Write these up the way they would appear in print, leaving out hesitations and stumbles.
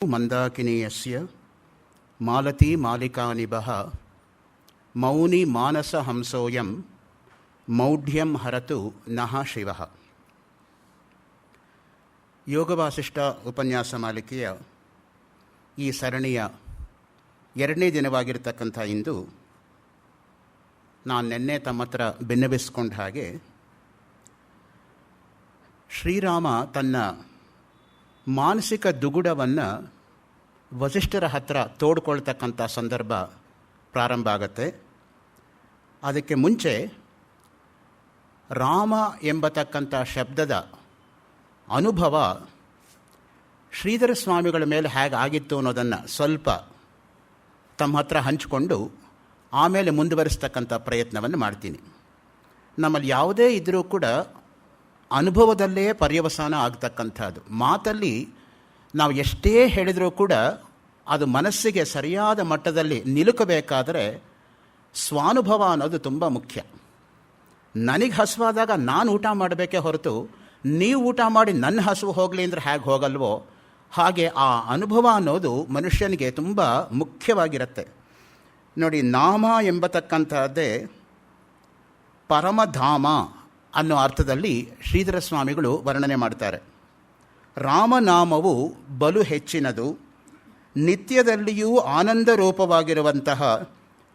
ಮಂದಾಕಿನೀಯಸ್ಯ ಮಾಲತಿ ಮಾಲಿಕಾನಿಭಃ ಮೌನಿ ಮಾನಸ ಹಂಸೋಯಂ ಮೌಢ್ಯಂ ಹರತು ನಃ ಶಿವಃ. ಯೋಗ ವಾಸಿಷ್ಠ ಉಪನ್ಯಾಸ ಮಾಲಿಕೆಯ ಈ ಸರಣಿಯ 2ನೇ ದಿನವಾಗಿರ್ತಕ್ಕಂಥ ಇಂದು ನಾನು ನಿನ್ನೆ ತಮ್ಮ ಹತ್ರ ಭಿನ್ನವಿಸ್ಕೊಂಡ ಹಾಗೆ ಶ್ರೀರಾಮ ತನ್ನ ಮಾನಸಿಕ ದುಗುಡವನ್ನು ವಸಿಷ್ಠರ ಹತ್ರ ತೋಡ್ಕೊಳ್ತಕ್ಕಂಥ ಸಂದರ್ಭ ಪ್ರಾರಂಭ ಆಗುತ್ತೆ. ಅದಕ್ಕೆ ಮುಂಚೆ ರಾಮ ಎಂಬತಕ್ಕಂಥ ಶಬ್ದದ ಅನುಭವ ಶ್ರೀಧರ ಸ್ವಾಮಿಗಳ ಮೇಲೆ ಹೇಗೆ ಆಗಿತ್ತು ಅನ್ನೋದನ್ನು ಸ್ವಲ್ಪ ತಮ್ಮ ಹತ್ರ ಹಂಚಿಕೊಂಡು ಆಮೇಲೆ ಮುಂದುವರಿಸ್ತಕ್ಕಂಥ ಪ್ರಯತ್ನವನ್ನು ಮಾಡ್ತೀನಿ. ನಮ್ಮಲ್ಲಿ ಯಾವುದೇ ಇದ್ದರೂ ಕೂಡ ಅನುಭವದಲ್ಲೇ ಪರ್ಯವಸಾನ ಆಗ್ತಕ್ಕಂಥದ್ದು. ಮಾತಲ್ಲಿ ನಾವು ಎಷ್ಟೇ ಹೇಳಿದರೂ ಕೂಡ ಅದು ಮನಸ್ಸಿಗೆ ಸರಿಯಾದ ಮಟ್ಟದಲ್ಲಿ ನಿಲುಕಬೇಕಾದರೆ ಸ್ವಾನುಭವ ಅನ್ನೋದು ತುಂಬ ಮುಖ್ಯ. ನನಗೆ ಹಸುವಾದಾಗ ನಾನು ಊಟ ಮಾಡಬೇಕೇ ಹೊರತು ನೀವು ಊಟ ಮಾಡಿ ನನ್ನ ಹಸುವು ಹೋಗಲಿ ಅಂದರೆ ಹೇಗೆ ಹೋಗಲ್ವೋ ಹಾಗೆ ಆ ಅನುಭವ ಅನ್ನೋದು ಮನುಷ್ಯನಿಗೆ ತುಂಬ ಮುಖ್ಯವಾಗಿರುತ್ತೆ. ನೋಡಿ, ನಾಮ ಎಂಬತಕ್ಕಂಥದ್ದೇ ಪರಮಧಾಮ ಅನ್ನೋ ಅರ್ಥದಲ್ಲಿ ಶ್ರೀಧರ ಸ್ವಾಮಿಗಳು ವರ್ಣನೆ ಮಾಡ್ತಾರೆ. ರಾಮನಾಮವು ಬಲು ಹೆಚ್ಚಿನದು, ನಿತ್ಯದಲ್ಲಿಯೂ ಆನಂದ ರೂಪವಾಗಿರುವಂತಹ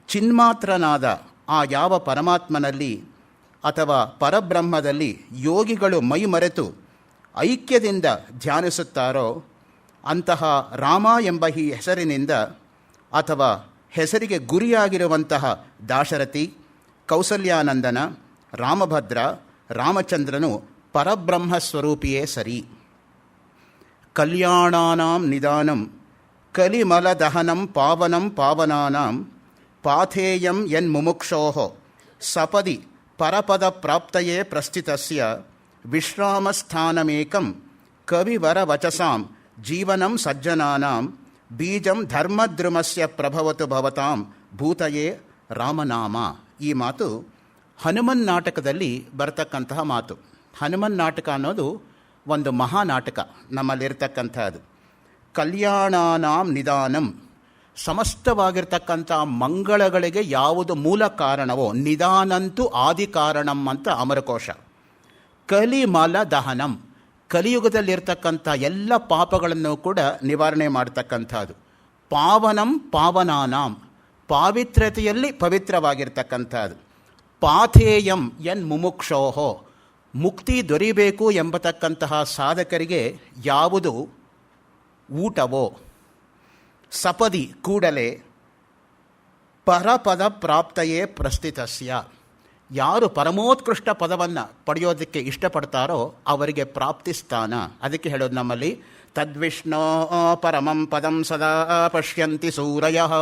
ಚಿನ್ಮಾತ್ರನಾದ ಆ ಯಾವ ಪರಮಾತ್ಮನಲ್ಲಿ ಅಥವಾ ಪರಬ್ರಹ್ಮದಲ್ಲಿ ಯೋಗಿಗಳು ಮೈಮರೆತು ಐಕ್ಯದಿಂದ ಧ್ಯಾನಿಸುತ್ತಾರೋ ಅಂತಹ ರಾಮ ಎಂಬ ಈ ಹೆಸರಿನಿಂದ ಅಥವಾ ಹೆಸರಿಗೆ ಗುರಿಯಾಗಿರುವಂತಹ ದಾಶರಥಿ, ಕೌಸಲ್ಯಾನಂದನ, ರಾಮಭದ್ರ, ರಾಮಚಂದ್ರನು ಪರಬ್ರಹ್ಮ ಸ್ವರೂಪಿಯೇ ಸರಿ. ಕಲ್ಯಾಣಾನಾಂ ನಿದಾನಂ ಕಲಿಮಲದಹನಂ ಪಾವನಂ ಪಾವನಾನಾಂ ಪಾಥೇಯಂ ಯನ್ಮುಮುಕ್ಷೋಃ ಸಪದಿ ಪರಪದ ಪ್ರಾಪ್ತಯೇ ಪ್ರಸ್ಥಿತಸ್ಯ ವಿಶ್ರಾಮಸ್ಥಾನಮೇಕಂ ಕವಿವರವಚಸಾಂ ಜೀವನಂ ಸಜ್ಜನಾನಾಂ ಬೀಜಂ ಧರ್ಮದ್ರುಮಸ್ಯ ಪ್ರಭವತು ಭವತಾಂ ಭೂತಯೇ ರಾಮನಾಮ. ಈ ಮಾತು ಹನುಮನ್ ನಾಟಕದಲ್ಲಿ ಬರ್ತಕ್ಕಂತಹ ಮಾತು. ಹನುಮನ್ ನಾಟಕ ಅನ್ನೋದು ಒಂದು ಮಹಾನಾಟಕ ನಮ್ಮಲ್ಲಿರ್ತಕ್ಕಂಥದ್ದು. ಕಲ್ಯಾಣಾನಾಂ ನಿದಾನಂ, ಸಮಸ್ತವಾಗಿರ್ತಕ್ಕಂಥ ಮಂಗಳಗಳಿಗೆ ಯಾವುದು ಮೂಲ ಕಾರಣವೋ ನಿದಾನಂತೂ ಆದಿ ಕಾರಣಂ ಅಂತ ಅಮರಕೋಶ. ಕಲಿಮಲ ದಹನಂ, ಕಲಿಯುಗದಲ್ಲಿರ್ತಕ್ಕಂಥ ಎಲ್ಲ ಪಾಪಗಳನ್ನು ಕೂಡ ನಿವಾರಣೆ ಮಾಡ್ತಕ್ಕಂಥದ್ದು. ಪಾವನಂ ಪಾವನಾನಾಂ, ಪಾವಿತ್ರ್ಯತೆಯಲ್ಲಿ ಪವಿತ್ರವಾಗಿರ್ತಕ್ಕಂಥದ್ದು. ಪಾಥೇಯಂ ಯನ್ ಮುಮುಕ್ಷೋಹೋ, ಮುಕ್ತಿ ದೊರೆಯಬೇಕು ಎಂಬತಕ್ಕಂತಹ ಸಾಧಕರಿಗೆ ಯಾವುದು ಊಟವೋ. ಸಪದಿ, ಕೂಡಲೇ. ಪರಪದ ಪ್ರಾಪ್ತಯೇ ಪ್ರಸ್ಥಿತಸ್ಯ, ಯಾರು ಪರಮೋತ್ಕೃಷ್ಟ ಪದವನ್ನು ಪಡೆಯೋದಕ್ಕೆ ಇಷ್ಟಪಡ್ತಾರೋ ಅವರಿಗೆ ಪ್ರಾಪ್ತಿಸ್ಥಾನ. ಅದಕ್ಕೆ ಹೇಳೋದು ನಮ್ಮಲ್ಲಿ ತದ್ವಿಷ್ಣೋ ಪರಮಂ ಪದಂ ಸದಾ ಪಶ್ಯಂತಿ ಸೂರಯಃ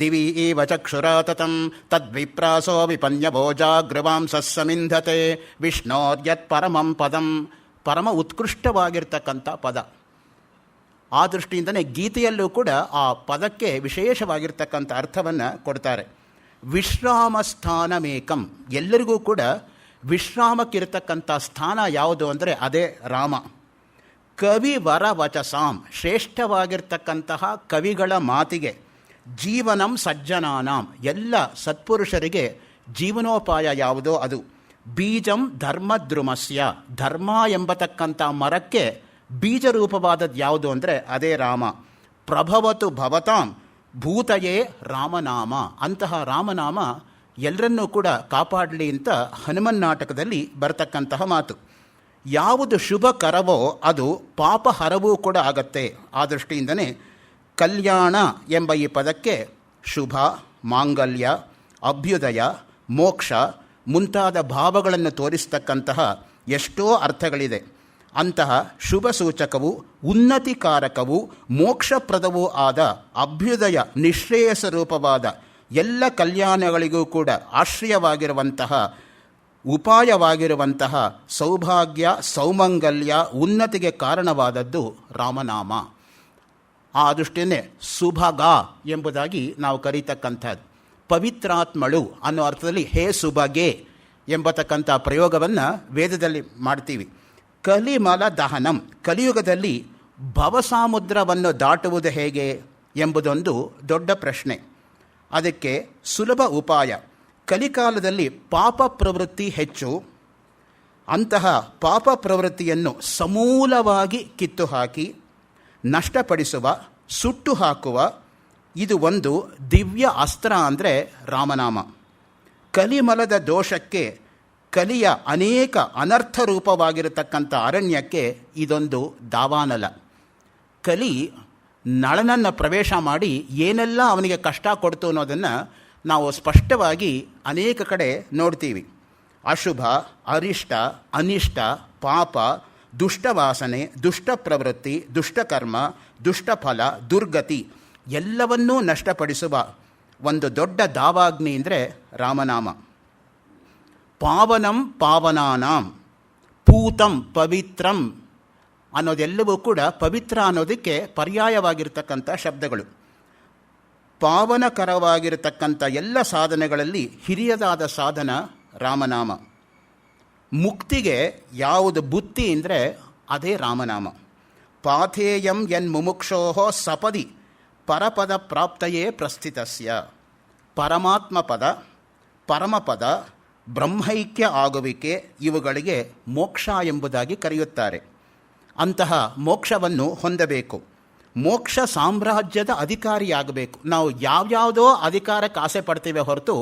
ದಿವಿ ಇವ ಚಕ್ಷುರಾತತಂ ತದ್ವಿಪ್ರಾಸೋ ವಿಪನ್ಯಭೋಜಾಗ್ರವಾಂಸಃ ಸಮಿಂಧತೆ ವಿಷ್ಣೋರ್ಯತ್ ಪರಮಂ ಪದಂ, ಪರಮ ಉತ್ಕೃಷ್ಟವಾಗಿರ್ತಕ್ಕಂಥ ಪದ. ಆ ದೃಷ್ಟಿಯಿಂದಲೇ ಗೀತೆಯಲ್ಲೂ ಕೂಡ ಆ ಪದಕ್ಕೆ ವಿಶೇಷವಾಗಿರ್ತಕ್ಕಂಥ ಅರ್ಥವನ್ನು ಕೊಡ್ತಾರೆ. ವಿಶ್ರಾಮ ಸ್ಥಾನಮೇಕಂ, ಎಲ್ಲರಿಗೂ ಕೂಡ ವಿಶ್ರಾಮಕ್ಕಿರ್ತಕ್ಕಂಥ ಸ್ಥಾನ ಯಾವುದು ಅಂದರೆ ಅದೇ ರಾಮ. ಕವಿವರ ವಚಸಾಂ, ಶ್ರೇಷ್ಠವಾಗಿರ್ತಕ್ಕಂತಹ ಕವಿಗಳ ಮಾತಿಗೆ. ಜೀವನಂ ಸಜ್ಜನಾನಾಂ, ಎಲ್ಲ ಸತ್ಪುರುಷರಿಗೆ ಜೀವನೋಪಾಯ ಯಾವುದೋ ಅದು. ಬೀಜಂ ಧರ್ಮದ್ರುಮಸ್ಯ, ಧರ್ಮ ಎಂಬತಕ್ಕಂಥ ಮರಕ್ಕೆ ಬೀಜರೂಪವಾದದ್ದು ಯಾವುದು ಅಂದರೆ ಅದೇ ರಾಮ. ಪ್ರಭವತು ಭವತಾಂ ಭೂತಯೇ ರಾಮನಾಮ, ಅಂತಹ ರಾಮನಾಮ ಎಲ್ಲರನ್ನೂ ಕೂಡ ಕಾಪಾಡಲಿ ಅಂತ ಹನುಮನ್ ನಾಟಕದಲ್ಲಿ ಬರತಕ್ಕಂತಹ ಮಾತು. ಯಾವುದು ಶುಭಕರವೋ ಅದು ಪಾಪಹರವೂ ಕೂಡ ಆಗತ್ತೆ. ಆ ದೃಷ್ಟಿಯಿಂದನೇ ಕಲ್ಯಾಣ ಎಂಬ ಈ ಪದಕ್ಕೆ ಶುಭ, ಮಾಂಗಲ್ಯ, ಅಭ್ಯುದಯ, ಮೋಕ್ಷ ಮುಂತಾದ ಭಾವಗಳನ್ನು ತೋರಿಸ್ತಕ್ಕಂತಹ ಎಷ್ಟೋ ಅರ್ಥಗಳಿದೆ. ಅಂತಹ ಶುಭ ಸೂಚಕವು, ಉನ್ನತಿಕಾರಕವು, ಮೋಕ್ಷಪ್ರದವೂ ಆದ ಅಭ್ಯುದಯ, ನಿಶ್ರೇಯಸ ರೂಪವಾದ ಎಲ್ಲ ಕಲ್ಯಾಣಗಳಿಗೂ ಕೂಡ ಆಶ್ರಯವಾಗಿರುವಂತಹ, ಉಪಾಯವಾಗಿರುವಂತಹ ಸೌಭಾಗ್ಯ, ಸೌಮಂಗಲ್ಯ, ಉನ್ನತಿಗೆ ಕಾರಣವಾದದ್ದು ರಾಮನಾಮ. ಆ ದೃಷ್ಟಿಯನ್ನೇ ಸುಭಗ ಎಂಬುದಾಗಿ ನಾವು ಕರೀತಕ್ಕಂಥದ್ದು. ಪವಿತ್ರಾತ್ಮಳು ಅನ್ನೋ ಅರ್ಥದಲ್ಲಿ ಹೇ ಸುಭಗೆ ಎಂಬತಕ್ಕಂಥ ಪ್ರಯೋಗವನ್ನು ವೇದದಲ್ಲಿ ಮಾಡ್ತೀವಿ. ಕಲಿಮಲ ದಹನಂ, ಕಲಿಯುಗದಲ್ಲಿ ಭವಸಾಮುದ್ರವನ್ನು ದಾಟುವುದು ಹೇಗೆ ಎಂಬುದೊಂದು ದೊಡ್ಡ ಪ್ರಶ್ನೆ. ಅದಕ್ಕೆ ಸುಲಭ ಉಪಾಯ. ಕಲಿಕಾಲದಲ್ಲಿ ಪಾಪ ಪ್ರವೃತ್ತಿ ಹೆಚ್ಚು. ಅಂತಹ ಪಾಪ ಪ್ರವೃತ್ತಿಯನ್ನು ಸಮೂಲವಾಗಿ ಕಿತ್ತು ಹಾಕಿ ನಷ್ಟಪಡಿಸುವ, ಸುಟ್ಟು ಹಾಕುವ ಇದು ಒಂದು ದಿವ್ಯ ಅಸ್ತ್ರ ಅಂದರೆ ರಾಮನಾಮ. ಕಲಿಮಲದ ದೋಷಕ್ಕೆ, ಕಲಿಯ ಅನೇಕ ಅನರ್ಥ ರೂಪವಾಗಿರತಕ್ಕಂಥ ಅರಣ್ಯಕ್ಕೆ ಇದೊಂದು ದಾವಾನಲ. ಕಲಿ ನಳನನ್ನು ಪ್ರವೇಶ ಮಾಡಿ ಏನೆಲ್ಲ ಅವನಿಗೆ ಕಷ್ಟ ಕೊಡ್ತು ಅನ್ನೋದನ್ನು ನಾವು ಸ್ಪಷ್ಟವಾಗಿ ಅನೇಕ ಕಡೆ ನೋಡ್ತೀವಿ. ಅಶುಭ, ಅರಿಷ್ಟ, ಅನಿಷ್ಟ, ಪಾಪ, ದುಷ್ಟವಾಸನೆ, ದುಷ್ಟ ಪ್ರವೃತ್ತಿ, ದುಷ್ಟಕರ್ಮ, ದುಷ್ಟಫಲ, ದುರ್ಗತಿ ಎಲ್ಲವನ್ನೂ ನಷ್ಟಪಡಿಸುವ ಒಂದು ದೊಡ್ಡ ದಾವಾಗ್ನಿ ಅಂದರೆ ರಾಮನಾಮ. ಪಾವನಂ ಪಾವನಾನಾಂ, ಪೂತಂ ಪವಿತ್ರಂ ಅನ್ನೋದೆಲ್ಲವೂ ಕೂಡ ಪವಿತ್ರ ಅನ್ನೋದಕ್ಕೆ ಪರ್ಯಾಯವಾಗಿರ್ತಕ್ಕಂಥ ಶಬ್ದಗಳು. ಪಾವನಕರವಾಗಿರತಕ್ಕಂಥ ಎಲ್ಲ ಸಾಧನೆಗಳಲ್ಲಿ ಹಿರಿಯದಾದ ಸಾಧನ ರಾಮನಾಮ. ಮುಕ್ತಿಗೆ ಯಾವುದು ಬುತ್ತಿ ಅಂದರೆ ಅದೇ ರಾಮನಾಮ. ಪಾಥೇಯಂ ಯನ್ ಮುಮುಕ್ಷೋಹೋ ಸಪದಿ ಪರಪದ ಪ್ರಾಪ್ತಯೇ ಪ್ರಸ್ಥಿತಸ್ಯ. ಪರಮಾತ್ಮ ಪದ, ಪರಮಪದ, ಬ್ರಹ್ಮೈಕ್ಯ ಆಗುವಿಕೆ ಇವುಗಳಿಗೆ ಮೋಕ್ಷ ಎಂಬುದಾಗಿ ಕರೆಯುತ್ತಾರೆ. ಅಂತಹ ಮೋಕ್ಷವನ್ನು ಹೊಂದಬೇಕು. ಮೋಕ್ಷ ಸಾಮ್ರಾಜ್ಯದ ಅಧಿಕಾರಿಯಾಗಬೇಕು. ನಾವು ಯಾವ್ಯಾವುದೋ ಅಧಿಕಾರಕ್ಕೆ ಆಸೆ ಪಡ್ತೀವಿ ಹೊರತು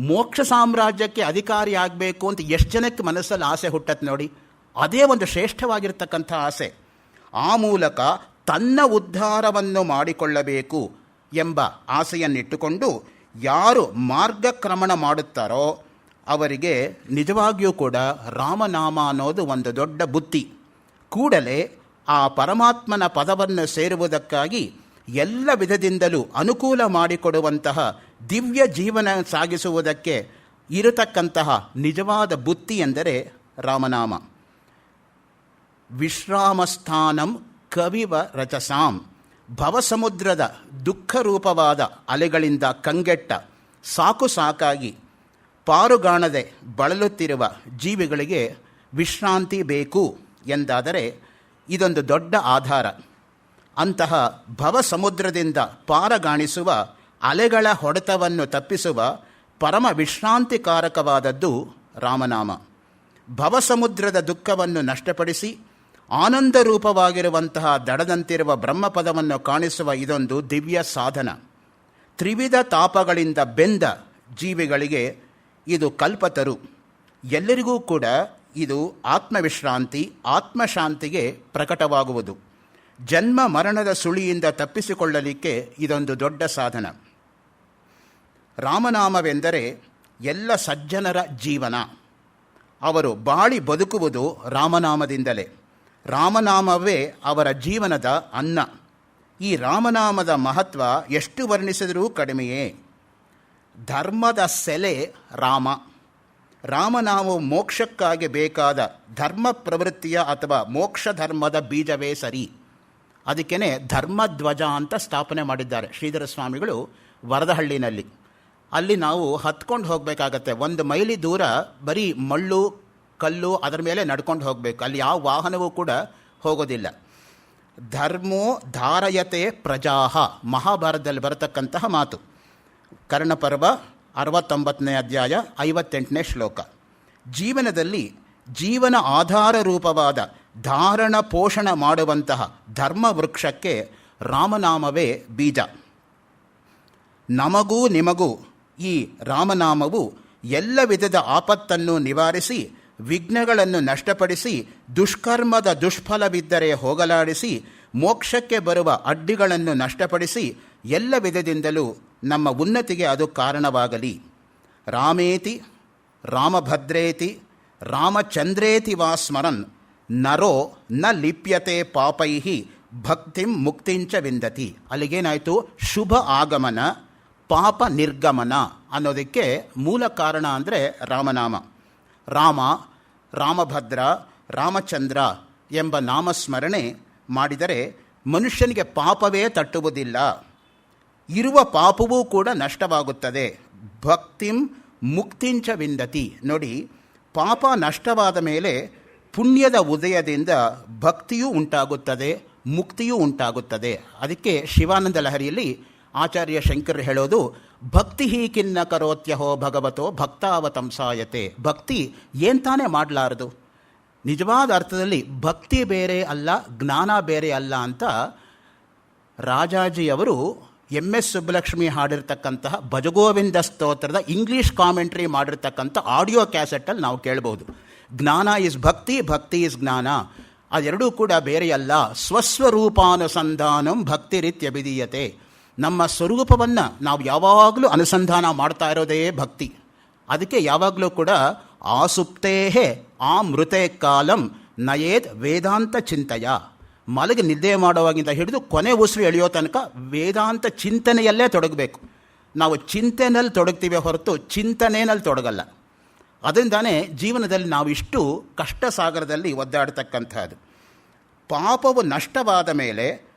ಮೋಕ್ಷ ಸಾಮ್ರಾಜ್ಯಕ್ಕೆ ಅಧಿಕಾರಿ ಆಗಬೇಕು ಅಂತ ಎಷ್ಟು ಜನಕ್ಕೆ ಮನಸ್ಸಲ್ಲಿ ಆಸೆ ಹುಟ್ಟತ್ತೆ ನೋಡಿ. ಅದೇ ಒಂದು ಶ್ರೇಷ್ಠವಾಗಿರ್ತಕ್ಕಂಥ ಆಸೆ. ಆ ಮೂಲಕ ತನ್ನ ಉದ್ಧಾರವನ್ನು ಮಾಡಿಕೊಳ್ಳಬೇಕು ಎಂಬ ಆಸೆಯನ್ನಿಟ್ಟುಕೊಂಡು ಯಾರು ಮಾರ್ಗಕ್ರಮಣ ಮಾಡುತ್ತಾರೋ ಅವರಿಗೆ ನಿಜವಾಗಿಯೂ ಕೂಡ ರಾಮನಾಮ ಅನ್ನೋದು ಒಂದು ದೊಡ್ಡ ಬುತ್ತಿ. ಕೂಡಲೇ ಆ ಪರಮಾತ್ಮನ ಪದವನ್ನು ಸೇರುವುದಕ್ಕಾಗಿ ಎಲ್ಲ ವಿಧದಿಂದಲೂ ಅನುಕೂಲ ಮಾಡಿಕೊಡುವಂತಹ ದಿವ್ಯ ಜೀವನ ಸಾಗಿಸುವುದಕ್ಕೆ ಇರತಕ್ಕಂತಹ ನಿಜವಾದ ಬುತ್ತಿ ಎಂದರೆ ರಾಮನಾಮ. ವಿಶ್ರಾಮಸ್ಥಾನಂ ಕವಿವ ರಚಸಾಂ. ಭವಸಮುದ್ರದ ದುಃಖರೂಪವಾದ ಅಲೆಗಳಿಂದ ಕಂಗೆಟ್ಟ, ಸಾಕು ಸಾಕಾಗಿ ಪಾರುಗಾಣದೆ ಬಳಲುತ್ತಿರುವ ಜೀವಿಗಳಿಗೆ ವಿಶ್ರಾಂತಿ ಬೇಕು ಎಂದಾದರೆ ಇದೊಂದು ದೊಡ್ಡ ಆಧಾರ. ಅಂತಹ ಭವಸಮುದ್ರದಿಂದ ಪಾರಗಾಣಿಸುವ ಅಲೆಗಳ ಹೊಡೆತವನ್ನು ತಪ್ಪಿಸುವ ಪರಮ ವಿಶ್ರಾಂತಿಕಾರಕವಾದದ್ದು ರಾಮನಾಮ. ಭವಸಮುದ್ರದ ದುಃಖವನ್ನು ನಷ್ಟಪಡಿಸಿ ಆನಂದ ರೂಪವಾಗಿರುವಂತಹ ದಡದಂತಿರುವ ಬ್ರಹ್ಮಪದವನ್ನು ಕಾಣಿಸುವ ಇದೊಂದು ದಿವ್ಯ ಸಾಧನ. ತ್ರಿವಿಧ ತಾಪಗಳಿಂದ ಬೆಂದ ಜೀವಿಗಳಿಗೆ ಇದು ಕಲ್ಪತರು. ಎಲ್ಲರಿಗೂ ಕೂಡ ಇದು ಆತ್ಮವಿಶ್ರಾಂತಿ, ಆತ್ಮಶಾಂತಿಗೆ ಪ್ರಕಟವಾಗುವುದು. ಜನ್ಮ ಮರಣದ ಸುಳಿಯಿಂದ ತಪ್ಪಿಸಿಕೊಳ್ಳಲಿಕ್ಕೆ ಇದೊಂದು ದೊಡ್ಡ ಸಾಧನ. ರಾಮನಾಮವೆಂದರೆ ಎಲ್ಲ ಸಜ್ಜನರ ಜೀವನ. ಅವರು ಬಾಳಿ ಬದುಕುವುದು ರಾಮನಾಮದಿಂದಲೇ. ರಾಮನಾಮವೇ ಅವರ ಜೀವನದ ಅನ್ನ. ಈ ರಾಮನಾಮದ ಮಹತ್ವ ಎಷ್ಟು ವರ್ಣಿಸಿದರೂ ಕಡಿಮೆಯೇ. ಧರ್ಮದ ಸೆಲೆ ರಾಮ. ರಾಮನಾಮವು ಮೋಕ್ಷಕ್ಕಾಗಿ ಬೇಕಾದ ಧರ್ಮ ಪ್ರವೃತ್ತಿಯ ಅಥವಾ ಮೋಕ್ಷ ಧರ್ಮದ ಬೀಜವೇ ಸರಿ. ಅದಕ್ಕೇ ಧರ್ಮಧ್ವಜ ಅಂತ ಸ್ಥಾಪನೆ ಮಾಡಿದ್ದಾರೆ ಶ್ರೀಧರ ಸ್ವಾಮಿಗಳು ವರದಹಳ್ಳಿನಲ್ಲಿ. ಅಲ್ಲಿ ನಾವು ಹತ್ಕೊಂಡು ಹೋಗಬೇಕಾಗತ್ತೆ. 1 ಮೈಲಿ ದೂರ ಬರೀ ಮಳ್ಳು ಕಲ್ಲು ಅದರ ಮೇಲೆ ನಡ್ಕೊಂಡು ಹೋಗಬೇಕು. ಅಲ್ಲಿ ಯಾವ ವಾಹನವೂ ಕೂಡ ಹೋಗೋದಿಲ್ಲ. ಧರ್ಮೋ ಧಾರಯತೆ ಪ್ರಜಾಹ, ಮಹಾಭಾರತದಲ್ಲಿ ಬರತಕ್ಕಂತಹ ಮಾತು. ಕರ್ಣಪರ್ವ 69ನೇ ಅಧ್ಯಾಯ 58ನೇ ಶ್ಲೋಕ. ಜೀವನದಲ್ಲಿ ಜೀವನ ಆಧಾರ ರೂಪವಾದ ಧಾರಣ ಪೋಷಣ ಮಾಡುವಂತಹ ಧರ್ಮ ವೃಕ್ಷಕ್ಕೆ ರಾಮನಾಮವೇ ಬೀಜ. ನಮಗೂ ನಿಮಗೂ ಈ ರಾಮನಾಮವು ಎಲ್ಲ ವಿಧದ ಆಪತ್ತನ್ನು ನಿವಾರಿಸಿ, ವಿಘ್ನಗಳನ್ನು ನಷ್ಟಪಡಿಸಿ, ದುಷ್ಕರ್ಮದ ದುಷ್ಫಲವಿದ್ದರೆ ಹೋಗಲಾಡಿಸಿ, ಮೋಕ್ಷಕ್ಕೆ ಬರುವ ಅಡ್ಡಿಗಳನ್ನು ನಷ್ಟಪಡಿಸಿ, ಎಲ್ಲ ವಿಧದಿಂದಲೂ ನಮ್ಮ ಉನ್ನತಿಗೆ ಅದು ಕಾರಣವಾಗಲಿ. ರಾಮೇತಿ ರಾಮಭದ್ರೇತಿ ರಾಮಚಂದ್ರೇತಿ ವಾ ಸ್ಮರನ್ ನರೋ ನ ಲಿಪ್ಯತೆ ಪಾಪೈಹಿ ಭಕ್ತಿಂ ಮುಕ್ತಿಂಚ ವಿಂದತಿ. ಅಲ್ಲಿಗೇನಾಯಿತು? ಶುಭ ಆಗಮನ, ಪಾಪ ನಿರ್ಗಮನ ಅನ್ನೋದಕ್ಕೆ ಮೂಲ ಕಾರಣ ಅಂದರೆ ರಾಮನಾಮ. ರಾಮ, ರಾಮಭದ್ರ, ರಾಮಚಂದ್ರ ಎಂಬ ನಾಮಸ್ಮರಣೆ ಮಾಡಿದರೆ ಮನುಷ್ಯನಿಗೆ ಪಾಪವೇ ತಟ್ಟುವುದಿಲ್ಲ. ಇರುವ ಪಾಪವೂ ಕೂಡ ನಷ್ಟವಾಗುತ್ತದೆ. ಭಕ್ತಿಂ ಮುಕ್ತಿಂಚ ವಿಂದತಿ. ನೋಡಿ, ಪಾಪ ನಷ್ಟವಾದ ಮೇಲೆ ಪುಣ್ಯದ ಉದಯದಿಂದ ಭಕ್ತಿಯೂ ಉಂಟಾಗುತ್ತದೆ, ಮುಕ್ತಿಯೂ ಉಂಟಾಗುತ್ತದೆ. ಅದಕ್ಕೆ ಶಿವಾನಂದ ಲಹರಿಯಲ್ಲಿ ಆಚಾರ್ಯ ಶಂಕರ್ ಹೇಳೋದು, ಭಕ್ತಿ ಖಿನ್ನ ಕರೋತ್ಯಹೋ ಭಗವತೋ ಭಕ್ತಾವತಂಸಾಯತೆ. ಭಕ್ತಿ ಏನು ತಾನೇ ಮಾಡಲಾರದು, ನಿಜವಾದ ಅರ್ಥದಲ್ಲಿ ಭಕ್ತಿ ಬೇರೆ ಅಲ್ಲ, ಜ್ಞಾನ ಬೇರೆ ಅಲ್ಲ ಅಂತ ರಾಜಾಜಿಯವರು MS Subbulakshmi ಹಾಡಿರ್ತಕ್ಕಂತಹ Bhaja Govinda ಸ್ತೋತ್ರದ English commentary ಮಾಡಿರ್ತಕ್ಕಂಥ ಆಡಿಯೋ ಕ್ಯಾಸೆಟ್ಟಲ್ಲಿ ನಾವು ಕೇಳ್ಬೋದು. ಜ್ಞಾನ ಈಸ್ ಭಕ್ತಿ, ಭಕ್ತಿ ಈಸ್ ಜ್ಞಾನ. ಅದೆರಡೂ ಕೂಡ ಬೇರೆಯಲ್ಲ. ಸ್ವಸ್ವರೂಪಾನುಸಂಧಾನಂ ಭಕ್ತಿರಿತ್ಯಭಿಧೀಯತೆ. ನಮ್ಮ ಸ್ವರೂಪವನ್ನು ನಾವು ಯಾವಾಗಲೂ ಅನುಸಂಧಾನ ಮಾಡ್ತಾ ಇರೋದೇ ಭಕ್ತಿ. ಅದಕ್ಕೆ ಯಾವಾಗಲೂ ಕೂಡ ಆಸುಪ್ತೇಹೇ ಆ ಮೃತೆ ಕಾಲಂ ನಯೇದ್ ವೇದಾಂತ ಚಿಂತೆಯ. ಮಲಗಿ ನಿದ್ದೆ ಮಾಡುವಾಗಿಂದ ಹಿಡಿದು ಕೊನೆ ಉಸಿರು ಎಳೆಯೋ ತನಕ ವೇದಾಂತ ಚಿಂತನೆಯಲ್ಲೇ ತೊಡಗಬೇಕು. ನಾವು ಚಿಂತನೆಯಲ್ಲಿ ತೊಡಗ್ತೀವಿ ಹೊರತು ಚಿಂತನೆಯಲ್ಲಿ ತೊಡಗಲ್ಲ. ಅದರಿಂದಾನೇ ಜೀವನದಲ್ಲಿ ನಾವು ಇಷ್ಟು ಕಷ್ಟ ಸಾಗರದಲ್ಲಿ ಒದ್ದಾಡ್ತಕ್ಕಂಥದ್ದು. ಪಾಪವು ನಷ್ಟವಾದ ಮೇಲೆ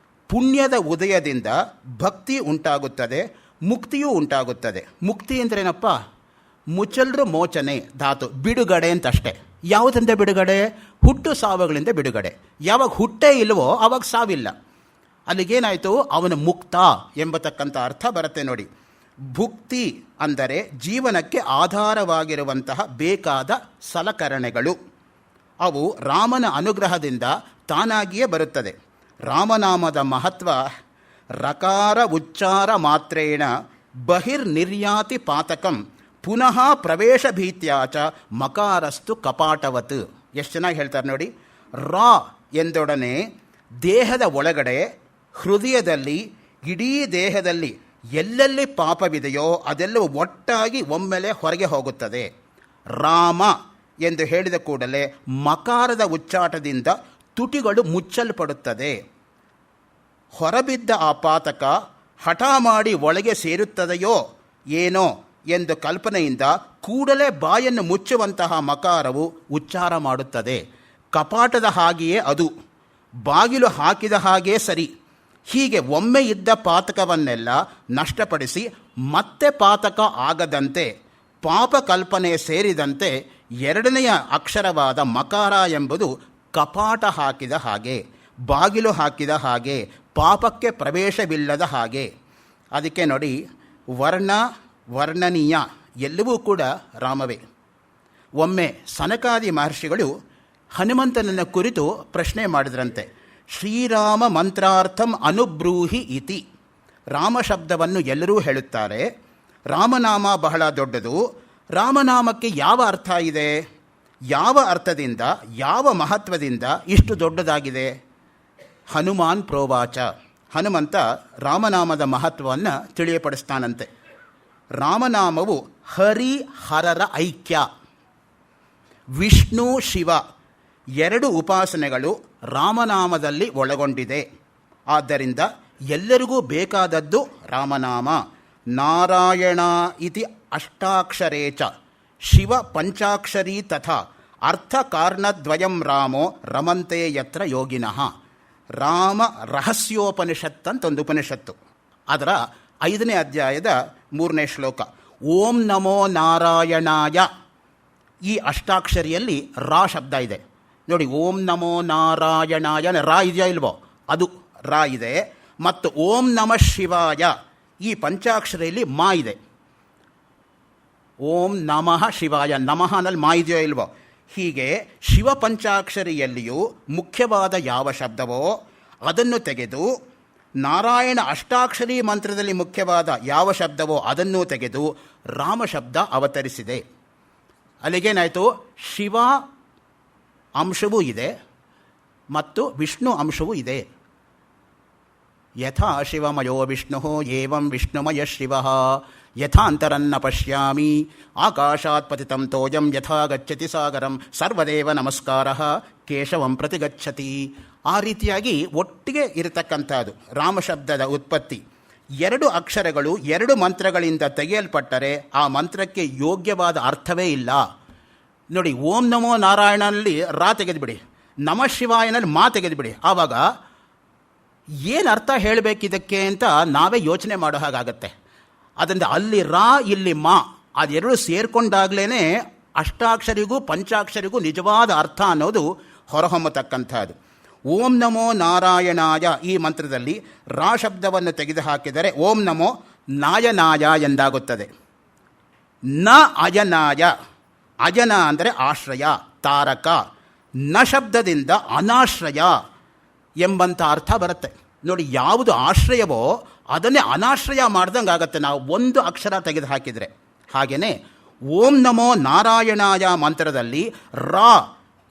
ಪುಣ್ಯದ ಉದಯದಿಂದ ಭಕ್ತಿ ಉಂಟಾಗುತ್ತದೆ, ಮುಕ್ತಿಯೂ ಉಂಟಾಗುತ್ತದೆ. ಮುಕ್ತಿ ಅಂದ್ರೇನಪ್ಪ? ಮುಚ್ಚಲ್ರು ಮೋಚನೆ ಧಾತು, ಬಿಡುಗಡೆ ಅಂತಷ್ಟೇ. ಯಾವುದರಿಂದ ಬಿಡುಗಡೆ? ಹುಟ್ಟು ಸಾವುಗಳಿಂದ ಬಿಡುಗಡೆ. ಯಾವಾಗ ಹುಟ್ಟೇ ಇಲ್ವೋ ಆವಾಗ ಸಾವಿಲ್ಲ. ಅಲ್ಲಿಗೇನಾಯಿತು? ಅವನು ಮುಕ್ತ ಎಂಬತಕ್ಕಂಥ ಅರ್ಥ ಬರುತ್ತೆ ನೋಡಿ. ಭುಕ್ತಿ ಅಂದರೆ ಜೀವನಕ್ಕೆ ಆಧಾರವಾಗಿರುವಂತಹ ಬೇಕಾದ ಸಲಕರಣೆಗಳು. ಅವು ರಾಮನ ಅನುಗ್ರಹದಿಂದ ತಾನಾಗಿಯೇ ಬರುತ್ತದೆ. ರಾಮನಾಮದ ಮಹತ್ವ ರಕಾರ ಉಚ್ಚಾರ ಮಾತ್ರೇಣ ಬಹಿರ್ನಿರ್ಯಾತಿ ಪಾತಕಂ ಪುನಃ ಪ್ರವೇಶ ಭೀತ್ಯಾಚ ಮಕಾರಸ್ತು ಕಪಾಟವತ್. ಎಷ್ಟು ಚೆನ್ನಾಗಿ ಹೇಳ್ತಾರೆ ನೋಡಿ. ರಾ ಎಂದೊಡನೆ ದೇಹದ ಒಳಗಡೆ, ಹೃದಯದಲ್ಲಿ, ಇಡೀ ದೇಹದಲ್ಲಿ ಎಲ್ಲೆಲ್ಲಿ ಪಾಪವಿದೆಯೋ ಅದೆಲ್ಲವೂ ಒಟ್ಟಾಗಿ ಒಮ್ಮೆಲೆ ಹೊರಗೆ ಹೋಗುತ್ತದೆ. ರಾಮ ಎಂದು ಹೇಳಿದ ಕೂಡಲೇ ಮಕಾರದ ಉಚ್ಚಾಟದಿಂದ ತುಟಿಗಳು ಮುಚ್ಚಲ್ಪಡುತ್ತದೆ. ಹೊರಬಿದ್ದ ಆ ಪಾತಕ ಹಠ ಮಾಡಿ ಒಳಗೆ ಸೇರುತ್ತದೆಯೋ ಏನೋ ಎಂದು ಕಲ್ಪನೆಯಿಂದ ಕೂಡಲೇ ಬಾಯನ್ನು ಮುಚ್ಚುವಂತಹ ಮಕಾರವು ಉಚ್ಚಾರ ಮಾಡುತ್ತದೆ. ಕಪಾಟದ ಹಾಗೆಯೇ ಅದು, ಬಾಗಿಲು ಹಾಕಿದ ಹಾಗೇ ಸರಿ. ಹೀಗೆ ಒಮ್ಮೆ ಇದ್ದ ಪಾತಕವನ್ನೆಲ್ಲ ನಷ್ಟಪಡಿಸಿ ಮತ್ತೆ ಪಾತಕ ಆಗದಂತೆ, ಪಾಪ ಕಲ್ಪನೆ ಸೇರಿದಂತೆ ಎರಡನೆಯ ಅಕ್ಷರವಾದ ಮಕಾರ ಎಂಬುದು ಕಪಾಟ ಹಾಕಿದ ಹಾಗೆ, ಬಾಗಿಲು ಹಾಕಿದ ಹಾಗೆ, ಪಾಪಕ್ಕೆ ಪ್ರವೇಶವಿಲ್ಲದ ಹಾಗೆ. ಅದಕ್ಕೆ ನೋಡಿ, ವರ್ಣ ವರ್ಣನೀಯ ಎಲ್ಲವೂ ಕೂಡ ರಾಮವೇ. ಒಮ್ಮೆ ಸನಕಾದಿ ಮಹರ್ಷಿಗಳು ಹನುಮಂತನನ್ನು ಕುರಿತು ಪ್ರಶ್ನೆ ಮಾಡಿದ್ರಂತೆ. ಶ್ರೀರಾಮ ಮಂತ್ರಾರ್ಥಂ ಅನುಬ್ರೂಹಿ ಇತಿ. ರಾಮ ಶಬ್ದವನ್ನು ಎಲ್ಲರೂ ಹೇಳುತ್ತಾರೆ. ರಾಮನಾಮ ಬಹಳ ದೊಡ್ಡದು. ರಾಮನಾಮಕ್ಕೆ ಯಾವ ಅರ್ಥ ಇದೆ? ಯಾವ ಅರ್ಥದಿಂದ, ಯಾವ ಮಹತ್ವದಿಂದ ಇಷ್ಟು ದೊಡ್ಡದಾಗಿದೆ? ಹನುಮಾನ್ ಪ್ರೋವಾಚ. ಹನುಮಂತ ರಾಮನಾಮದ ಮಹತ್ವವನ್ನು ತಿಳಿಯಪಡಿಸ್ತಾನಂತೆ. ರಾಮನಾಮವು ಹರಿ ಹರರ ಐಕ್ಯ. ವಿಷ್ಣು ಶಿವ ಎರಡು ಉಪಾಸನೆಗಳು ರಾಮನಾಮದಲ್ಲಿ ಒಳಗೊಂಡಿದೆ. ಆದ್ದರಿಂದ ಎಲ್ಲರಿಗೂ ಬೇಕಾದದ್ದು ರಾಮನಾಮ. ನಾರಾಯಣ ಇತಿ ಅಷ್ಟಾಕ್ಷರೇ ಚ ಶಿವ ಪಂಚಾಕ್ಷರಿ ತಥಾ ಅರ್ಥ ಕಾರಣದ್ವಯಂ ರಾಮೋ ರಮಂತೆ ಯತ್ರ ಯೋಗಿನಃ. ರಾಮ ರಹಸ್ಯೋಪನಿಷತ್ ಅಂತ ಒಂದು ಉಪನಿಷತ್ತು. ಅದರ 5ನೇ ಅಧ್ಯಾಯದ 3ನೇ ಶ್ಲೋಕ. ಓಂ ನಮೋ ನಾರಾಯಣಾಯ. ಈ ಅಷ್ಟಾಕ್ಷರಿಯಲ್ಲಿ ರಾ ಶಬ್ದ ಇದೆ ನೋಡಿ. ಓಂ ನಮೋ ನಾರಾಯಣಾಯ ರಾ ಇದೆಯಾ ಇಲ್ವೋ? ಅದು ರಾ ಇದೆ. ಮತ್ತು ಓಂ ನಮಃ ಶಿವಾಯ ಈ ಪಂಚಾಕ್ಷರಿಯಲ್ಲಿ ಮಾ ಇದೆ. ಓಂ ನಮಃ ಶಿವಾಯ, ನಮಃ ಅನ್ನಲ್ಲಿ ಮಾ ಇದೆಯೋ ಇಲ್ವೋ? ಹೀಗೆ ಶಿವ ಪಂಚಾಕ್ಷರಿಯಲ್ಲಿಯೂ ಮುಖ್ಯವಾದ ಯಾವ ಶಬ್ದವೋ ಅದನ್ನು ತೆಗೆದು, ನಾರಾಯಣ ಅಷ್ಟಾಕ್ಷರಿ ಮಂತ್ರದಲ್ಲಿ ಮುಖ್ಯವಾದ ಯಾವ ಶಬ್ದವೋ ಅದನ್ನೂ ತೆಗೆದು ರಾಮ ಶಬ್ದ ಅವತರಿಸಿದೆ. ಅಲ್ಲಿಗೇನಾಯಿತು? ಶಿವ ಅಂಶವೂ ಇದೆ ಮತ್ತು ವಿಷ್ಣು ಅಂಶವೂ ಇದೆ. ಯಥಾ ಶಿವಮಯೋ ವಿಷ್ಣು ಏವಂ ವಿಷ್ಣುಮಯ ಶಿವ ಯಥಾಂತರನ್ನ ಪಶ್ಯಾಮಿ ಆಕಾಶಾತ್ ಪತಿತಂ ತೋಯಂ ಯಥಾ ಗಚ್ಚತಿ ಸಾಗರಂ ಸರ್ವದೇವ ನಮಸ್ಕಾರ ಕೇಶವಂ ಪ್ರತಿ ಗಚ್ಚತಿ. ಆ ರೀತಿಯಾಗಿ ಒಟ್ಟಿಗೆ ಇರತಕ್ಕಂಥದ್ದು ರಾಮಶಬ್ದದ ಉತ್ಪತ್ತಿ. 2 ಅಕ್ಷರಗಳು 2 ಮಂತ್ರಗಳಿಂದ ತೆಗೆಯಲ್ಪಟ್ಟರೆ ಆ ಮಂತ್ರಕ್ಕೆ ಯೋಗ್ಯವಾದ ಅರ್ಥವೇ ಇಲ್ಲ ನೋಡಿ. ಓಂ ನಮೋ ನಾರಾಯಣನಲ್ಲಿ ರಾ ತೆಗೆದುಬಿಡಿ, ನಮಃ ಶಿವಾಯನಲ್ಲಿ ಮಾ ತೆಗೆದುಬಿಡಿ. ಆವಾಗ ಏನು ಅರ್ಥ ಹೇಳಬೇಕಿದ್ದಕ್ಕೆ ಅಂತ ನಾವೇ ಯೋಚನೆ ಮಾಡೋ ಹಾಗಾಗತ್ತೆ. ಅದರಿಂದ ಅಲ್ಲಿ ರಾ ಇಲ್ಲಿ ಮಾ ಅದೆರಡು ಸೇರಿಕೊಂಡಾಗಲೇ ಅಷ್ಟಾಕ್ಷರಿಗೂ ಪಂಚಾಕ್ಷರಿಗೂ ನಿಜವಾದ ಅರ್ಥ ಅನ್ನೋದು ಹೊರಹೊಮ್ಮತಕ್ಕಂಥದ್ದು. ಓಂ ನಮೋ ನಾರಾಯಣಾಯ ಈ ಮಂತ್ರದಲ್ಲಿ ರಾ ಶಬ್ದವನ್ನು ತೆಗೆದುಹಾಕಿದರೆ ಓಂ ನಮೋ ನಾಯನಾಯ ಎಂದಾಗುತ್ತದೆ. ನ ಅಜನಾಯ, ಅಜನ ಅಂದರೆ ಆಶ್ರಯ, ತಾರಕ. ನ ಶಬ್ದದಿಂದ ಅನಾಶ್ರಯ ಎಂಬಂಥ ಅರ್ಥ ಬರುತ್ತೆ. ನೋಡಿ, ಯಾವುದು ಆಶ್ರಯವೋ ಅದನ್ನೇ ಅನಾಶ್ರಯ ಮಾಡ್ದಂಗೆ ಆಗುತ್ತೆ ನಾವು ಒಂದು ಅಕ್ಷರ ತೆಗೆದು ಹಾಕಿದರೆ. ಹಾಗೆಯೇ ಓಂ ನಮೋ ನಾರಾಯಣಾಯ ಮಂತ್ರದಲ್ಲಿ ರಾ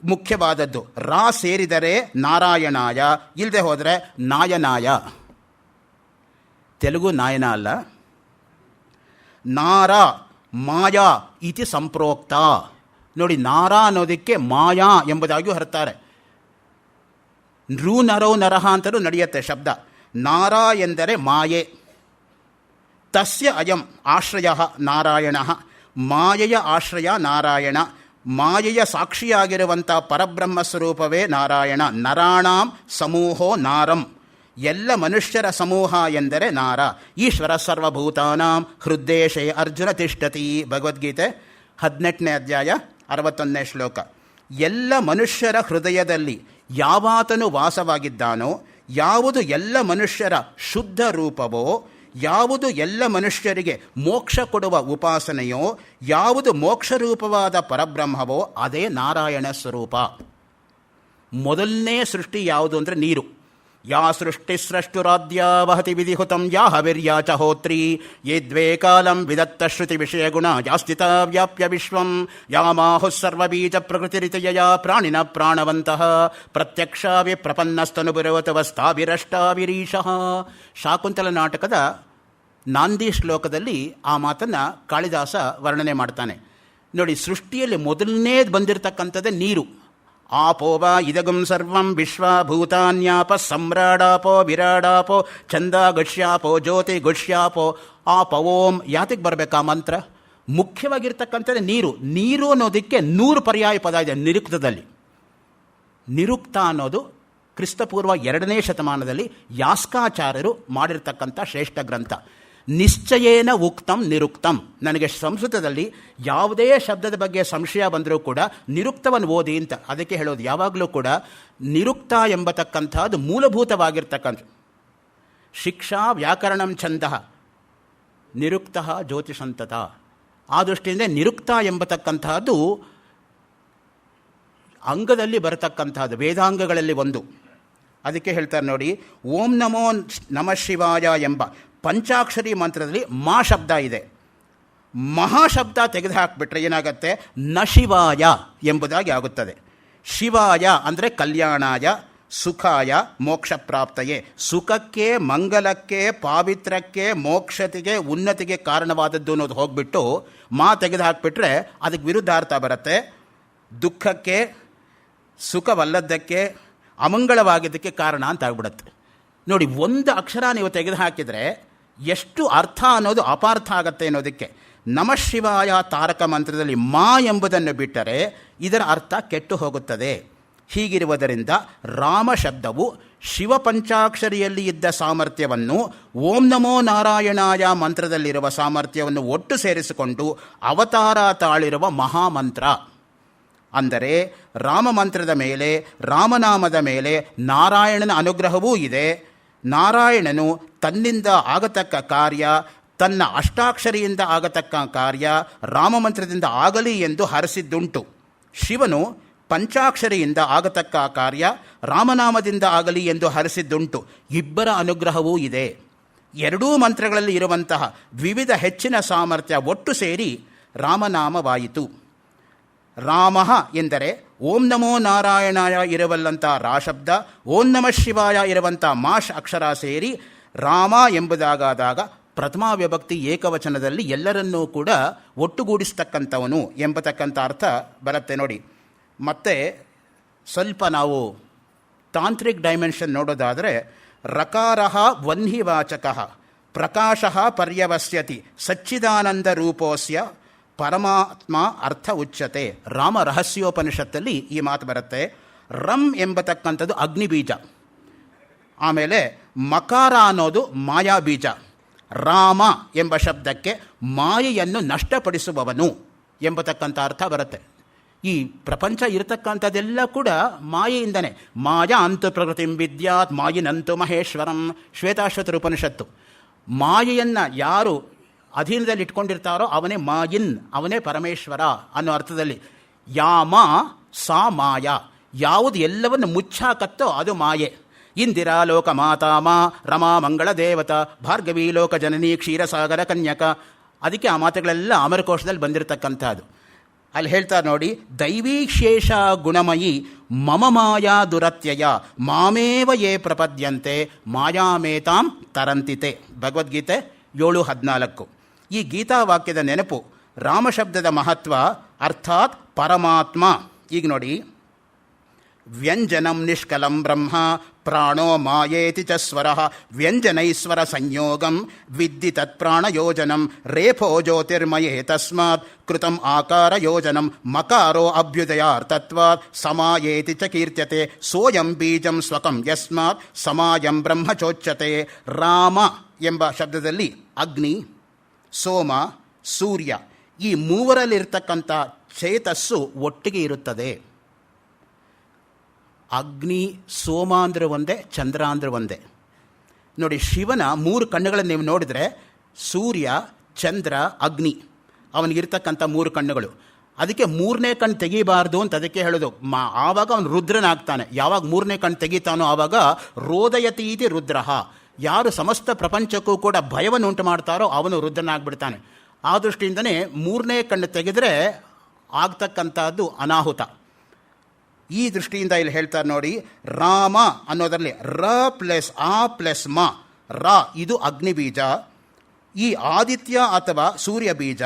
ಮುಖ್ಯವಾದದ್ದು. ರಾ ಸೇರಿದರೆ ನಾರಾಯಣಾಯ, ಇಲ್ಲದೆ ಹೋದರೆ ನಾಯನಾಯ. ತೆಲುಗು ನಾಯನ ಅಲ್ಲ. ನಾರ ಮಾಯಾ ಇತಿ ಸಂಪ್ರೋಕ್ತ. ನೋಡಿ, ನಾರ ಅನ್ನೋದಕ್ಕೆ ಮಾಯಾ ಎಂಬುದಾಗಿಯೂ ಹರ್ತಾರೆ. ನೃ ನರೋ ನರಹ ಅಂತಲೂ ನಡೆಯುತ್ತೆ ಶಬ್ದ. ನಾರ ಎಂದರೆ ಮಾಯೆ. ತಸ್ಯ ಅಯಂ ಆಶ್ರಯ ನಾರಾಯಣ. ಮಾಯೆಯ ಆಶ್ರಯ ನಾರಾಯಣ. ಮಾಯೆಯ ಸಾಕ್ಷಿಯಾಗಿರುವಂಥ ಪರಬ್ರಹ್ಮ ಸ್ವರೂಪವೇ ನಾರಾಯಣ. ನರಾಣಾಂ ಸಮೂಹೋ ನಾರಂ. ಎಲ್ಲ ಮನುಷ್ಯರ ಸಮೂಹ ಎಂದರೆ ನಾರ. ಈಶ್ವರ ಸರ್ವಭೂತಾನಾಂ ಹೃದ್ದೇಶೇ ಅರ್ಜುನ ತಿಷ್ಠತಿ. ಭಗವದ್ಗೀತೆ 18ನೇ ಅಧ್ಯಾಯ 61ನೇ ಶ್ಲೋಕ. ಎಲ್ಲ ಮನುಷ್ಯರ ಹೃದಯದಲ್ಲಿ ಯಾವಾತನು ವಾಸವಾಗಿದ್ದಾನೋ, ಯಾವುದು ಎಲ್ಲ ಮನುಷ್ಯರ ಶುದ್ಧ ರೂಪವೋ, ಯಾವುದು ಎಲ್ಲ ಮನುಷ್ಯರಿಗೆ ಮೋಕ್ಷ ಕೊಡುವ ಉಪಾಸನೆಯೋ, ಯಾವುದು ಮೋಕ್ಷರೂಪವಾದ ಪರಬ್ರಹ್ಮವೋ ಅದೇ ನಾರಾಯಣ ಸ್ವರೂಪ. ಮೊದಲನೇ ಸೃಷ್ಟಿ ಯಾವುದು ಅಂದರೆ ನೀರು. ಯಾ ಸೃಷ್ಟಿ ಸೃಷ್ಟುರಾದ್ಯ ವಹತಿ ವಿಧಿಹುತಂ ಯಾ ಹವಿರ್ಯಾ ಚ ಹೋತ್ರಿ ಯೇ ದ್ವೇ ಕಾಲಂ ವಿದತ್ತ ಶ್ರುತಿ ವಿಷಯ ಗುಣ ಯಾಸ್ಥಿತ ವ್ಯಾಪ್ಯ ವಿಶ್ವಂ ಯಾಮಾಹು ಸರ್ವಬೀಜ ಪ್ರಕೃತಿರಿತಯ ಪ್ರಾಣಿನ ಪ್ರಾಣವಂತಃ ಪ್ರತ್ಯಕ್ಷಾವಿ ಪ್ರಪನ್ನಸ್ತನುಭುರವತವಸ್ತಾಭಿರಷ್ಟಾಭಿರೀಶಃ. ಶಾಕುಂತಲ ನಾಟಕದ ನಾಂದಿ ಶ್ಲೋಕದಲ್ಲಿ ಆ ಮಾತನ್ನು ಕಾಳಿದಾಸ ವರ್ಣನೆ ಮಾಡ್ತಾನೆ. ನೋಡಿ, ಸೃಷ್ಟಿಯಲ್ಲಿ ಮೊದಲನೇದು ಬಂದಿರತಕ್ಕಂಥದ್ದೇ ನೀರು. ಆಪೋವ ಇದಗಂ ಸರ್ವಂ ವಿಶ್ವಭೂತಾನ್ಯಾಪ ಸಮ್ರಾಡಾಪೋ ವಿರಾಡಾಪೋ ಛಂದ ಗಶ್ಯಾಪೋ ಜ್ಯೋತಿ ಗುಷ್ಯಾಪೋ ಆಪವೋಂ. ಯಾತಕ್ಕೆ ಬರಬೇಕಾ ಮಂತ್ರ? ಮುಖ್ಯವಾಗಿರ್ತಕ್ಕಂಥದ್ದು ನೀರು. ನೀರು ಅನ್ನೋದಕ್ಕೆ 100 ಪರ್ಯಾಯ ಪದ ಇದೆ ನಿರುಕ್ತದಲ್ಲಿ. ನಿರುಕ್ತ ಅನ್ನೋದು ಕ್ರಿಸ್ತಪೂರ್ವ 2ನೇ ಶತಮಾನದಲ್ಲಿ ಯಾಸ್ಕಾಚಾರ್ಯರು ಮಾಡಿರ್ತಕ್ಕಂಥ ಶ್ರೇಷ್ಠ ಗ್ರಂಥ. ನಿಶ್ಚಯೇನ ಉಕ್ತಂ ನಿರುಕ್ತಂ. ನನಗೆ ಸಂಸ್ಕೃತದಲ್ಲಿ ಯಾವುದೇ ಶಬ್ದದ ಬಗ್ಗೆ ಸಂಶಯ ಬಂದರೂ ಕೂಡ ನಿರುಕ್ತವನ್ನು ಓದಿ ಅಂತ ಅದಕ್ಕೆ ಹೇಳೋದು. ಯಾವಾಗಲೂ ಕೂಡ ನಿರುಕ್ತ ಎಂಬತಕ್ಕಂಥದ್ದು ಮೂಲಭೂತವಾಗಿರ್ತಕ್ಕಂಥ. ಶಿಕ್ಷಾ ವ್ಯಾಕರಣಂ ಛಂದ ನಿರುಕ್ತ ಜ್ಯೋತಿಷಂತತ. ಆ ದೃಷ್ಟಿಯಿಂದ ನಿರುಕ್ತ ಎಂಬತಕ್ಕಂತಹದ್ದು ಅಂಗದಲ್ಲಿ ಬರತಕ್ಕಂಥದ್ದು, ವೇದಾಂಗಗಳಲ್ಲಿ ಒಂದು. ಅದಕ್ಕೆ ಹೇಳ್ತಾರೆ ನೋಡಿ, ಓಂ ನಮೋ ನಮಃ ಶಿವಾಯ ಎಂಬ ಪಂಚಾಕ್ಷರಿ ಮಂತ್ರದಲ್ಲಿ ಮಾ ಶಬ್ದ ಇದೆ. ಮಹಾಶಬ್ದ ತೆಗೆದುಹಾಕಿಬಿಟ್ರೆ ಏನಾಗುತ್ತೆ? ನ ಶಿವಾಯ ಎಂಬುದಾಗಿ ಆಗುತ್ತದೆ. ಶಿವಾಯ ಅಂದರೆ ಕಲ್ಯಾಣಾಯ, ಸುಖಾಯ, ಮೋಕ್ಷ ಪ್ರಾಪ್ತಯೇ. ಸುಖಕ್ಕೆ, ಮಂಗಲಕ್ಕೆ, ಪಾವಿತ್ರಕ್ಕೆ, ಮೋಕ್ಷತೆಗೆ, ಉನ್ನತಿಗೆ ಕಾರಣವಾದದ್ದು ಅನ್ನೋದು ಹೋಗ್ಬಿಟ್ಟು ಮಾ ತೆಗೆದುಹಾಕಿಬಿಟ್ರೆ ಅದಕ್ಕೆ ವಿರುದ್ಧಾರ್ಥ ಬರುತ್ತೆ. ದುಃಖಕ್ಕೆ, ಸುಖವಲ್ಲದ್ದಕ್ಕೆ, ಅಮಂಗಳವಾಗಿದ್ದಕ್ಕೆ ಕಾರಣ ಅಂತ ಆಗ್ಬಿಡುತ್ತೆ. ನೋಡಿ, ಒಂದು ಅಕ್ಷರ ನೀವು ತೆಗೆದುಹಾಕಿದರೆ ಎಷ್ಟು ಅರ್ಥ ಅನ್ನೋದು ಅಪಾರ್ಥ ಆಗತ್ತೆ ಅನ್ನೋದಕ್ಕೆ. ನಮಃ ಶಿವಾಯ ತಾರಕ ಮಂತ್ರದಲ್ಲಿ ಮಾ ಎಂಬುದನ್ನು ಬಿಟ್ಟರೆ ಇದರ ಅರ್ಥ ಕೆಟ್ಟು ಹೋಗುತ್ತದೆ. ಹೀಗಿರುವುದರಿಂದ ರಾಮ ಶಬ್ದವು ಶಿವಪಂಚಾಕ್ಷರಿಯಲ್ಲಿ ಇದ್ದ ಸಾಮರ್ಥ್ಯವನ್ನು ಓಂ ನಮೋ ನಾರಾಯಣಾಯ ಮಂತ್ರದಲ್ಲಿರುವ ಸಾಮರ್ಥ್ಯವನ್ನು ಒಟ್ಟು ಸೇರಿಸಿಕೊಂಡು ಅವತಾರ ತಾಳಿರುವ ಮಹಾಮಂತ್ರ. ಅಂದರೆ ರಾಮಮಂತ್ರದ ಮೇಲೆ, ರಾಮನಾಮದ ಮೇಲೆ ನಾರಾಯಣನ ಅನುಗ್ರಹವೂ ಇದೆ. ನಾರಾಯಣನು ತನ್ನಿಂದ ಆಗತಕ್ಕ ಕಾರ್ಯ, ತನ್ನ ಅಷ್ಟಾಕ್ಷರಿಯಿಂದ ಆಗತಕ್ಕ ಕಾರ್ಯ ರಾಮಮಂತ್ರದಿಂದ ಆಗಲಿ ಎಂದು ಹರಸಿದ್ದುಂಟು. ಶಿವನು ಪಂಚಾಕ್ಷರಿಯಿಂದ ಆಗತಕ್ಕ ಕಾರ್ಯ ರಾಮನಾಮದಿಂದ ಆಗಲಿ ಎಂದು ಹರಸಿದ್ದುಂಟು. ಇಬ್ಬರ ಅನುಗ್ರಹವೂ ಇದೆ. ಎರಡೂ ಮಂತ್ರಗಳಲ್ಲಿ ಇರುವಂತಹ ವಿವಿಧ ಹೆಚ್ಚಿನ ಸಾಮರ್ಥ್ಯ ಒಟ್ಟು ಸೇರಿ ರಾಮನಾಮವಾಯಿತು. ರಾಮ ಎಂದರೆ ಓಂ ನಮೋ ನಾರಾಯಣಾಯ ಇರುವಲ್ಲಂಥ ರಾ ಶಬ್ದ, ಓಂ ನಮಃ ಶಿವಾಯ ಇರುವಂಥ ಮಾಶ್ ಅಕ್ಷರ ಸೇರಿ ರಾಮ ಎಂಬುದಾಗಾದಾಗ ಪ್ರಥಮಾ ವಿಭಕ್ತಿ ಏಕವಚನದಲ್ಲಿ ಎಲ್ಲರನ್ನೂ ಕೂಡ ಒಟ್ಟುಗೂಡಿಸ್ತಕ್ಕಂಥವನು ಎಂಬತಕ್ಕಂಥ ಅರ್ಥ ಬರುತ್ತೆ ನೋಡಿ. ಮತ್ತು ಸ್ವಲ್ಪ ನಾವು ತಾಂತ್ರಿಕ್ ಡೈಮೆನ್ಷನ್ ನೋಡೋದಾದರೆ, ರಕಾರಃ ವನ್ಹಿವಾಚಕ ಪ್ರಕಾಶಃ ಪರ್ಯವಸ್ಯತಿ ಸಚ್ಚಿದಾನಂದ ರೂಪೋಸ್ಯ ಪರಮಾತ್ಮ ಅರ್ಥ ಉಚ್ಯತೆ. ರಾಮ ರಹಸ್ಯೋಪನಿಷತ್ತಲ್ಲಿ ಈ ಮಾತು ಬರುತ್ತೆ. ರಂ ಎಂಬತಕ್ಕಂಥದ್ದು ಅಗ್ನಿಬೀಜ. ಆಮೇಲೆ ಮಕಾರ ಅನ್ನೋದು ಮಾಯಾಬೀಜ. ರಾಮ ಎಂಬ ಶಬ್ದಕ್ಕೆ ಮಾಯೆಯನ್ನು ನಷ್ಟಪಡಿಸುವವನು ಎಂಬತಕ್ಕಂಥ ಅರ್ಥ ಬರುತ್ತೆ. ಈ ಪ್ರಪಂಚ ಇರತಕ್ಕಂಥದ್ದೆಲ್ಲ ಕೂಡ ಮಾಯೆಯಿಂದನೇ. ಮಾಯಾ ಅಂತು ಪ್ರಕೃತಿಂ ವಿದ್ಯಾತ್ ಮಾಯಿನಂತು ಮಹೇಶ್ವರಂ, ಶ್ವೇತಾಶ್ವತರ ಉಪನಿಷತ್ತು. ಮಾಯೆಯನ್ನು ಯಾರು ಅಧೀನದಲ್ಲಿ ಇಟ್ಕೊಂಡಿರ್ತಾರೋ ಅವನೇ ಮಾಯಿನ್, ಅವನೇ ಪರಮೇಶ್ವರ ಅನ್ನೋ ಅರ್ಥದಲ್ಲಿ. ಯಾಮ ಸಾ ಮಾಯ, ಯಾವುದು ಎಲ್ಲವನ್ನು ಮುಚ್ಚಾಕತ್ತೋ ಅದು ಮಾಯೆ. ಇಂದಿರಾ ಲೋಕ ಮಾತಾಮ ರಮಾ ಮಂಗಳ ದೇವತಾ ಭಾರ್ಗವಿ ಲೋಕ ಜನನಿ ಕ್ಷೀರಸಾಗರ ಕನ್ಯಕ. ಅದಕ್ಕೆ ಆ ಮಾತುಗಳೆಲ್ಲ ಅಮರಕೋಶದಲ್ಲಿ ಬಂದಿರತಕ್ಕಂಥದ್ದು. ಅಲ್ಲಿ ಹೇಳ್ತಾರೆ ನೋಡಿ, ದೈವೀಶೇಷ ಗುಣಮಯಿ ಮಮ ಮಾಯಾ ದುರತ್ಯಯ ಮಾಮೇವ ಯೇ ಪ್ರಪದ್ಯಂತೆ ಮಾಯಾಮೇತಾಂ ತರಂತಿತೆ. ಭಗವದ್ಗೀತೆ 7:14. ಈ ಗೀತಾವಾಕ್ಯದ ನೆನಪು ರಾಮಶಬ್ದದ ಮಹತ್ವ, ಅರ್ಥಾತ್ ಪರಮಾತ್ಮ. ಈಗ ನೋಡಿ, ವ್ಯಂಜನಂ ನಿಷ್ಕಲಂ ಬ್ರಹ್ಮ ಪ್ರಾಣೋ ಮಾಯೇತಿ ಚ ಸ್ವರಃ ವ್ಯಂಜನೈಸ್ವರ ಸಂಯೋಗಂ ವಿದ್ಧಿ ತತ್ಪ್ರಾಣಯೋಜನಂ ರೇಫೋ ಜ್ಯೋತಿರ್ಮಯೇ ತಸ್ಮಾತ್ ಕೃತಂ ಆಕಾರ ಯೋಜನಂ ಮಕಾರೋ ಅಭ್ಯುದಯಾರ್ಥತ್ವಾತ್ ಸಮಾಯೇತಿ ಚ ಕೀರ್ತ್ಯತೆ ಸೋಯಂ ಬೀಜಂ ಸ್ವಕಂ ಯಸ್ಮಾತ್ ಸಮಾಯಂ ಬ್ರಹ್ಮ ಚೋಚ್ಯತೆ. ರಾಮ ಎಂಬ ಶಬ್ದದಲ್ಲಿ ಅಗ್ನಿ, ಸೋಮ, ಸೂರ್ಯ ಈ ಮೂವರಲ್ಲಿರ್ತಕ್ಕಂಥ ಚೇತಸ್ಸು ಒಟ್ಟಿಗೆ ಇರುತ್ತದೆ. ಅಗ್ನಿ, ಸೋಮ ಅಂದರೆ ಒಂದೇ, ಚಂದ್ರ ಅಂದರೆ ಒಂದೇ. ನೋಡಿ, ಶಿವನ 3 ಕಣ್ಣುಗಳನ್ನು ನೀವು ನೋಡಿದರೆ ಸೂರ್ಯ, ಚಂದ್ರ, ಅಗ್ನಿ ಅವನಿಗಿರ್ತಕ್ಕಂಥ 3 ಕಣ್ಣುಗಳು. ಅದಕ್ಕೆ 3ನೇ ಕಣ್ಣು ತೆಗಿಬಾರ್ದು ಅಂತ ಅದಕ್ಕೆ ಹೇಳೋದು. ಆವಾಗ ಅವನು ರುದ್ರನಾಗ್ತಾನೆ. ಯಾವಾಗ 3ನೇ ಕಣ್ಣು ತೆಗಿತಾನೋ ಆವಾಗ ರೋದಯತೀತಿ ರುದ್ರಃ. ಯಾರು ಸಮಸ್ತ ಪ್ರಪಂಚಕ್ಕೂ ಕೂಡ ಭಯವನ್ನು ಉಂಟು ಮಾಡ್ತಾರೋ ಅವನು ರುದ್ರನಾಗ್ಬಿಡ್ತಾನೆ. ಆ ದೃಷ್ಟಿಯಿಂದನೇ 3ನೇ ಕಣ್ಣು ತೆಗೆದರೆ ಆಗ್ತಕ್ಕಂಥದ್ದು ಅನಾಹುತ. ಈ ದೃಷ್ಟಿಯಿಂದ ಇಲ್ಲಿ ಹೇಳ್ತಾರೆ ನೋಡಿ, ರಾಮ ಅನ್ನೋದರಲ್ಲಿ ರ ಪ್ಲಸ್ ಆ ಪ್ಲಸ್ ಮ, ರ ಇದು ಅಗ್ನಿ ಬೀಜ, ಈ ಆದಿತ್ಯ ಅಥವಾ ಸೂರ್ಯ ಬೀಜ,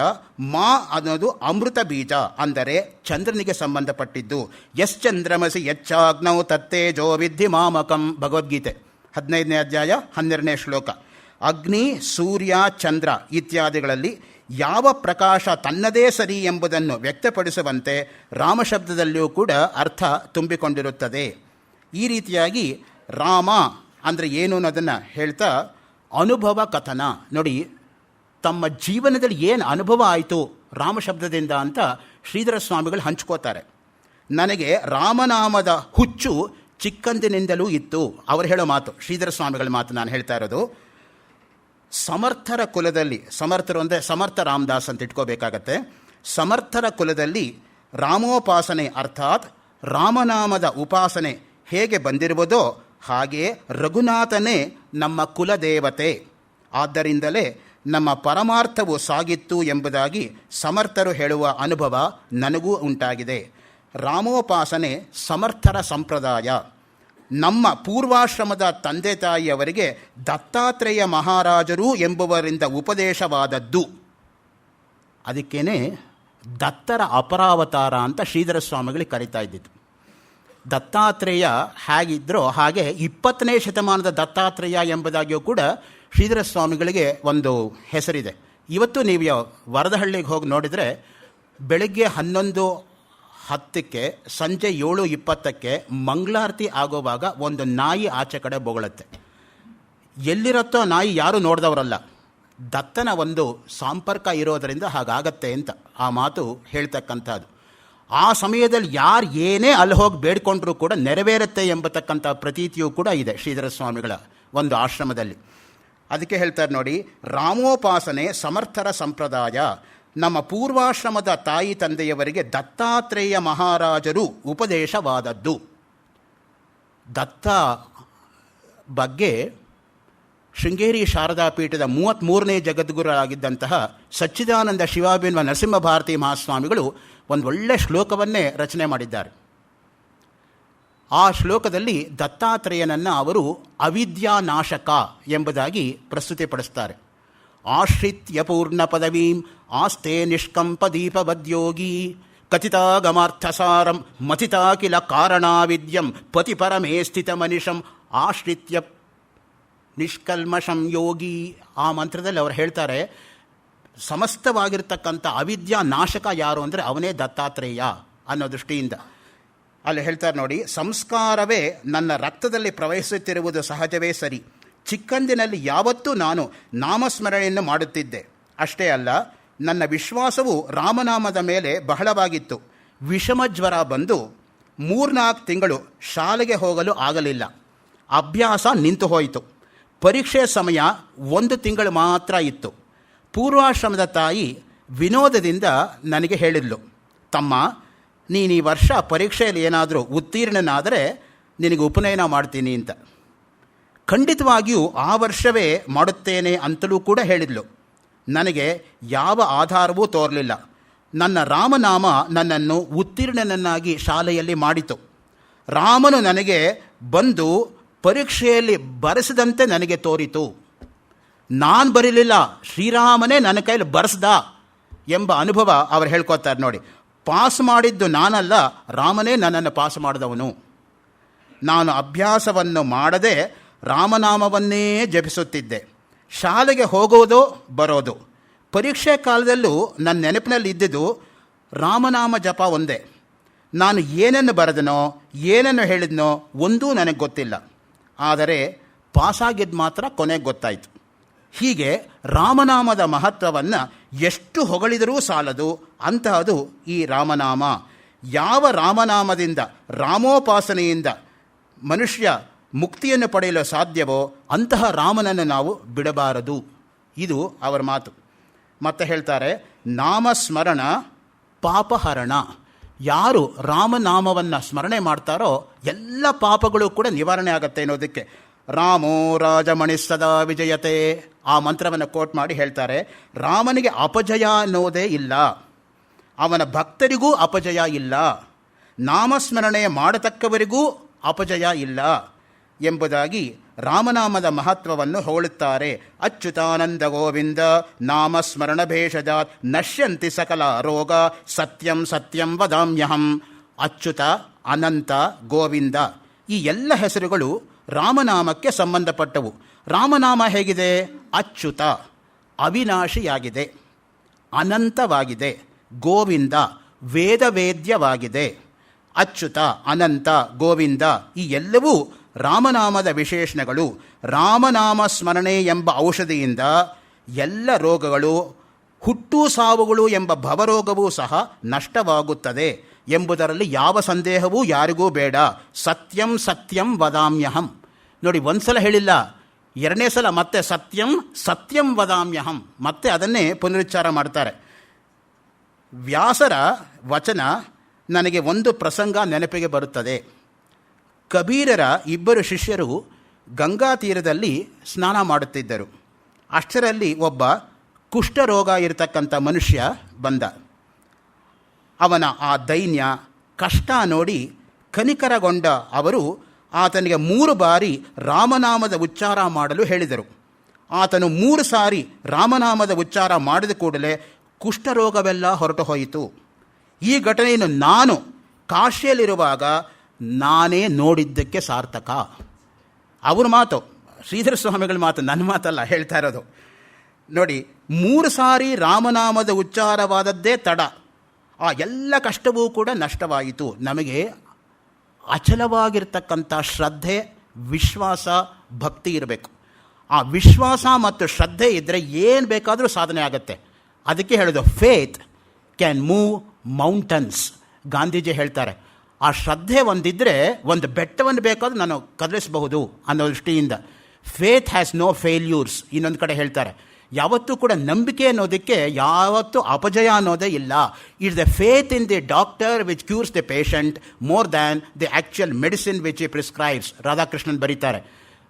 ಮಾ ಅನ್ನೋದು ಅಮೃತ ಬೀಜ, ಅಂದರೆ ಚಂದ್ರನಿಗೆ ಸಂಬಂಧಪಟ್ಟಿದ್ದು. ಯಶ್ಚಂದ್ರಮಸಿ ಯಚ್ಚಾಗ್ನೌ ತತ್ತೇಜೋ ವಿದ್ಧಿ ಮಾಮಕಂ. ಭಗವದ್ಗೀತೆ 15ನೇ ಅಧ್ಯಾಯ 12ನೇ ಶ್ಲೋಕ. ಅಗ್ನಿ, ಸೂರ್ಯ, ಚಂದ್ರ ಇತ್ಯಾದಿಗಳಲ್ಲಿ ಯಾವ ಪ್ರಕಾಶ ತನ್ನದೇ ಸರಿ ಎಂಬುದನ್ನು ವ್ಯಕ್ತಪಡಿಸುವಂತೆ ರಾಮಶಬ್ದದಲ್ಲಿಯೂ ಕೂಡ ಅರ್ಥ ತುಂಬಿಕೊಂಡಿರುತ್ತದೆ. ಈ ರೀತಿಯಾಗಿ ರಾಮ ಅಂದರೆ ಏನು ಅನ್ನೋದನ್ನು ಹೇಳ್ತಾ ಅನುಭವ ಕಥನ. ನೋಡಿ, ತಮ್ಮ ಜೀವನದಲ್ಲಿ ಏನು ಅನುಭವ ಆಯಿತು ರಾಮಶಬ್ದದಿಂದ ಅಂತ ಶ್ರೀಧರ ಸ್ವಾಮಿಗಳು ಹಂಚ್ಕೋತಾರೆ. ನನಗೆ ರಾಮನಾಮದ ಹುಚ್ಚು ಚಿಕ್ಕಂದಿನಿಂದಲೂ ಇತ್ತು. ಅವರು ಹೇಳೋ ಮಾತು, ಶ್ರೀಧರ ಸ್ವಾಮಿಗಳ ಮಾತು ನಾನು ಹೇಳ್ತಾ ಇರೋದು. ಸಮರ್ಥರ ಕುಲದಲ್ಲಿ, ಸಮರ್ಥರು ಅಂದರೆ ಸಮರ್ಥ ರಾಮದಾಸ್ ಅಂತ ಇಟ್ಕೋಬೇಕಾಗತ್ತೆ. ಸಮರ್ಥರ ಕುಲದಲ್ಲಿ ರಾಮೋಪಾಸನೆ ಅರ್ಥಾತ್ ರಾಮನಾಮದ ಉಪಾಸನೆ ಹೇಗೆ ಬಂದಿರುವುದೋ ಹಾಗೆ ರಘುನಾಥನೇ ನಮ್ಮ ಕುಲದೇವತೆ. ಆದ್ದರಿಂದಲೇ ನಮ್ಮ ಪರಮಾರ್ಥವು ಸಾಗಿತ್ತು ಎಂಬುದಾಗಿ ಸಮರ್ಥರು ಹೇಳುವ ಅನುಭವ ನನಗೂ ಉಂಟಾಗಿದೆ. ರಾಮೋಪಾಸನೆ ಸಮರ್ಥರ ಸಂಪ್ರದಾಯ. ನಮ್ಮ ಪೂರ್ವಾಶ್ರಮದ ತಂದೆ ತಾಯಿಯವರಿಗೆ ದತ್ತಾತ್ರೇಯ ಮಹಾರಾಜರು ಎಂಬುವರಿಂದ ಉಪದೇಶವಾದದ್ದು. ಅದಕ್ಕೇನೆ ದತ್ತರ ಅಪರಾವತಾರ ಅಂತ ಶ್ರೀಧರ ಸ್ವಾಮಿಗಳಿಗೆ ಕರೀತಾ ಇದ್ದಿದ್ದು. ದತ್ತಾತ್ರೇಯ ಹೇಗಿದ್ದರೋ ಹಾಗೆ 20ನೇ ಶತಮಾನದ ದತ್ತಾತ್ರೇಯ ಎಂಬುದಾಗಿಯೂ ಕೂಡ ಶ್ರೀಧರ ಸ್ವಾಮಿಗಳಿಗೆ ಒಂದು ಹೆಸರಿದೆ. ಇವತ್ತು ನೀವು ವರದಹಳ್ಳಿಗೆ ಹೋಗಿ ನೋಡಿದರೆ ಬೆಳಗ್ಗೆ 11:10 ಸಂಜೆ 7:20 ಮಂಗಳಾರತಿ ಆಗೋವಾಗ ಒಂದು ನಾಯಿ ಆಚೆ ಕಡೆ ಬೊಗಳುತ್ತೆ. ಎಲ್ಲಿರುತ್ತೋ ನಾಯಿ ಯಾರೂ ನೋಡಿದವರಲ್ಲ. ದತ್ತನ ಒಂದು ಸಂಪರ್ಕ ಇರೋದರಿಂದ ಹಾಗಾಗತ್ತೆ ಅಂತ ಆ ಮಾತು ಹೇಳ್ತಕ್ಕಂಥದ್ದು. ಆ ಸಮಯದಲ್ಲಿ ಯಾರು ಏನೇ ಅಲ್ಲಿ ಹೋಗಿ ಬೇಡ್ಕೊಂಡ್ರೂ ಕೂಡ ನೆರವೇರುತ್ತೆ ಎಂಬತಕ್ಕಂಥ ಪ್ರತೀತಿಯೂ ಕೂಡ ಇದೆ ಶ್ರೀಧರ ಸ್ವಾಮಿಗಳ ಒಂದು ಆಶ್ರಮದಲ್ಲಿ. ಅದಕ್ಕೆ ಹೇಳ್ತಾರೆ ನೋಡಿ, ರಾಮೋಪಾಸನೆ ಸಮರ್ಥರ ಸಂಪ್ರದಾಯ. ನಮ್ಮ ಪೂರ್ವಾಶ್ರಮದ ತಾಯಿ ತಂದೆಯವರಿಗೆ ದತ್ತಾತ್ರೇಯ ಮಹಾರಾಜರು ಉಪದೇಶವಾದದ್ದು. ದತ್ತ ಬಗ್ಗೆ ಶೃಂಗೇರಿ ಶಾರದಾ ಪೀಠದ 33ನೇ ಜಗದ್ಗುರುಗಳಾಗಿದ್ದಂತಹ ಸಚ್ಚಿದಾನಂದ ಶಿವಾಭಿನ್ವ ನರಸಿಂಹ ಭಾರತಿ ಮಹಾಸ್ವಾಮಿಗಳು ಒಂದು ಒಳ್ಳೆ ಶ್ಲೋಕವನ್ನೇ ರಚನೆ ಮಾಡಿದ್ದಾರೆ. ಆ ಶ್ಲೋಕದಲ್ಲಿ ದತ್ತಾತ್ರೇಯನನ್ನು ಅವರು ಅವಿದ್ಯಾನಾಶಕ ಎಂಬುದಾಗಿ ಪ್ರಸ್ತುತಿಪಡಿಸ್ತಾರೆ. ಆಶ್ರಿತ್ಯ ಪೂರ್ಣ ಪದವೀಂ ಆಸ್ತೆ ನಿಷ್ಕಂಪ ದೀಪವದ್ಯೋಗಿ ಕಥಿತಾಗಮಾರ್ಥಸಾರಂ ಮಥಿತಾ ಕಿಲ ಕಾರಣಾವಿದ್ಯಂ ಪತಿ ಪರಮೇ ಸ್ಥಿತ ಮನಿಷಂ ಆಶ್ರಿತ್ಯ ನಿಷ್ಕಲ್ಮಷಂ ಯೋಗಿ. ಆ ಮಂತ್ರದಲ್ಲಿ ಅವರು ಹೇಳ್ತಾರೆ, ಸಮಸ್ತವಾಗಿರ್ತಕ್ಕಂಥ ಅವಿದ್ಯಾ ನಾಶಕ ಯಾರು ಅಂದರೆ ಅವನೇ ದತ್ತಾತ್ರೇಯ ಅನ್ನೋ ದೃಷ್ಟಿಯಿಂದ. ಅಲ್ಲಿ ಹೇಳ್ತಾರೆ ನೋಡಿ, ಸಂಸ್ಕಾರವೇ ನನ್ನ ರಕ್ತದಲ್ಲಿ ಪ್ರವಹಿಸುತ್ತಿರುವುದು ಸಹಜವೇ ಸರಿ. ಚಿಕ್ಕಂದಿನಲ್ಲಿ ಯಾವತ್ತೂ ನಾನು ನಾಮಸ್ಮರಣೆಯನ್ನು ಮಾಡುತ್ತಿದ್ದೆ. ಅಷ್ಟೇ ಅಲ್ಲ, ನನ್ನ ವಿಶ್ವಾಸವು ರಾಮನಾಮದ ಮೇಲೆ ಬಹಳವಾಗಿತ್ತು. ವಿಷಮ ಜ್ವರ ಬಂದು 3-4 ತಿಂಗಳು ಶಾಲೆಗೆ ಹೋಗಲು ಆಗಲಿಲ್ಲ. ಅಭ್ಯಾಸ ನಿಂತು ಹೋಯಿತು. ಪರೀಕ್ಷೆ ಸಮಯ 1 ತಿಂಗಳು ಮಾತ್ರ ಇತ್ತು. ಪೂರ್ವಾಶ್ರಮದ ತಾಯಿ ವಿನೋದದಿಂದ ನನಗೆ ಹೇಳಿದ್ಲು, ತಮ್ಮ, ನೀನು ಈ ವರ್ಷ ಪರೀಕ್ಷೆಯಲ್ಲಿ ಏನಾದರೂ ಉತ್ತೀರ್ಣನಾದರೆ ನಿನಗೆ ಉಪನಯನ ಮಾಡ್ತೀನಿ ಅಂತ. ಖಂಡಿತವಾಗಿಯೂ ಆ ವರ್ಷವೇ ಮಾಡುತ್ತೇನೆ ಅಂತಲೂ ಕೂಡ ಹೇಳಿದ್ಲು. ನನಗೆ ಯಾವ ಆಧಾರವೂ ತೋರಲಿಲ್ಲ. ನನ್ನ ರಾಮನಾಮ ನನ್ನನ್ನು ಉತ್ತೀರ್ಣನನ್ನಾಗಿ ಶಾಲೆಯಲ್ಲಿ ಮಾಡಿತು. ರಾಮನು ನನಗೆ ಬಂದು ಪರೀಕ್ಷೆಯಲ್ಲಿ ಬರೆಸಿದಂತೆ ನನಗೆ ತೋರಿತು. ನಾನು ಬರೀಲಿಲ್ಲ, ಶ್ರೀರಾಮನೇ ನನ್ನ ಕೈಲಿ ಬರೆಸ್ದ ಎಂಬ ಅನುಭವ ಅವರು ಹೇಳ್ಕೊತಾರೆ ನೋಡಿ. ಪಾಸ್ ಮಾಡಿದ್ದು ನಾನಲ್ಲ, ರಾಮನೇ ನನ್ನನ್ನು ಪಾಸ್ ಮಾಡಿದವನು. ನಾನು ಅಭ್ಯಾಸವನ್ನು ಮಾಡದೆ ರಾಮನಾಮವನ್ನೇ ಜಪಿಸುತ್ತಿದ್ದೆ. ಶಾಲೆಗೆ ಹೋಗೋದು ಬರೋದು. ಪರೀಕ್ಷೆ ಕಾಲದಲ್ಲೂ ನನ್ನ ನೆನಪಿನಲ್ಲಿ ಇದ್ದಿದ್ದು ರಾಮನಾಮ ಜಪ ಒಂದೇ. ನಾನು ಏನನ್ನು ಬರೆದನೋ ಏನನ್ನು ಹೇಳಿದ್ನೋ ಒಂದೂ ನನಗೆ ಗೊತ್ತಿಲ್ಲ. ಆದರೆ ಪಾಸಾಗಿದ್ದು ಮಾತ್ರ ಕೊನೆಗೆ ಗೊತ್ತಾಯಿತು. ಹೀಗೆ ರಾಮನಾಮದ ಮಹತ್ವವನ್ನು ಎಷ್ಟು ಹೊಗಳಿದರೂ ಸಾಲದು ಅಂತಹದು ಈ ರಾಮನಾಮ. ಯಾವ ರಾಮನಾಮದಿಂದ, ರಾಮೋಪಾಸನೆಯಿಂದ ಮನುಷ್ಯ ಮುಕ್ತಿಯನ್ನು ಪಡೆಯಲು ಸಾಧ್ಯವೋ ಅಂತಹ ರಾಮನನ್ನು ನಾವು ಬಿಡಬಾರದು. ಇದು ಅವರ ಮಾತು. ಮತ್ತೆ ಹೇಳ್ತಾರೆ, ನಾಮಸ್ಮರಣ ಪಾಪಹರಣ. ಯಾರು ರಾಮನಾಮವನ್ನು ಸ್ಮರಣೆ ಮಾಡ್ತಾರೋ ಎಲ್ಲ ಪಾಪಗಳು ಕೂಡ ನಿವಾರಣೆ ಆಗುತ್ತೆ ಅನ್ನೋದಕ್ಕೆ ರಾಮೋ ರಾಜಮಣಿ ಸದಾ ವಿಜಯತೆ ಆ ಮಂತ್ರವನ್ನು ಕೋಟ್ ಮಾಡಿ ಹೇಳ್ತಾರೆ. ರಾಮನಿಗೆ ಅಪಜಯ ಅನ್ನೋದೇ ಇಲ್ಲ, ಅವನ ಭಕ್ತರಿಗೂ ಅಪಜಯ ಇಲ್ಲ, ನಾಮಸ್ಮರಣೆ ಮಾಡತಕ್ಕವರಿಗೂ ಅಪಜಯ ಇಲ್ಲ ಎಂಬುದಾಗಿ ರಾಮನಾಮದ ಮಹತ್ವವನ್ನು ಹೊಗಳುತ್ತಾರೆ. ಅಚ್ಯುತಾನಂದ ಗೋವಿಂದ ನಾಮಸ್ಮರಣ ಭೇಷಜಾತ್ ನಶ್ಯಂತಿ ಸಕಲ ರೋಗ ಸತ್ಯಂ ಸತ್ಯಂ ವದಾಮ್ಯಹಂ. ಅಚ್ಯುತ, ಅನಂತ, ಗೋವಿಂದ ಈ ಎಲ್ಲ ಹೆಸರುಗಳು ರಾಮನಾಮಕ್ಕೆ ಸಂಬಂಧಪಟ್ಟವು. ರಾಮನಾಮ ಹೇಗಿದೆ? ಅಚ್ಯುತ, ಅವಿನಾಶಿಯಾಗಿದೆ, ಅನಂತವಾಗಿದೆ. ಗೋವಿಂದ, ವೇದವೇದ್ಯವಾಗಿದೆ. ಅಚ್ಯುತ, ಅನಂತ, ಗೋವಿಂದ ಈ ಎಲ್ಲವೂ ರಾಮನಾಮದ ವಿಶೇಷಣಗಳು. ರಾಮನಾಮ ಸ್ಮರಣೆ ಎಂಬ ಔಷಧಿಯಿಂದ ಎಲ್ಲ ರೋಗಗಳು, ಹುಟ್ಟು ಸಾವುಗಳು ಎಂಬ ಭವರೋಗವೂ ಸಹ ನಷ್ಟವಾಗುತ್ತದೆ ಎಂಬುದರಲ್ಲಿ ಯಾವ ಸಂದೇಹವೂ ಯಾರಿಗೂ ಬೇಡ. ಸತ್ಯಂ ಸತ್ಯಂ ವದಾಮ್ಯಹಂ. ನೋಡಿ, ಒಂದು ಸಲ ಹೇಳಿಲ್ಲ, ಎರಡನೇ ಸಲ ಮತ್ತೆ ಸತ್ಯಂ ಸತ್ಯಂ ವದಾಮ್ಯಹಂ, ಮತ್ತೆ ಅದನ್ನೇ ಪುನರುಚ್ಚಾರ ಮಾಡ್ತಾರೆ. ವ್ಯಾಸರ ವಚನ ನನಗೆ ಒಂದು ಪ್ರಸಂಗ ನೆನಪಿಗೆ ಬರುತ್ತದೆ. ಕಬೀರರ 2 ಶಿಷ್ಯರು ಗಂಗಾ ತೀರದಲ್ಲಿ ಸ್ನಾನ ಮಾಡುತ್ತಿದ್ದರು. ಅಷ್ಟರಲ್ಲಿ ಒಬ್ಬ ಕುಷ್ಠರೋಗ ಇರತಕ್ಕಂಥ ಮನುಷ್ಯ ಬಂದ. ಅವನ ಆ ದೈನ್ಯ, ಕಷ್ಟ ನೋಡಿ ಕನಿಕರಗೊಂಡ ಅವರು ಆತನಿಗೆ 3 ಬಾರಿ ರಾಮನಾಮದ ಉಚ್ಚಾರ ಮಾಡಲು ಹೇಳಿದರು. ಆತನು 3 ಸಾರಿ ರಾಮನಾಮದ ಉಚ್ಚಾರ ಮಾಡಿದ ಕೂಡಲೇ ಕುಷ್ಠರೋಗವೆಲ್ಲ ಹೊರಟು ಹೋಯಿತು. ಈ ಘಟನೆಯನ್ನು ನಾನು ಕಾಶಿಯಲ್ಲಿರುವಾಗ ನಾನೇ ನೋಡಿದ್ದಕ್ಕೆ ಸಾರ್ಥಕ. ಅವ್ರ ಮಾತು, ಶ್ರೀಧರ ಸ್ವಾಮಿಗಳ ಮಾತು, ನನ್ನ ಮಾತಲ್ಲ ಹೇಳ್ತಾ ಇರೋದು. ನೋಡಿ, 3 ಸಾರಿ ರಾಮನಾಮದ ಉಚ್ಚಾರವಾದದ್ದೇ ತಡ, ಆ ಎಲ್ಲ ಕಷ್ಟವೂ ಕೂಡ ನಷ್ಟವಾಯಿತು. ನಮಗೆ ಅಚಲವಾಗಿರ್ತಕ್ಕಂಥ ಶ್ರದ್ಧೆ, ವಿಶ್ವಾಸ, ಭಕ್ತಿ ಇರಬೇಕು. ಆ ವಿಶ್ವಾಸ ಮತ್ತು ಶ್ರದ್ಧೆ ಇದ್ದರೆ ಏನು ಬೇಕಾದರೂ ಸಾಧನೆ ಆಗುತ್ತೆ. ಅದಕ್ಕೆ ಹೇಳೋದು, faith can move mountains. Gandhiji ಹೇಳ್ತಾರೆ, ಆ ಶ್ರದ್ಧೆ ಒಂದಿದ್ದರೆ ಒಂದು ಬೆಟ್ಟವನ್ನು ಬೇಕಾದ್ರೂ ನಾನು ಕದಲಿಸಬಹುದು ಅನ್ನೋ ದೃಷ್ಟಿಯಿಂದ. Faith has no failures. ಇನ್ನೊಂದು ಕಡೆ ಹೇಳ್ತಾರೆ, ಯಾವತ್ತೂ ಕೂಡ ನಂಬಿಕೆ ಅನ್ನೋದಕ್ಕೆ ಯಾವತ್ತೂ ಅಪಜಯ ಅನ್ನೋದೇ ಇಲ್ಲ. It's the faith in the doctor which cures the patient more than the actual medicine which ಈ ಪ್ರಿಸ್ಕ್ರೈಬ್ಸ್. ರಾಧಾಕೃಷ್ಣನ್ ಬರೀತಾರೆ,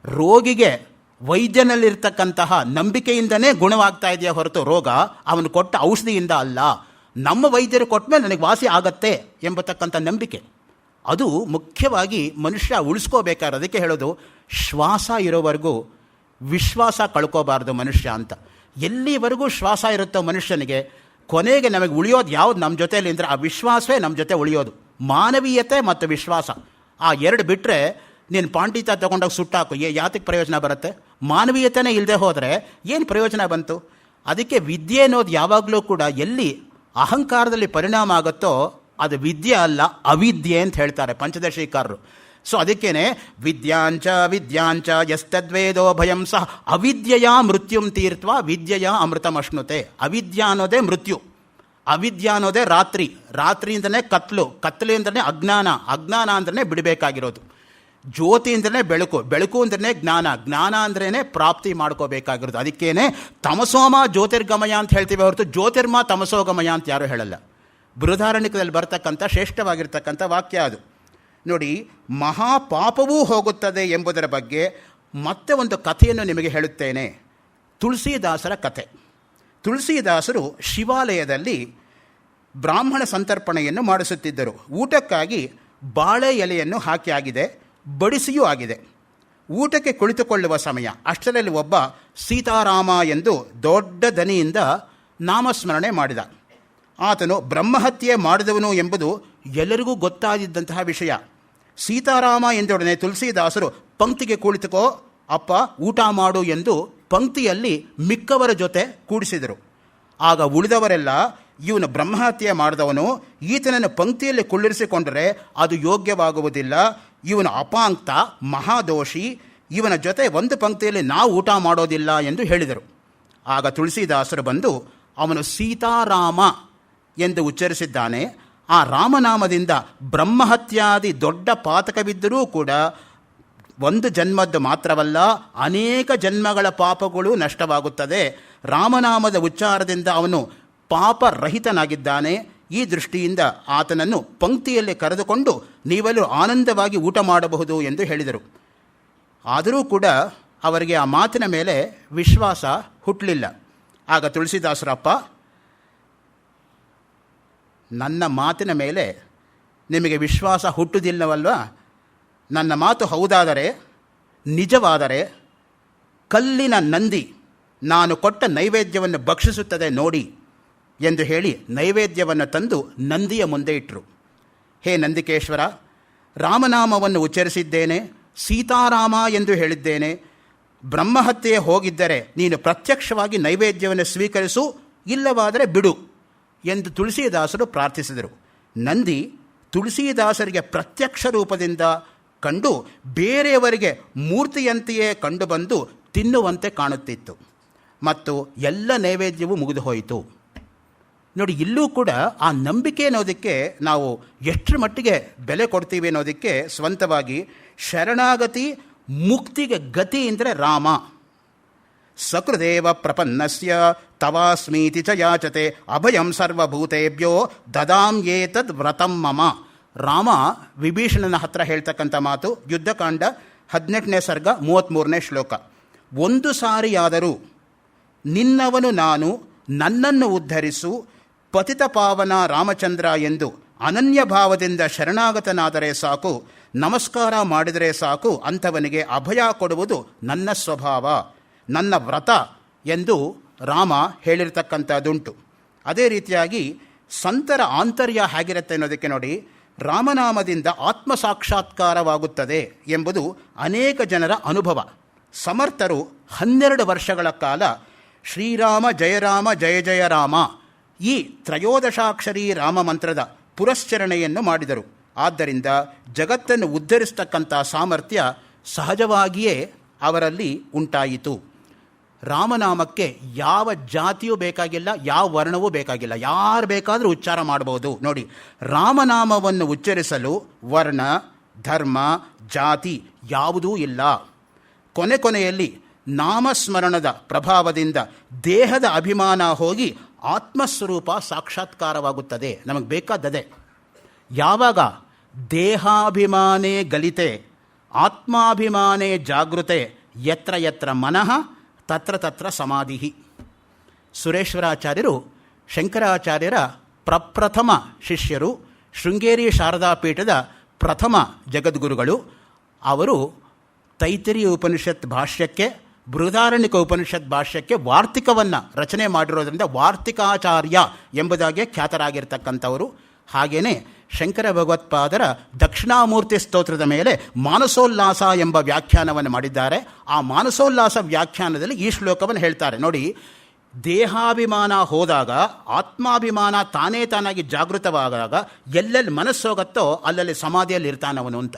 ರೋಗಿಗೆ ವೈದ್ಯನಲ್ಲಿರ್ತಕ್ಕಂತಹ ನಂಬಿಕೆಯಿಂದನೇ ಗುಣವಾಗ್ತಾ ಇದೆಯಾ ಹೊರತು ರೋಗ ಅವನು ಕೊಟ್ಟ ಔಷಧಿಯಿಂದ ಅಲ್ಲ. ನಮ್ಮ ವೈದ್ಯರು ಕೊಟ್ಟ ಮೇಲೆ ನನಗೆ ವಾಸಿ ಆಗತ್ತೆ ಎಂಬತಕ್ಕಂಥ ನಂಬಿಕೆ, ಅದು ಮುಖ್ಯವಾಗಿ ಮನುಷ್ಯ ಉಳಿಸ್ಕೋಬೇಕಾದ್ರೆ. ಅದಕ್ಕೆ ಹೇಳೋದು, ಶ್ವಾಸ ಇರೋವರೆಗೂ ವಿಶ್ವಾಸ ಕಳ್ಕೋಬಾರ್ದು ಮನುಷ್ಯ ಅಂತ. ಎಲ್ಲಿವರೆಗೂ ಶ್ವಾಸ ಇರುತ್ತೋ ಮನುಷ್ಯನಿಗೆ, ಕೊನೆಗೆ ನಮಗೆ ಉಳಿಯೋದು ಯಾವುದು ನಮ್ಮ ಜೊತೆಯಲ್ಲಿ ಅಂದರೆ ಆ ವಿಶ್ವಾಸವೇ ನಮ್ಮ ಜೊತೆ ಉಳಿಯೋದು. ಮಾನವೀಯತೆ ಮತ್ತು ವಿಶ್ವಾಸ, ಆ 2 ಬಿಟ್ಟರೆ ನೀನು ಪಾಂಡಿತ್ಯ ತೊಗೊಂಡೋಗಿ ಸುಟ್ಟಾಕು, ಯಾತಕ್ಕೆ ಪ್ರಯೋಜನ ಬರುತ್ತೆ? ಮಾನವೀಯತೆನೇ ಇಲ್ಲದೆ ಹೋದರೆ ಏನು ಪ್ರಯೋಜನ ಬಂತು? ಅದಕ್ಕೆ ವಿದ್ಯೆ ಅನ್ನೋದು ಯಾವಾಗಲೂ ಕೂಡ ಎಲ್ಲಿ ಅಹಂಕಾರದಲ್ಲಿ ಪರಿಣಾಮ ಆಗುತ್ತೋ ಅದು ವಿದ್ಯೆ ಅಲ್ಲ, ಅವಿದ್ಯೆ ಅಂತ ಹೇಳ್ತಾರೆ ಪಂಚದಶೀಕಾರರು. ಸೊ ಅದಕ್ಕೇನೆ ವಿದ್ಯಾಂಚ ಯಸ್ತದ್ವೇದೋ ಭಯಂ ಸಹ ಅವಿದ್ಯೆಯ ಮೃತ್ಯುಂ ತೀರ್ತ್ವ ವಿದ್ಯೆಯ ಅಮೃತಮಶ್ನುತೆ. ಅವಿದ್ಯಾ ಅನ್ನೋದೇ ಮೃತ್ಯು, ಅವಿದ್ಯಾ ಅನ್ನೋದೇ ರಾತ್ರಿ, ರಾತ್ರಿಯಿಂದಲೇ ಕತ್ಲು, ಕತ್ತಲೆಯಿಂದಲೇ ಅಜ್ಞಾನ, ಅಜ್ಞಾನ ಅಂದ್ರೆ ಬಿಡಬೇಕಾಗಿರೋದು. ಜ್ಯೋತಿ ಅಂದ್ರೆ ಬೆಳಕು, ಬೆಳಕು ಅಂದ್ರೆ ಜ್ಞಾನ, ಜ್ಞಾನ ಅಂದ್ರೇ ಪ್ರಾಪ್ತಿ ಮಾಡ್ಕೋಬೇಕಾಗಿರೋದು. ಅದಕ್ಕೇನೆ ತಮಸೋಮ ಜ್ಯೋತಿರ್ಗಮಯ ಅಂತ ಹೇಳ್ತೀವಿ ಹೊರತು ಜ್ಯೋತಿರ್ಮ ತಮಸೋಗಮಯ ಅಂತ ಯಾರೂ ಹೇಳಲ್ಲ. ಬೃಹದಾರಣ್ಯಕದಲ್ಲಿ ಬರ್ತಕ್ಕಂಥ ಶ್ರೇಷ್ಠವಾಗಿರ್ತಕ್ಕಂಥ ವಾಕ್ಯ ಅದು. ನೋಡಿ, ಮಹಾಪಾಪವೂ ಹೋಗುತ್ತದೆ ಎಂಬುದರ ಬಗ್ಗೆ ಮತ್ತೆ ಒಂದು ಕಥೆಯನ್ನು ನಿಮಗೆ ಹೇಳುತ್ತೇನೆ. ತುಳಸಿದಾಸರ ಕಥೆ. ತುಳಸಿದಾಸರು ಶಿವಾಲಯದಲ್ಲಿ ಬ್ರಾಹ್ಮಣ ಸಂತರ್ಪಣೆಯನ್ನು ಮಾಡಿಸುತ್ತಿದ್ದರು. ಊಟಕ್ಕಾಗಿ ಬಾಳೆ ಎಲೆಯನ್ನು ಹಾಕಿ ಆಗಿದೆ, ಬಡಿಸಿಯೂ ಆಗಿದೆ. ಊಟಕ್ಕೆ ಕುಳಿತುಕೊಳ್ಳುವ ಸಮಯ. ಅಷ್ಟರಲ್ಲಿ ಒಬ್ಬ ಸೀತಾರಾಮ ಎಂದು ದೊಡ್ಡ ದನಿಯಿಂದ ನಾಮಸ್ಮರಣೆ ಮಾಡಿದ. ಆತನು ಬ್ರಹ್ಮಹತ್ಯೆ ಮಾಡಿದವನು ಎಂಬುದು ಎಲ್ಲರಿಗೂ ಗೊತ್ತಾಗಿದ್ದಂತಹ ವಿಷಯ. ಸೀತಾರಾಮ ಎಂದೊಡನೆ ತುಳಸಿದಾಸರು ಪಂಕ್ತಿಗೆ ಕುಳಿತುಕೋ ಅಪ್ಪ, ಊಟ ಮಾಡು ಎಂದು ಪಂಕ್ತಿಯಲ್ಲಿ ಮಿಕ್ಕವರ ಜೊತೆ ಕೂಡಿಸಿದರು. ಆಗ ಉಳಿದವರೆಲ್ಲ ಇವನು ಬ್ರಹ್ಮಹತ್ಯೆ ಮಾಡಿದವನು, ಈತನನ್ನು ಪಂಕ್ತಿಯಲ್ಲಿ ಕುಳ್ಳಿರಿಸಿಕೊಂಡರೆ ಅದು ಯೋಗ್ಯವಾಗುವುದಿಲ್ಲ, ಇವನು ಅಪಾಂಕ್ತ, ಮಹಾದೋಷಿ, ಇವನ ಜೊತೆ ಒಂದು ಪಂಕ್ತಿಯಲ್ಲಿ ನಾವು ಊಟ ಮಾಡೋದಿಲ್ಲ ಎಂದು ಹೇಳಿದರು. ಆಗ ತುಳಸಿದಾಸರು ಬಂದು ಅವನು ಸೀತಾರಾಮ ಎಂದು ಉಚ್ಚರಿಸಿದ್ದಾನೆ, ಆ ರಾಮನಾಮದಿಂದ ಬ್ರಹ್ಮಹತ್ಯಾದಿ ದೊಡ್ಡ ಪಾತಕವಿದ್ದರೂ ಕೂಡ ಒಂದು ಜನ್ಮದ್ದು ಮಾತ್ರವಲ್ಲ, ಅನೇಕ ಜನ್ಮಗಳ ಪಾಪಗಳು ನಷ್ಟವಾಗುತ್ತದೆ. ರಾಮನಾಮದ ಉಚ್ಚಾರದಿಂದ ಅವನು ಪಾಪರಹಿತನಾಗಿದ್ದಾನೆ. ಈ ದೃಷ್ಟಿಯಿಂದ ಆತನನ್ನು ಪಂಕ್ತಿಯಲ್ಲಿ ಕರೆದುಕೊಂಡು ನೀವೆಲ್ಲರೂ ಆನಂದವಾಗಿ ಊಟ ಮಾಡಬಹುದು ಎಂದು ಹೇಳಿದರು. ಆದರೂ ಕೂಡ ಅವರಿಗೆ ಆ ಮಾತಿನ ಮೇಲೆ ವಿಶ್ವಾಸ ಹುಟ್ಟಲಿಲ್ಲ. ಆಗ ತುಳಸಿದಾಸರಪ್ಪ, ನನ್ನ ಮಾತಿನ ಮೇಲೆ ನಿಮಗೆ ವಿಶ್ವಾಸ ಹುಟ್ಟುವುದಿಲ್ಲವಲ್ವ? ನನ್ನ ಮಾತು ಹೌದಾದರೆ, ನಿಜವಾದರೆ ಕಲ್ಲಿನ ನಂದಿ ನಾನು ಕೊಟ್ಟ ನೈವೇದ್ಯವನ್ನು ಭಕ್ಷಿಸುತ್ತದೆ ನೋಡಿ ಎಂದು ಹೇಳಿ ನೈವೇದ್ಯವನ್ನು ತಂದು ನಂದಿಯ ಮುಂದೆ ಇಟ್ಟರು. ಹೇ ನಂದಿಕೇಶ್ವರ, ರಾಮನಾಮವನ್ನು ಉಚ್ಚರಿಸಿದ್ದೇನೆ, ಸೀತಾರಾಮ ಎಂದು ಹೇಳಿದ್ದೇನೆ, ಬ್ರಹ್ಮಹತ್ಯೆ ಹೋಗಿದ್ದರೆ ನೀನು ಪ್ರತ್ಯಕ್ಷವಾಗಿ ನೈವೇದ್ಯವನ್ನು ಸ್ವೀಕರಿಸು, ಇಲ್ಲವಾದರೆ ಬಿಡು ಎಂದು ತುಳಸಿದಾಸರು ಪ್ರಾರ್ಥಿಸಿದರು. ನಂದಿ ತುಳಸಿದಾಸರಿಗೆ ಪ್ರತ್ಯಕ್ಷ ರೂಪದಿಂದ ಕಂಡು ಬೇರೆಯವರಿಗೆ ಮೂರ್ತಿಯಂತೆಯೇ ಕಂಡುಬಂದು ತಿನ್ನುವಂತೆ ಕಾಣುತ್ತಿತ್ತು ಮತ್ತು ಎಲ್ಲ ನೈವೇದ್ಯವೂ ಮುಗಿದು ಹೋಯಿತು. ನೋಡಿ, ಇಲ್ಲೂ ಕೂಡ ಆ ನಂಬಿಕೆ ಅನ್ನೋದಕ್ಕೆ ನಾವು ಎಷ್ಟರ ಮಟ್ಟಿಗೆ ಬೆಲೆ ಕೊಡ್ತೀವಿ ಅನ್ನೋದಕ್ಕೆ ಸ್ವಂತವಾಗಿ ಶರಣಾಗತಿ ಮುಕ್ತಿಗೆ ಗತಿ ಅಂದರೆ ರಾಮ. ಸಕೃದೇವ ಪ್ರಪನ್ನಸ್ಯ ತವಾಸ್ಮೀತಿ ಚ ಯಾಚತೆ ಅಭಯಂ ಸರ್ವಭೂತೇಭ್ಯೋ ದದಾಮ್ಯೇತದ್ ವ್ರತಂ ಮಮ. ರಾಮ ವಿಭೀಷಣನ ಹತ್ರ ಹೇಳ್ತಕ್ಕಂಥ ಮಾತು, ಯುದ್ಧಕಾಂಡ 18ನೇ ಸರ್ಗ 33ನೇ ಶ್ಲೋಕ. ಒಂದು ಸಾರಿಯಾದರೂ ನಿನ್ನವನು ನಾನು, ನನ್ನನ್ನು ಉದ್ಧರಿಸು, ಪತಿತ ಪಾವನ ರಾಮಚಂದ್ರ ಎಂದು ಅನನ್ಯ ಭಾವದಿಂದ ಶರಣಾಗತನಾದರೆ ಸಾಕು, ನಮಸ್ಕಾರ ಮಾಡಿದರೆ ಸಾಕು, ಅಂಥವನಿಗೆ ಅಭಯ ಕೊಡುವುದು ನನ್ನ ಸ್ವಭಾವ, ನನ್ನ ವ್ರತ ಎಂದು ರಾಮ ಹೇಳಿರ್ತಕ್ಕಂಥದ್ದುಂಟು. ಅದೇ ರೀತಿಯಾಗಿ ಸಂತರ ಆಂತರ್ಯ ಹೇಗಿರುತ್ತೆ ಅನ್ನೋದಕ್ಕೆ ನೋಡಿ, ರಾಮನಾಮದಿಂದ ಆತ್ಮ ಸಾಕ್ಷಾತ್ಕಾರವಾಗುತ್ತದೆ ಎಂಬುದು ಅನೇಕ ಜನರ ಅನುಭವ. ಸಮರ್ಥರು 12 ವರ್ಷಗಳ ಕಾಲ ಶ್ರೀರಾಮ ಜಯರಾಮ ಜಯ ಜಯ ರಾಮ ಈ ತ್ರಯೋದಶಾಕ್ಷರಿ ರಾಮ ಮಂತ್ರದ ಪುರಶ್ಚರಣೆಯನ್ನು ಮಾಡಿದರು. ಆದ್ದರಿಂದ ಜಗತ್ತನ್ನು ಉದ್ಧರಿಸ್ತಕ್ಕಂಥ ಸಾಮರ್ಥ್ಯ ಸಹಜವಾಗಿಯೇ ಅವರಲ್ಲಿ ಉಂಟಾಯಿತು. ರಾಮನಾಮಕ್ಕೆ ಯಾವ ಜಾತಿಯೂ ಬೇಕಾಗಿಲ್ಲ, ಯಾವ ವರ್ಣವೂ ಬೇಕಾಗಿಲ್ಲ, ಯಾರು ಬೇಕಾದರೂ ಉಚ್ಚಾರ ಮಾಡಬಹುದು. ನೋಡಿ, ರಾಮನಾಮವನ್ನು ಉಚ್ಚರಿಸಲು ವರ್ಣ, ಧರ್ಮ, ಜಾತಿ ಯಾವುದೂ ಇಲ್ಲ. ಕೊನೆಯಲ್ಲಿ ನಾಮಸ್ಮರಣದ ಪ್ರಭಾವದಿಂದ ದೇಹದ ಅಭಿಮಾನ ಹೋಗಿ ಆತ್ಮಸ್ವರೂಪ ಸಾಕ್ಷಾತ್ಕಾರವಾಗುತ್ತದೆ. ನಮಗೆ ಬೇಕಾದದೆ. ಯಾವಾಗ ದೇಹಾಭಿಮಾನೇ ಗಲಿತೆ ಆತ್ಮಾಭಿಮಾನೇ ಜಾಗೃತೆ ಯತ್ರ ಯತ್ರ ಮನಃ ತತ್ರ ತತ್ರ ಸಮಾಧಿ. ಸುರೇಶ್ವರಾಚಾರ್ಯರು ಶಂಕರಾಚಾರ್ಯರ ಪ್ರಪ್ರಥಮ ಶಿಷ್ಯರು, ಶೃಂಗೇರಿ ಶಾರದಾ ಪೀಠದ ಪ್ರಥಮ ಜಗದ್ಗುರುಗಳು. ಅವರು ತೈತ್ತಿರೀಯ ಉಪನಿಷತ್ ಭಾಷ್ಯಕ್ಕೆ, ಬೃಹದಾರಣ್ಯಕ ಉಪನಿಷತ್ ಭಾಷ್ಯಕ್ಕೆ ವಾರ್ತಿಕವನ್ನು ರಚನೆ ಮಾಡಿರೋದ್ರಿಂದ ವಾರ್ತಿಕಾಚಾರ್ಯ ಎಂಬುದಾಗಿ ಖ್ಯಾತರಾಗಿರ್ತಕ್ಕಂಥವರು. ಹಾಗೆಯೇ ಶಂಕರ ಭಗವತ್ಪಾದರ ದಕ್ಷಿಣಾಮೂರ್ತಿ ಸ್ತೋತ್ರದ ಮೇಲೆ ಮಾನಸೋಲ್ಲಾಸ ಎಂಬ ವ್ಯಾಖ್ಯಾನವನ್ನು ಮಾಡಿದ್ದಾರೆ. ಆ ಮಾನಸೋಲ್ಲಾಸ ವ್ಯಾಖ್ಯಾನದಲ್ಲಿ ಈ ಶ್ಲೋಕವನ್ನು ಹೇಳ್ತಾರೆ. ನೋಡಿ, ದೇಹಾಭಿಮಾನ ಹೋದಾಗ, ಆತ್ಮಾಭಿಮಾನ ತಾನೇ ತಾನಾಗಿ ಜಾಗೃತವಾದಾಗ ಎಲ್ಲೆಲ್ಲಿ ಮನಸ್ಸೋಗತ್ತೋ ಅಲ್ಲಲ್ಲಿ ಸಮಾಧಿಯಲ್ಲಿ ಇರ್ತಾನವನು ಅಂತ.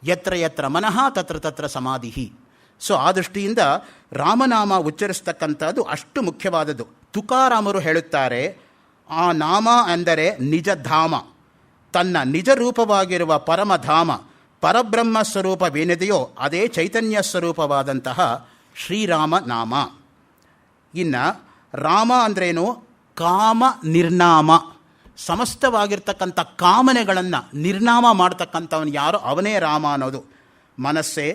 ಯತ್ರ ಯತ್ರ ಮನಃ ತತ್ರ ತತ್ರ ಸಮಾಧಿ. ಸೊ ಆ ದೃಷ್ಟಿಯಿಂದ ರಾಮನಾಮ ಉಚ್ಚರಿಸ್ತಕ್ಕಂಥದ್ದು ಅಷ್ಟು ಮುಖ್ಯವಾದದ್ದು. ತುಕಾರಾಮರು ಹೇಳುತ್ತಾರೆ, ಆ ನಾಮ ಅಂದರೆ ನಿಜಧಾಮ, ತನ್ನ ನಿಜ ರೂಪವಾಗಿರುವ ಪರಮಧಾಮ, ಪರಬ್ರಹ್ಮ ಸ್ವರೂಪವೇನಿದೆಯೋ ಅದೇ ಚೈತನ್ಯ ಸ್ವರೂಪವಾದಂತಹ ಶ್ರೀರಾಮ ನಾಮ. ಇನ್ನು ರಾಮ ಅಂದ್ರೇನು? ಕಾಮ ನಿರ್ನಾಮ, ಸಮಸ್ತವಾಗಿರ್ತಕ್ಕಂಥ ಕಾಮನೆಗಳನ್ನು ನಿರ್ನಾಮ ಮಾಡ್ತಕ್ಕಂಥವನು ಯಾರು, ಅವನೇ ರಾಮ ಅನ್ನೋದು. ಮನಸ್ಸೇ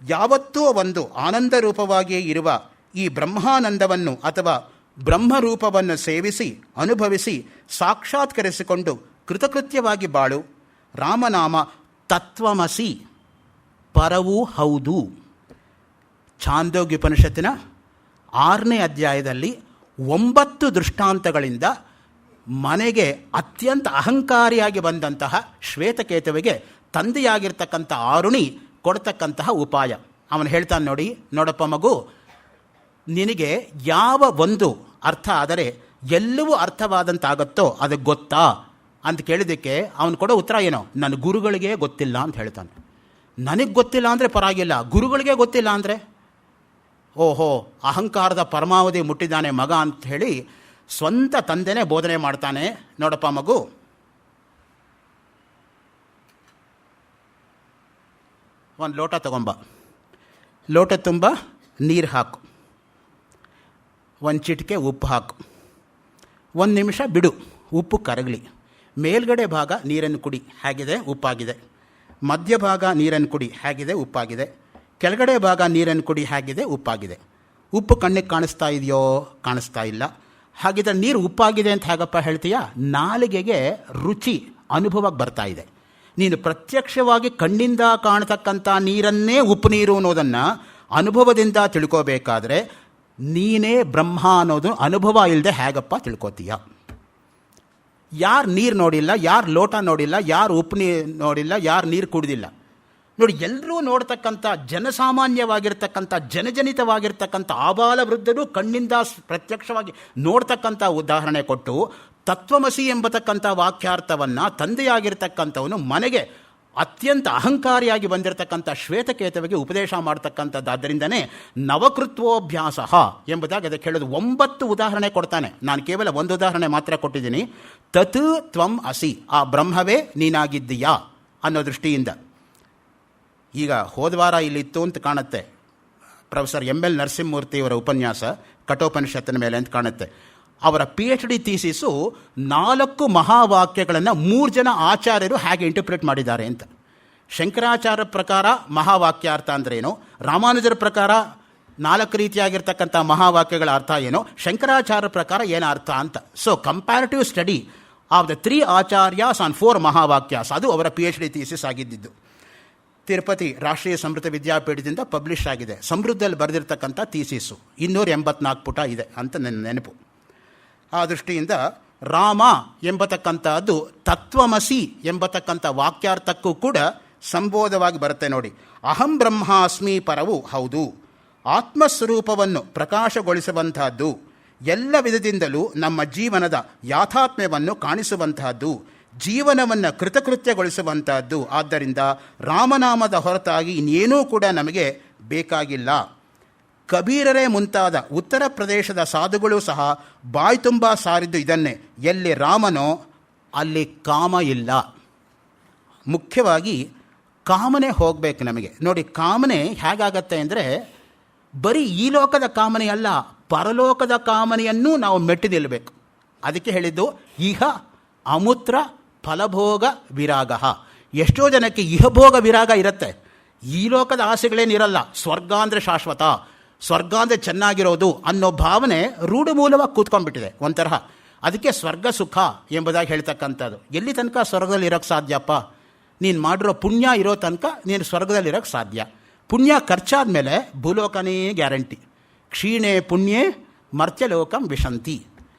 ಯಾವತ್ತೂ ಒಂದು ಆನಂದ ರೂಪವಾಗಿಯೇ ಇರುವ ಈ ಬ್ರಹ್ಮಾನಂದವನ್ನು ಅಥವಾ ಬ್ರಹ್ಮರೂಪವನ್ನು ಸೇವಿಸಿ ಅನುಭವಿಸಿ ಸಾಕ್ಷಾತ್ಕರಿಸಿಕೊಂಡು ಕೃತಕೃತ್ಯವಾಗಿ ಬಾಳು. ರಾಮನಾಮ ತತ್ವಮಸಿ, ಪರವೂ ಹೌದು. ಛಾಂದೋಗ್ಯೋಪನಿಷತ್ತಿನ 6ನೇ ಅಧ್ಯಾಯದಲ್ಲಿ 9 ದೃಷ್ಟಾಂತಗಳಿಂದ ಮನೆಗೆ ಅತ್ಯಂತ ಅಹಂಕಾರಿಯಾಗಿ ಬಂದಂತಹ ಶ್ವೇತಕೇತುವಿಗೆ ತಂದೆಯಾಗಿರ್ತಕ್ಕಂಥ ಆರುಣಿ ಕೊಡ್ತಕ್ಕಂತಹ ಉಪಾಯ. ಅವನು ಹೇಳ್ತಾನೆ, ನೋಡಪ್ಪ ಮಗು, ನಿನಗೆ ಯಾವ ಒಂದು ಅರ್ಥ ಆದರೆ ಎಲ್ಲವೂ ಅರ್ಥವಾದಂತಾಗತ್ತೋ ಅದು ಗೊತ್ತಾ ಅಂತ ಕೇಳಿದ್ದಕ್ಕೆ ಅವನು ಕೊಡೋ ಉತ್ತರ ಏನೋ, ನನ್ನ ಗುರುಗಳಿಗೆ ಗೊತ್ತಿಲ್ಲ ಅಂತ ಹೇಳ್ತಾನೆ. ನನಗೆ ಗೊತ್ತಿಲ್ಲ ಅಂದರೆ ಪರವಾಗಿಲ್ಲ, ಗುರುಗಳಿಗೆ ಗೊತ್ತಿಲ್ಲ ಅಂದರೆ ಓಹೋ ಅಹಂಕಾರದ ಪರಮಾವಧಿ ಮುಟ್ಟಿದ್ದಾನೆ ಮಗ ಅಂತ ಹೇಳಿ ಸ್ವಂತ ತಂದೆನೇ ಬೋಧನೆ ಮಾಡ್ತಾನೆ. ನೋಡಪ್ಪ ಮಗು, ಒಂದು ಲೋಟ ತಗೊಂಬ, ಲೋಟ ತುಂಬ ನೀರು ಹಾಕು, ಒಂದು ಚಿಟಿಕೆ ಉಪ್ಪು ಹಾಕು, 1 ನಿಮಿಷ ಬಿಡು, ಉಪ್ಪು ಕರಗಲಿ. ಮೇಲ್ಗಡೆ ಭಾಗ ನೀರನ್ನು ಕುಡಿ, ಹೇಗಿದೆ ಉಪ್ಪಾಗಿದೆ. ಮಧ್ಯಭಾಗ ನೀರನ್ನು ಕುಡಿ, ಹೇಗಿದೆ ಉಪ್ಪಾಗಿದೆ. ಕೆಳಗಡೆ ಭಾಗ ನೀರನ್ನು ಕುಡಿ, ಹೇಗಿದೆ ಉಪ್ಪಾಗಿದೆ. ಉಪ್ಪು ಕಣ್ಣಿಗೆ ಕಾಣಿಸ್ತಾ ಇದೆಯೋ? ಕಾಣಿಸ್ತಾ ಇಲ್ಲ. ಹಾಗಿದ್ರೆ ನೀರು ಉಪ್ಪಾಗಿದೆ ಅಂತ ಹೇಗಪ್ಪ ಹೇಳ್ತೀಯಾ? ನಾಲಿಗೆಗೆ ರುಚಿ ಅನುಭವಕ್ಕೆ ಬರ್ತಾ ಇದೆ. ನೀನು ಪ್ರತ್ಯಕ್ಷವಾಗಿ ಕಣ್ಣಿಂದ ಕಾಣತಕ್ಕಂಥ ನೀರನ್ನೇ ಉಪ್ಪು ನೀರು ಅನ್ನೋದನ್ನು ಅನುಭವದಿಂದ ತಿಳ್ಕೋಬೇಕಾದ್ರೆ ನೀನೇ ಬ್ರಹ್ಮ ಅನ್ನೋದು ಅನುಭವ ಇಲ್ಲದೆ ಹೇಗಪ್ಪ ತಿಳ್ಕೋತೀಯ? ಯಾರು ನೀರು ನೋಡಿಲ್ಲ, ಯಾರು ಲೋಟ ನೋಡಿಲ್ಲ, ಯಾರು ಉಪ್ಪು ನೀರು ನೋಡಿಲ್ಲ, ಯಾರು ನೀರು ಕುಡಿದಿಲ್ಲ ನೋಡಿ, ಎಲ್ಲರೂ ನೋಡ್ತಕ್ಕಂಥ ಜನಸಾಮಾನ್ಯವಾಗಿರ್ತಕ್ಕಂಥ ಜನಜನಿತವಾಗಿರ್ತಕ್ಕಂಥ ಆಬಾಲ ವೃದ್ಧರು ಕಣ್ಣಿಂದ ಪ್ರತ್ಯಕ್ಷವಾಗಿ ನೋಡ್ತಕ್ಕಂಥ ಉದಾಹರಣೆ ಕೊಟ್ಟು ತತ್ವಮಸಿ ಎಂಬತಕ್ಕಂಥ ವಾಕ್ಯಾರ್ಥವನ್ನು ತಂದೆಯಾಗಿರ್ತಕ್ಕಂಥವನು ಮನೆಗೆ ಅತ್ಯಂತ ಅಹಂಕಾರಿಯಾಗಿ ಬಂದಿರತಕ್ಕಂಥ ಶ್ವೇತಕೇತುವಿಗೆ ಉಪದೇಶ ಮಾಡ್ತಕ್ಕಂಥದ್ದಾದ್ದರಿಂದನೇ ನವಕೃತ್ವೋಭ್ಯಾಸ ಎಂಬುದಾಗಿ ಅದಕ್ಕೆ ಹೇಳೋದು. 9 ಉದಾಹರಣೆ ಕೊಡ್ತಾನೆ. ನಾನು ಕೇವಲ ಒಂದು ಉದಾಹರಣೆ ಮಾತ್ರ ಕೊಟ್ಟಿದ್ದೀನಿ. ತತ್ ತ್ವಂ ಅಸಿ, ಆ ಬ್ರಹ್ಮವೇ ನೀನಾಗಿದ್ದೀಯಾ ಅನ್ನೋ ದೃಷ್ಟಿಯಿಂದ. ಈಗ ಹೋದವಾರ ಇಲ್ಲಿತ್ತು ಅಂತ ಕಾಣುತ್ತೆ, ಪ್ರೊಫೆಸರ್ ML ನರಸಿಂಹಮೂರ್ತಿಯವರ ಉಪನ್ಯಾಸ ಕಠೋಪನಿಷತ್ತಿನ ಮೇಲೆ ಅಂತ ಕಾಣುತ್ತೆ. ಅವರ PhD ಥೀಸಿಸು 4 ಮಹಾವಾಕ್ಯಗಳನ್ನು 3 ಜನ ಆಚಾರ್ಯರು ಹೇಗೆ ಇಂಟರ್ಪ್ರಿಟ್ ಮಾಡಿದ್ದಾರೆ ಅಂತ. ಶಂಕರಾಚಾರ್ಯ ಪ್ರಕಾರ ಮಹಾವಾಕ್ಯಾರ್ಥ ಅಂದ್ರೇನು, ರಾಮಾನುಜರ ಪ್ರಕಾರ 4 ರೀತಿಯಾಗಿರ್ತಕ್ಕಂಥ ಮಹಾವಾಕ್ಯಗಳ ಅರ್ಥ ಏನು, ಶಂಕರಾಚಾರ್ಯ ಪ್ರಕಾರ ಏನು ಅರ್ಥ ಅಂತ. So comparative study of the 3 Acharyas on 4 Mahavakyas, ಅದು ಅವರ PhD ಥೀಸಿಸ್ ಆಗಿದ್ದಿದ್ದು. ತಿರುಪತಿ ರಾಷ್ಟ್ರೀಯ ಸಮೃದ್ಧ ವಿದ್ಯಾಪೀಠದಿಂದ ಪಬ್ಲಿಷ್ ಆಗಿದೆ. ಸಮೃದ್ಧದಲ್ಲಿ ಬರೆದಿರ್ತಕ್ಕಂಥ ಥೀಸಿಸು 284 ಪುಟ ಇದೆ ಅಂತ ನನ್ನ ನೆನಪು. ಆ ದೃಷ್ಟಿಯಿಂದ ರಾಮ ಎಂಬತಕ್ಕಂಥದ್ದು ತತ್ವಮಸಿ ಎಂಬತಕ್ಕಂಥ ವಾಕ್ಯಾರ್ಥಕ್ಕೂ ಕೂಡ ಸಂಬೋಧವಾಗಿ ಬರುತ್ತೆ ನೋಡಿ. ಅಹಂ ಬ್ರಹ್ಮಾಸ್ಮಿ ಪರವು ಹೌದು, ಆತ್ಮಸ್ವರೂಪವನ್ನು ಪ್ರಕಾಶಗೊಳಿಸುವಂತಹದ್ದು, ಎಲ್ಲ ವಿಧದಿಂದಲೂ ನಮ್ಮ ಜೀವನದ ಯಾಥಾತ್ಮ್ಯವನ್ನು ಕಾಣಿಸುವಂತಹದ್ದು, ಜೀವನವನ್ನು ಕೃತಕೃತ್ಯಗೊಳಿಸುವಂತಹದ್ದು. ಆದ್ದರಿಂದ ರಾಮನಾಮದ ಹೊರತಾಗಿ ಇನ್ನೇನೂ ಕೂಡ ನಮಗೆ ಬೇಕಾಗಿಲ್ಲ. ಕಬೀರರೇ ಮುಂತಾದ ಉತ್ತರ ಪ್ರದೇಶದ ಸಾಧುಗಳು ಸಹ ಬಾಯಿ ತುಂಬ ಸಾರಿದ್ದು ಇದನ್ನೇ, ಎಲ್ಲಿ ರಾಮನೋ ಅಲ್ಲಿ ಕಾಮ ಇಲ್ಲ. ಮುಖ್ಯವಾಗಿ ಕಾಮನೆ ಹೋಗಬೇಕು ನಮಗೆ. ನೋಡಿ, ಕಾಮನೆ ಹೇಗಾಗತ್ತೆ ಅಂದರೆ ಬರೀ ಈ ಲೋಕದ ಕಾಮನೆ ಅಲ್ಲ, ಪರಲೋಕದ ಕಾಮನೆಯನ್ನು ನಾವು ಮೆಟ್ಟಿ ನಿಲ್ಲಬೇಕು. ಅದಕ್ಕೆ ಹೇಳಿದ್ದು ಇಹ ಅಮೂತ್ರ ಫಲಭೋಗ ವಿರಾಗ. ಎಷ್ಟೋ ಜನಕ್ಕೆ ಇಹಭೋಗ ವಿರಾಗ ಇರುತ್ತೆ, ಈ ಲೋಕದ ಆಸೆಗಳೇನಿರಲ್ಲ. ಸ್ವರ್ಗ ಅಂದರೆ ಶಾಶ್ವತ, ಸ್ವರ್ಗ ಅಂದರೆ ಚೆನ್ನಾಗಿರೋದು ಅನ್ನೋ ಭಾವನೆ ರೂಢಮೂಲವಾಗಿ ಕೂತ್ಕೊಂಡ್ಬಿಟ್ಟಿದೆ ಒಂಥರ. ಅದಕ್ಕೆ ಸ್ವರ್ಗ ಸುಖ ಎಂಬುದಾಗಿ ಹೇಳ್ತಕ್ಕಂಥದ್ದು. ಎಲ್ಲಿ ತನಕ ಸ್ವರ್ಗದಲ್ಲಿ ಇರೋಕ್ಕೆ ಸಾಧ್ಯಪ್ಪ? ನೀನು ಮಾಡಿರೋ ಪುಣ್ಯ ಇರೋ ತನಕ ನೀನು ಸ್ವರ್ಗದಲ್ಲಿ ಇರೋಕ್ಕೆ ಸಾಧ್ಯ. ಪುಣ್ಯ ಖರ್ಚಾದ ಮೇಲೆ ಭೂಲೋಕನೇ ಗ್ಯಾರಂಟಿ. ಕ್ಷೀಣೆ ಪುಣ್ಯೇ ಮರ್ತ್ಯಲೋಕಂ ವಿಶಂತಿ.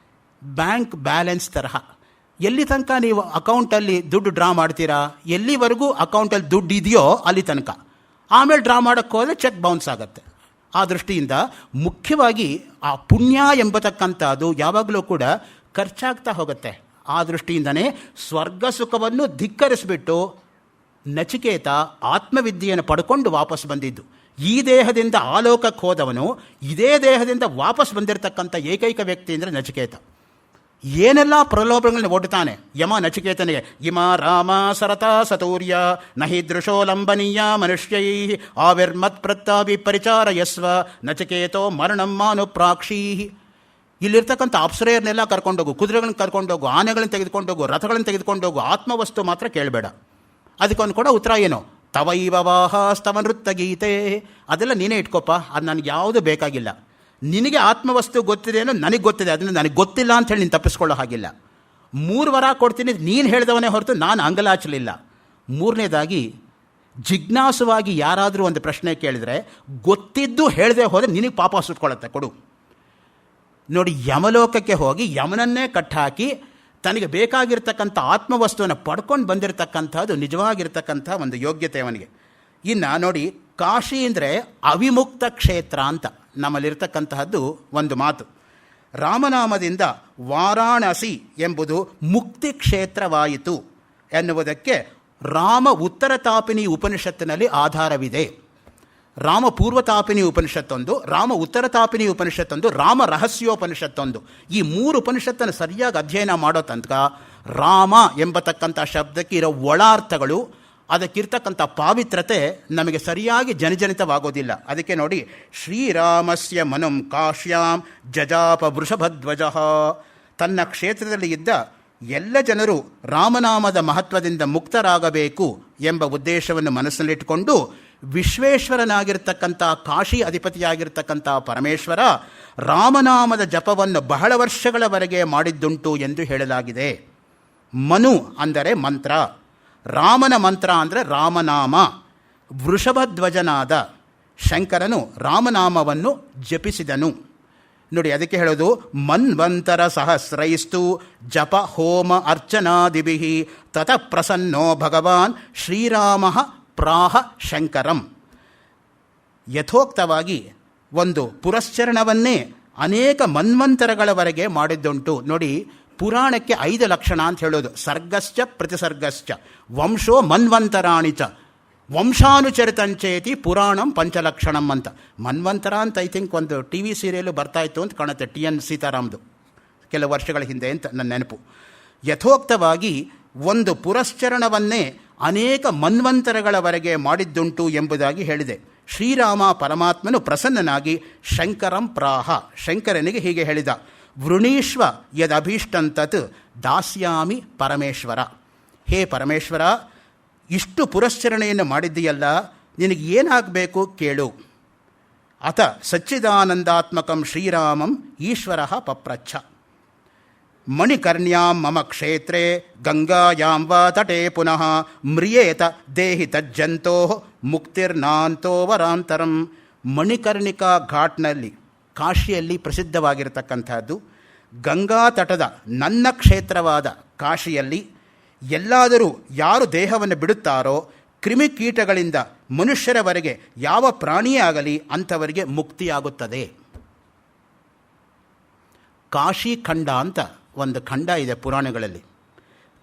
ಬ್ಯಾಂಕ್ ಬ್ಯಾಲೆನ್ಸ್ ತರಹ ಎಲ್ಲಿ ತನಕ ನೀವು ಅಕೌಂಟಲ್ಲಿ ದುಡ್ಡು ಡ್ರಾ ಮಾಡ್ತೀರಾ, ಎಲ್ಲಿವರೆಗೂ ಅಕೌಂಟಲ್ಲಿ ದುಡ್ಡು ಇದೆಯೋ ಅಲ್ಲಿ ತನಕ. ಆಮೇಲೆ ಡ್ರಾ ಮಾಡೋಕ್ಕೆ ಹೋದರೆ ಚೆಕ್ ಬೌನ್ಸ್ ಆಗುತ್ತೆ. ಆ ದೃಷ್ಟಿಯಿಂದ ಮುಖ್ಯವಾಗಿ ಆ ಪುಣ್ಯ ಎಂಬತಕ್ಕಂಥದ್ದು ಯಾವಾಗಲೂ ಕೂಡ ಖರ್ಚಾಗ್ತಾ ಹೋಗುತ್ತೆ. ಆ ದೃಷ್ಟಿಯಿಂದನೇ ಸ್ವರ್ಗ ಸುಖವನ್ನು ಧಿಕ್ಕರಿಸಿಬಿಟ್ಟು ನಚಿಕೇತ ಆತ್ಮವಿದ್ಯೆಯನ್ನು ಪಡ್ಕೊಂಡು ವಾಪಸ್ ಬಂದಿದ್ದು. ಈ ದೇಹದಿಂದ ಆಲೋಕಕ್ಕೆ ಹೋದವನು ಇದೇ ದೇಹದಿಂದ ವಾಪಸ್ ಬಂದಿರತಕ್ಕಂಥ ಏಕೈಕ ವ್ಯಕ್ತಿ ಅಂದರೆ ನಚಿಕೇತ. ಏನೆಲ್ಲ ಪ್ರಲೋಭಗಳನ್ನ ಒಡ್ತಾನೆ ಯಮ ನಚಿಕೇತನಿಗೆ. ಇಮ ರಾಮ ಸರತಾ ಸತೂರ್ಯ ನಹಿ ದೃಶೋಲಂಬನೀಯ ಮನುಷ್ಯೈ ಆವಿರ್ಮತ್ ಪ್ರತ್ತಾಪಿ ಪರಿಚಾರಯಸ್ವ ನಚಿಕೇತೋ ಮರಣಂ ಮಾನುಪ್ರಾಕ್ಷೀ. ಇಲ್ಲಿರ್ತಕ್ಕಂಥ ಅಪ್ಸರೆಯರನ್ನೆಲ್ಲ ಕರ್ಕೊಂಡೋಗು, ಕುದುರೆಗಳನ್ನ ಕರ್ಕೊಂಡೋಗು, ಆನೆಗಳನ್ನ ತೆಗೆದುಕೊಂಡೋಗು, ರಥಗಳನ್ನು ತೆಗೆದುಕೊಂಡೋಗು, ಆತ್ಮವಸ್ತು ಮಾತ್ರ ಕೇಳಬೇಡ. ಅದಕ್ಕೊಂದು ಕೂಡ ಉತ್ತರ ಏನು? ತವೈವ ವಾಹಾಸ್ತವ ನೃತ್ಯ ಗೀತೆ. ಅದೆಲ್ಲ ನೀನೇ ಇಟ್ಕೊಪ್ಪ, ಅದು ನನಗೆ ಯಾವುದು ಬೇಕಾಗಿಲ್ಲ. ನಿನಗೆ ಆತ್ಮವಸ್ತು ಗೊತ್ತಿದೆ ಅನ್ನೋ ನನಗೆ ಗೊತ್ತಿದೆ, ಅದನ್ನು ನನಗೆ ಗೊತ್ತಿಲ್ಲ ಅಂತ ಹೇಳಿ ನೀನು ತಪ್ಪಿಸ್ಕೊಳ್ಳೋ ಹಾಗಿಲ್ಲ. 3 ವರ ಕೊಡ್ತೀನಿ, ನೀನು ಹೇಳಿದವನೇ ಹೊರತು ನಾನು ಅಂಗಲಾಚಲಿಲ್ಲ. 3ನೇದಾಗಿ, ಜಿಜ್ಞಾಸುವಾಗಿ ಯಾರಾದರೂ ಒಂದು ಪ್ರಶ್ನೆ ಕೇಳಿದರೆ ಗೊತ್ತಿದ್ದು ಹೇಳದೆ ಹೋದರೆ ನಿನಗೆ ಪಾಪ ಸುಟ್ಕೊಳ್ಳುತ್ತೆ, ಕೊಡು. ನೋಡಿ, ಯಮಲೋಕಕ್ಕೆ ಹೋಗಿ ಯಮನನ್ನೇ ಕಟ್ಟಾಕಿ ತನಗೆ ಬೇಕಾಗಿರ್ತಕ್ಕಂಥ ಆತ್ಮವಸ್ತುವನ್ನು ಪಡ್ಕೊಂಡು ಬಂದಿರತಕ್ಕಂಥದ್ದು ನಿಜವಾಗಿರ್ತಕ್ಕಂಥ ಒಂದು ಯೋಗ್ಯತೆ ಅವನಿಗೆ. ಇನ್ನು ನೋಡಿ, ಕಾಶಿ ಅಂದರೆ ಅವಿಮುಕ್ತ ಕ್ಷೇತ್ರ ಅಂತ ನಮ್ಮಲ್ಲಿರ್ತಕ್ಕಂತಹದ್ದು ಒಂದು ಮಾತು. ರಾಮನಾಮದಿಂದ ವಾರಾಣಸಿ ಎಂಬುದು ಮುಕ್ತಿ ಕ್ಷೇತ್ರವಾಯಿತು ಎನ್ನುವುದಕ್ಕೆ ರಾಮ ಉತ್ತರತಾಪಿನಿ ಉಪನಿಷತ್ತಿನಲ್ಲಿ ಆಧಾರವಿದೆ. ರಾಮ ಪೂರ್ವತಾಪಿನಿ ಉಪನಿಷತ್ತೊಂದು, ರಾಮ ಉತ್ತರತಾಪಿನಿ ಉಪನಿಷತ್ತೊಂದು, ರಾಮ ರಹಸ್ಯೋಪನಿಷತ್ತೊಂದು. ಈ 3 ಉಪನಿಷತ್ತನ್ನು ಸರಿಯಾಗಿ ಅಧ್ಯಯನ ಮಾಡೋ ತನಕ ರಾಮ ಎಂಬತಕ್ಕಂಥ ಶಬ್ದಕ್ಕೆ ಇರೋ ಒಳಾರ್ಥಗಳು, ಅದಕ್ಕಿರ್ತಕ್ಕಂಥ ಪಾವಿತ್ರತೆ ನಮಗೆ ಸರಿಯಾಗಿ ಜನಜನಿತವಾಗೋದಿಲ್ಲ. ಅದಕ್ಕೆ ನೋಡಿ, ಶ್ರೀರಾಮಸ್ಯ ಮನುಂ ಕಾಶ್ಯಾಂ ಜಜಾಪ ವೃಷಭಧ್ವಜ. ತನ್ನ ಕ್ಷೇತ್ರದಲ್ಲಿ ಇದ್ದ ಎಲ್ಲ ಜನರು ರಾಮನಾಮದ ಮಹತ್ವದಿಂದ ಮುಕ್ತರಾಗಬೇಕು ಎಂಬ ಉದ್ದೇಶವನ್ನು ಮನಸ್ಸಿನಲ್ಲಿಟ್ಟುಕೊಂಡು ವಿಶ್ವೇಶ್ವರನಾಗಿರ್ತಕ್ಕಂಥ ಕಾಶಿ ಅಧಿಪತಿಯಾಗಿರ್ತಕ್ಕಂಥ ಪರಮೇಶ್ವರ ರಾಮನಾಮದ ಜಪವನ್ನು ಬಹಳ ವರ್ಷಗಳವರೆಗೆ ಮಾಡಿದ್ದುಂಟು ಎಂದು ಹೇಳಲಾಗಿದೆ. ಮನು ಅಂದರೆ ಮಂತ್ರ, ರಾಮನ ಮಂತ್ರ ಅಂದರೆ ರಾಮನಾಮ. ವೃಷಭಧ್ವಜನಾದ ಶಂಕರನು ರಾಮನಾಮವನ್ನು ಜಪಿಸಿದನು. ನೋಡಿ, ಅದಕ್ಕೆ ಹೇಳೋದು ಮನ್ವಂತರ ಸಹಸ್ರೈಸ್ತು ಜಪ ಹೋಮ ಅರ್ಚನಾದಿಭಿ ತತಃ ಪ್ರಸನ್ನೋ ಭಗವಾನ್ ಶ್ರೀರಾಮ ಪ್ರಾಹ ಶಂಕರಂ. ಯಥೋಕ್ತವಾಗಿ ಒಂದು ಪುರಶ್ಚರಣವನ್ನೇ ಅನೇಕ ಮನ್ವಂತರಗಳವರೆಗೆ ಮಾಡಿದ್ದುಂಟು. ನೋಡಿ, ಪುರಾಣಕ್ಕೆ 5 ಲಕ್ಷಣ ಅಂತ ಹೇಳೋದು. ಸರ್ಗಶ್ಚ ಪ್ರತಿಸರ್ಗಶ್ಚ ವಂಶೋ ಮನ್ವಂತರಾಣಿಚ ವಂಶಾನುಚರಿತಂಚೇತಿ ಪುರಾಣಂ ಪಂಚಲಕ್ಷಣಂ ಅಂತ. ಮನ್ವಂತರ ಅಂತ ಐ ಥಿಂಕ್ ಒಂದು TV ಸೀರಿಯಲು ಬರ್ತಾಯಿತ್ತು ಅಂತ ಕಾಣುತ್ತೆ, TN ಸೀತಾರಾಮ್ದು, ಕೆಲವು ವರ್ಷಗಳ ಹಿಂದೆ ಅಂತ ನನ್ನ ನೆನಪು. ಯಥೋಕ್ತವಾಗಿ ಒಂದು ಪುರಶ್ಚರಣವನ್ನೇ ಅನೇಕ ಮನ್ವಂತರಗಳವರೆಗೆ ಮಾಡಿದ್ದುಂಟು ಎಂಬುದಾಗಿ ಹೇಳಿದೆ. ಶ್ರೀರಾಮ ಪರಮಾತ್ಮನು ಪ್ರಸನ್ನನಾಗಿ ಶಂಕರಂ ಪ್ರಾಹ, ಶಂಕರನಿಗೆ ಹೀಗೆ ಹೇಳಿದ, ವೃಣೀಶ್ವ ಯದಭೀಷ್ಟಂತತ್ ದಾಸ್ಯಾಮಿ ಪರಮೇಶ್ವರ. ಹೇ ಪರಮೇಶ್ವರ, ಇಷ್ಟು ಪುರಶ್ಚರಣೆಯನ್ನು ಮಾಡಿದ್ದೀಯಲ್ಲ, ನಿನಗೆ ಏನಾಗಬೇಕು ಕೇಳು. ಅಥ ಸಚ್ಚಿದಾನಂದಾತ್ಮಕಂ ಶ್ರೀರಾಮಂ ಈಶ್ವರ ಪಪ್ರಚ್ಛ. ಮಣಿಕರ್ಣ್ಯಾಂ ಮಮ ಕ್ಷೇತ್ರೇ ಗಂಗಾಯಾಂ ವಾ ತಟೇ ಪುನಃ ಮ್ರಿಯೇತ ದೇಹಿ ತಜ್ಜಂತೋ ಮುಕ್ತಿರ್ನಾಂತೋ ವರಾಂತರಂ. ಮಣಿಕರ್ಣಿಕಾ ಘಾಟ್ನಲ್ಲಿ, ಕಾಶಿಯಲ್ಲಿ ಪ್ರಸಿದ್ಧವಾಗಿರತಕ್ಕಂಥದ್ದು, ಗಂಗಾ ತಟದ ನನ್ನ ಕ್ಷೇತ್ರವಾದ ಕಾಶಿಯಲ್ಲಿ ಎಲ್ಲಾದರೂ ಯಾರು ದೇಹವನ್ನು ಬಿಡುತ್ತಾರೋ ಕ್ರಿಮಿಕೀಟಗಳಿಂದ ಮನುಷ್ಯರವರೆಗೆ ಯಾವ ಪ್ರಾಣಿಯೇ ಆಗಲಿ ಅಂಥವರಿಗೆ ಮುಕ್ತಿಯಾಗುತ್ತದೆ. ಕಾಶಿ ಖಂಡ ಅಂತ ಒಂದು ಖಂಡ ಇದೆ ಪುರಾಣಗಳಲ್ಲಿ.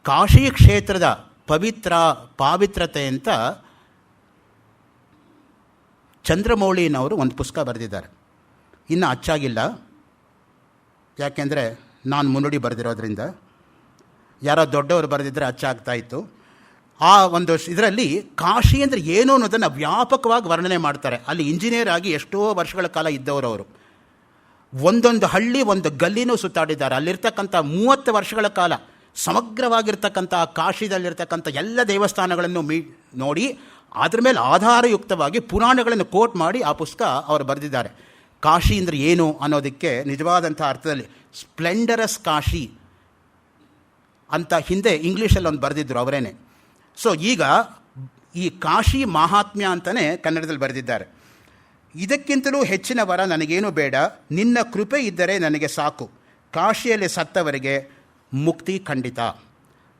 ಕಾಶಿ ಕ್ಷೇತ್ರದ ಪಾವಿತ್ರತೆ ಅಂತ ಚಂದ್ರಮೌಳಿನವರು ಒಂದು ಪುಸ್ತಕ ಬರೆದಿದ್ದಾರೆ. ಇನ್ನೂ ಅಚ್ಚಾಗಿಲ್ಲ, ಯಾಕೆಂದರೆ ನಾನು ಮುನ್ನುಡಿ ಬರೆದಿರೋದ್ರಿಂದ. ಯಾರೋ ದೊಡ್ಡವರು ಬರೆದಿದ್ದರೆ ಅಚ್ಚಾಗ್ತಾಯಿತ್ತು. ಆ ಒಂದು ಇದರಲ್ಲಿ ಕಾಶಿ ಅಂದರೆ ಏನು ಅನ್ನೋದನ್ನು ವ್ಯಾಪಕವಾಗಿ ವರ್ಣನೆ ಮಾಡ್ತಾರೆ. ಅಲ್ಲಿ ಇಂಜಿನಿಯರ್ ಆಗಿ ಎಷ್ಟೋ ವರ್ಷಗಳ ಕಾಲ ಇದ್ದವರು ಅವರು. ಒಂದೊಂದು ಹಳ್ಳಿ, ಒಂದು ಗಲ್ಲಿನೂ ಸುತ್ತಾಡಿದ್ದಾರೆ. ಅಲ್ಲಿರ್ತಕ್ಕಂಥ 30 ವರ್ಷಗಳ ಕಾಲ ಸಮಗ್ರವಾಗಿರ್ತಕ್ಕಂಥ ಕಾಶಿದಲ್ಲಿರ್ತಕ್ಕಂಥ ಎಲ್ಲ ದೇವಸ್ಥಾನಗಳನ್ನು ನೋಡಿ ಅದ್ರ ಮೇಲೆ ಆಧಾರಯುಕ್ತವಾಗಿ ಪುರಾಣಗಳನ್ನು ಕೋಟ್ ಮಾಡಿ ಆ ಪುಸ್ತಕ ಅವರು ಬರೆದಿದ್ದಾರೆ. ಕಾಶಿ ಅಂದರೆ ಏನು ಅನ್ನೋದಕ್ಕೆ ನಿಜವಾದಂಥ ಅರ್ಥದಲ್ಲಿ ಸ್ಪ್ಲೆಂಡರಸ್ ಕಾಶಿ ಅಂತ ಹಿಂದೆ ಇಂಗ್ಲೀಷಲ್ಲಿ ಒಂದು ಬರೆದಿದ್ದರು ಅವರೇನೆ. ಸೊ ಈಗ ಈ ಕಾಶಿ ಮಹಾತ್ಮ್ಯ ಅಂತಲೇ ಕನ್ನಡದಲ್ಲಿ ಬರೆದಿದ್ದಾರೆ. ಇದಕ್ಕಿಂತಲೂ ಹೆಚ್ಚಿನ ವರ ನನಗೇನು ಬೇಡ, ನಿನ್ನ ಕೃಪೆ ಇದ್ದರೆ ನನಗೆ ಸಾಕು. ಕಾಶಿಯಲ್ಲಿ ಸತ್ತವರಿಗೆ ಮುಕ್ತಿ ಖಂಡಿತ.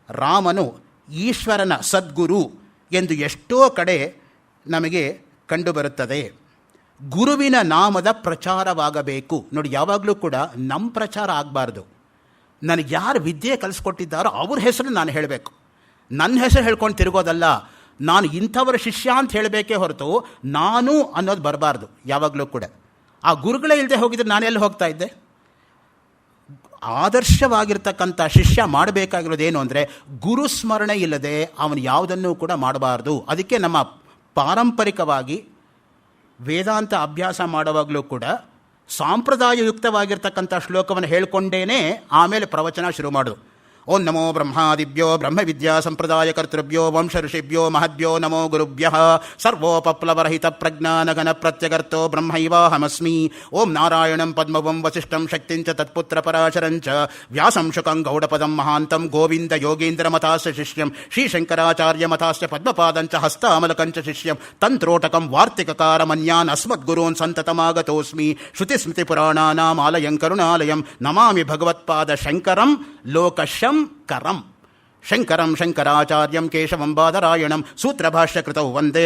ರಾಮನು ಈಶ್ವರನ ಸದ್ಗುರು ಎಂದು ಎಷ್ಟೋ ಕಡೆ ನಮಗೆ ಕಂಡುಬರುತ್ತದೆ. ಗುರುವಿನ ನಾಮದ ಪ್ರಚಾರವಾಗಬೇಕು. ನೋಡಿ, ಯಾವಾಗಲೂ ಕೂಡ ನಮ್ಮ ಪ್ರಚಾರ ಆಗಬಾರ್ದು. ನನಗೆ ಯಾರು ವಿದ್ಯೆ ಕಲಿಸ್ಕೊಟ್ಟಿದ್ದಾರೋ ಅವ್ರ ಹೆಸರು ನಾನು ಹೇಳಬೇಕು. ನನ್ನ ಹೆಸರು ಹೇಳ್ಕೊಂಡು ತಿರುಗೋದಲ್ಲ. ನಾನು ಇಂಥವರ ಶಿಷ್ಯ ಅಂತ ಹೇಳಬೇಕೇ ಹೊರತು ನಾನು ಅನ್ನೋದು ಬರಬಾರ್ದು ಯಾವಾಗಲೂ ಕೂಡ. ಆ ಗುರುಗಳೇ ಇಲ್ಲದೆ ಹೋಗಿದ್ರೆ ನಾನೆಲ್ಲಿ ಹೋಗ್ತಾ ಇದ್ದೆ? ಆದರ್ಶವಾಗಿರ್ತಕ್ಕಂಥ ಶಿಷ್ಯ ಮಾಡಬೇಕಾಗಿರೋದೇನು ಅಂದರೆ ಗುರುಸ್ಮರಣೆ ಇಲ್ಲದೆ ಅವನು ಯಾವುದನ್ನು ಕೂಡ ಮಾಡಬಾರ್ದು. ಅದಕ್ಕೆ ನಮ್ಮ ಪಾರಂಪರಿಕವಾಗಿ ವೇದಾಂತ ಅಭ್ಯಾಸ ಮಾಡುವಾಗಲೂ ಕೂಡ ಸಾಂಪ್ರದಾಯಯುಕ್ತವಾಗಿರ್ತಕ್ಕಂಥ ಶ್ಲೋಕವನ್ನು ಹೇಳ್ಕೊಂಡೇ ಆಮೇಲೆ ಪ್ರವಚನ ಶುರು ಮಾಡೋದು. ಓಂ ನಮೋ ಬ್ರಹ್ಮಾದಿಭ್ಯೋ ಬ್ರಹ್ಮವಿದ್ಯಾ ಸಂಪ್ರದಾಯ ಕರ್ತೃಭ್ಯೋ ವಂಶ ಋಷಿಭ್ಯೋ ಮಹದ್ಭ್ಯೋ ನಮೋ ಗುರುಭ್ಯಃ ಸರ್ವೋಪಪ್ಲವರಹಿತ ಪ್ರಜ್ಞಾನಗಣ ಪ್ರತ್ಯಗರ್ತೋ ಬ್ರಹ್ಮೈವಾಹಮಸ್ಮಿ. ಓಂ ನಾರಾಯಣಂ ಪದ್ಮವಂ ವಸಿಷ್ಠಂ ಶಕ್ತಿಂಚ ತತ್ಪುತ್ರ ಪರಾಶರಂಚ ವ್ಯಾಸಂ ಶುಕಂ ಗೌಡಪದಂ ಮಹಾಂತಂ ಗೋವಿಂದ ಯೋಗೇಂದ್ರ ಮತಾಸ್ಯ ಶಿಷ್ಯಂ ಶ್ರೀಶಂಕರಾಚಾರ್ಯ ಮತಾಸ್ಯ ಪದ್ಮಪಾದಂಚ ಹಸ್ತಾಮಲಕಂಚ ಶಿಷ್ಯಂ ತಂತ್ರೋಟಕಂ ವಾರ್ತಿಕಕಾರಮನ್ಯಾನ್ ಅಸ್ಮದ್ಗುರೋನ್ ಸಂತತಮಾಗತೋಸ್ಮಿ. ಶ್ರುತಿಸ್ಮೃತಿ ಪುರಾಣಾನಾಂ ಆಲಯಂ ಕರುಣಾಲಯಂ ನಮಾಮಿ ಭಗವತ್ಪಾದ ಶಂಕರಂ ಲೋಕಶಂಕರಂ. ಶಂಕರಂ ಶಂಕರಾಚಾರ್ಯಂ ಕೇಶವಂ ಬಾದರಾಯಣಂ ಸೂತ್ರಭಾಷ್ಯಕೃತೌ ವಂದೇ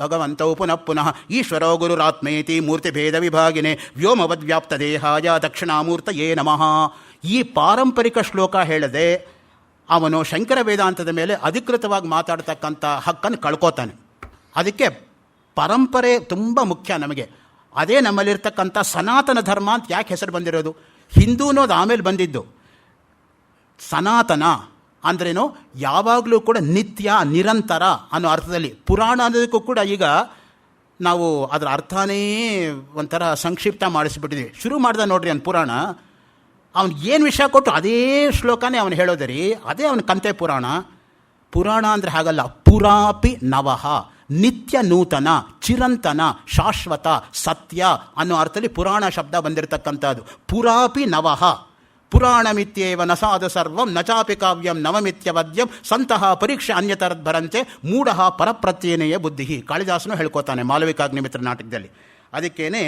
ಭಗವಂತೌ ಪುನಃ ಪುನಃ ಈಶ್ವರೋ ಗುರುರಾತ್ಮೇತಿ ಮೂರ್ತಿಭೇದ ವಿಭಾಗಿನೇ ವ್ಯೋಮವದ್ವ್ಯಾಪ್ತದೇಹಾಯ ದಕ್ಷಿಣಾಮೂರ್ತಯೇ ನಮಃ. ಈ ಪಾರಂಪರಿಕ ಶ್ಲೋಕ ಹೇಳದೆ ಅವನು ಶಂಕರ ವೇದಾಂತದ ಮೇಲೆ ಅಧಿಕೃತವಾಗಿ ಮಾತಾಡ್ತಕ್ಕಂಥ ಹಕ್ಕನ್ನು ಕಳ್ಕೋತಾನೆ. ಅದಕ್ಕೆ ಪರಂಪರೆ ತುಂಬ ಮುಖ್ಯ ನಮಗೆ. ಅದೇ ನಮ್ಮಲ್ಲಿರ್ತಕ್ಕಂಥ ಸನಾತನ ಧರ್ಮ ಅಂತ ಯಾಕೆ ಹೆಸರು ಬಂದಿರೋದು? ಹಿಂದೂ ಅನ್ನೋದು ಆಮೇಲೆ ಬಂದಿದ್ದು. ಸನಾತನ ಅಂದ್ರೇನು? ಯಾವಾಗಲೂ ಕೂಡ ನಿತ್ಯ ನಿರಂತರ ಅನ್ನೋ ಅರ್ಥದಲ್ಲಿ. ಪುರಾಣ ಅನ್ನೋದಕ್ಕೂ ಕೂಡ ಈಗ ನಾವು ಅದರ ಅರ್ಥನೇ ಒಂಥರ ಸಂಕ್ಷಿಪ್ತ ಮಾಡಿಸ್ಬಿಟ್ಟಿದ್ವಿ. ಶುರು ಮಾಡ್ದ ನೋಡ್ರಿ ಅವ್ನು ಪುರಾಣ, ಅವನು ಏನು ವಿಷಯ ಕೊಟ್ಟು ಅದೇ ಶ್ಲೋಕನೇ ಅವನು ಹೇಳೋದರಿ, ಅದೇ ಅವನ ಕಂತೆ ಪುರಾಣ. ಪುರಾಣ ಅಂದರೆ ಹಾಗಲ್ಲ, ಪುರಾಪಿ ನವಃ, ನಿತ್ಯ ನೂತನ, ಚಿರಂತನ, ಶಾಶ್ವತ, ಸತ್ಯ ಅನ್ನೋ ಅರ್ಥದಲ್ಲಿ ಪುರಾಣ ಶಬ್ದ ಬಂದಿರತಕ್ಕಂಥದ್ದು. ಪುರಾಪಿ ನವಃ ಪುರಾಣಮಿತ್ಯೇವ ನ ಸಾಧು ಸರ್ವಂ ನ ಚಾಪಿ ಕಾವ್ಯಂ ನವಮಿತ್ಯವದ್ಯಂ ಸಂತಹ ಪರೀಕ್ಷೆ ಅನ್ಯತರದ್ಭರಂತೆ ಮೂಢ ಪರಪ್ರತ್ಯೇನೆಯ ಬುದ್ಧಿ. ಕಾಳಿದಾಸನು ಹೇಳ್ಕೊತಾನೆ ಮಾಲವಿಕಾಗ್ನಿಮಿತ್ರ ನಾಟಕದಲ್ಲಿ. ಅದಕ್ಕೇನೆ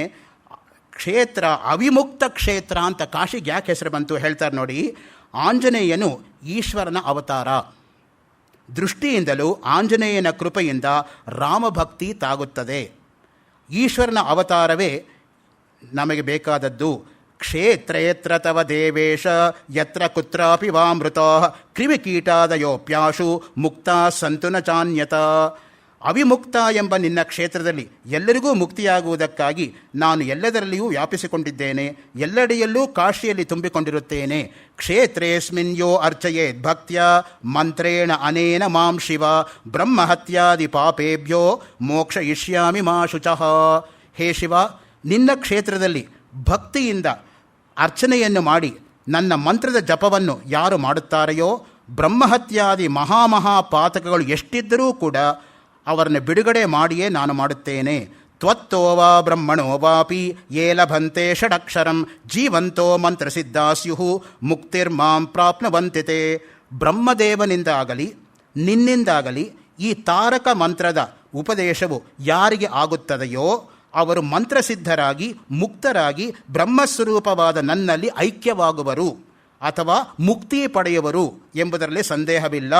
ಕ್ಷೇತ್ರ ಅವಿಮುಕ್ತ ಕ್ಷೇತ್ರ ಅಂತ ಕಾಶಿಗೆ ಯಾಕೆ ಹೆಸರು ಬಂತು ಹೇಳ್ತಾರೆ ನೋಡಿ. ಆಂಜನೇಯನು ಈಶ್ವರನ ಅವತಾರ. ದೃಷ್ಟಿಯಿಂದಲೂ ಆಂಜನೇಯನ ಕೃಪೆಯಿಂದ ರಾಮಭಕ್ತಿ ತಾಗುತ್ತದೆ. ಈಶ್ವರನ ಅವತಾರವೇ ನಮಗೆ ಬೇಕಾದದ್ದು. ಕ್ಷೇತ್ರಯತ್ರ ತವ ದೇವೇಶ ಯತ್ರ ಕುತ್ರಾಪಿ ವಾಮೃತ ಕ್ರಿಮಿಕೀಟಾದಯೋಪ್ಯಾಶು ಮುಕ್ತ ಸಂತು ನ ಚಾನ್ಯತ. ಅವಿಮುಕ್ತ ಎಂಬ ನಿನ್ನ ಕ್ಷೇತ್ರದಲ್ಲಿ ಎಲ್ಲರಿಗೂ ಮುಕ್ತಿಯಾಗುವುದಕ್ಕಾಗಿ ನಾನು ಎಲ್ಲದರಲ್ಲಿಯೂ ವ್ಯಾಪಿಸಿಕೊಂಡಿದ್ದೇನೆ, ಎಲ್ಲೆಡೆಯಲ್ಲೂ ಕಾಶಿಯಲ್ಲಿ ತುಂಬಿಕೊಂಡಿರುತ್ತೇನೆ. ಕ್ಷೇತ್ರೇಸ್ಮಿನ್ ಯೋ ಅರ್ಚಯೇತ್ ಭಕ್ತ್ಯ ಮಂತ್ರೇಣ ಅನೇನ ಮಾಂ ಶಿವ ಬ್ರಹ್ಮಹತ್ಯಾದಿ ಪಾಪೇಭ್ಯೋ ಮೋಕ್ಷಯಿಷ್ಯಾಮಿ ಮಾ ಶುಚಃ. ಹೇ ಶಿವ, ನಿನ್ನ ಕ್ಷೇತ್ರದಲ್ಲಿ ಭಕ್ತಿಯಿಂದ ಅರ್ಚನೆಯನ್ನು ಮಾಡಿ ನನ್ನ ಮಂತ್ರದ ಜಪವನ್ನು ಯಾರು ಮಾಡುತ್ತಾರೆಯೋ, ಬ್ರಹ್ಮಹತ್ಯಾದಿ ಮಹಾಪಾತಕಗಳು ಎಷ್ಟಿದ್ದರೂ ಕೂಡ ಅವರನ್ನು ಬಿಡುಗಡೆ ಮಾಡಿಯೇ ನಾನು ಮಾಡುತ್ತೇನೆ. ತ್ವತ್ತೋ ವಾ ಬ್ರಹ್ಮಣೋ ವಾಪಿ ಯೇ ಲಭಂತೆ ಷಡಕ್ಷರಂ ಜೀವಂತೋ ಮಂತ್ರಸಿದ್ಧಾಸ್ಯು ಮುಕ್ತಿರ್ಮಾಂ ಪ್ರಾಪ್ನುವಂತಿತೆ. ಬ್ರಹ್ಮದೇವನಿಂದಾಗಲಿ ನಿನ್ನಿಂದಾಗಲಿ ಈ ತಾರಕ ಮಂತ್ರದ ಉಪದೇಶವು ಯಾರಿಗೆ ಆಗುತ್ತದೆಯೋ ಅವರು ಮಂತ್ರಸಿದ್ಧರಾಗಿ ಮುಕ್ತರಾಗಿ ಬ್ರಹ್ಮಸ್ವರೂಪವಾದ ನನ್ನಲ್ಲಿ ಐಕ್ಯವಾಗುವರು ಅಥವಾ ಮುಕ್ತಿ ಪಡೆಯುವರು ಎಂಬುದರಲ್ಲಿ ಸಂದೇಹವಿಲ್ಲ.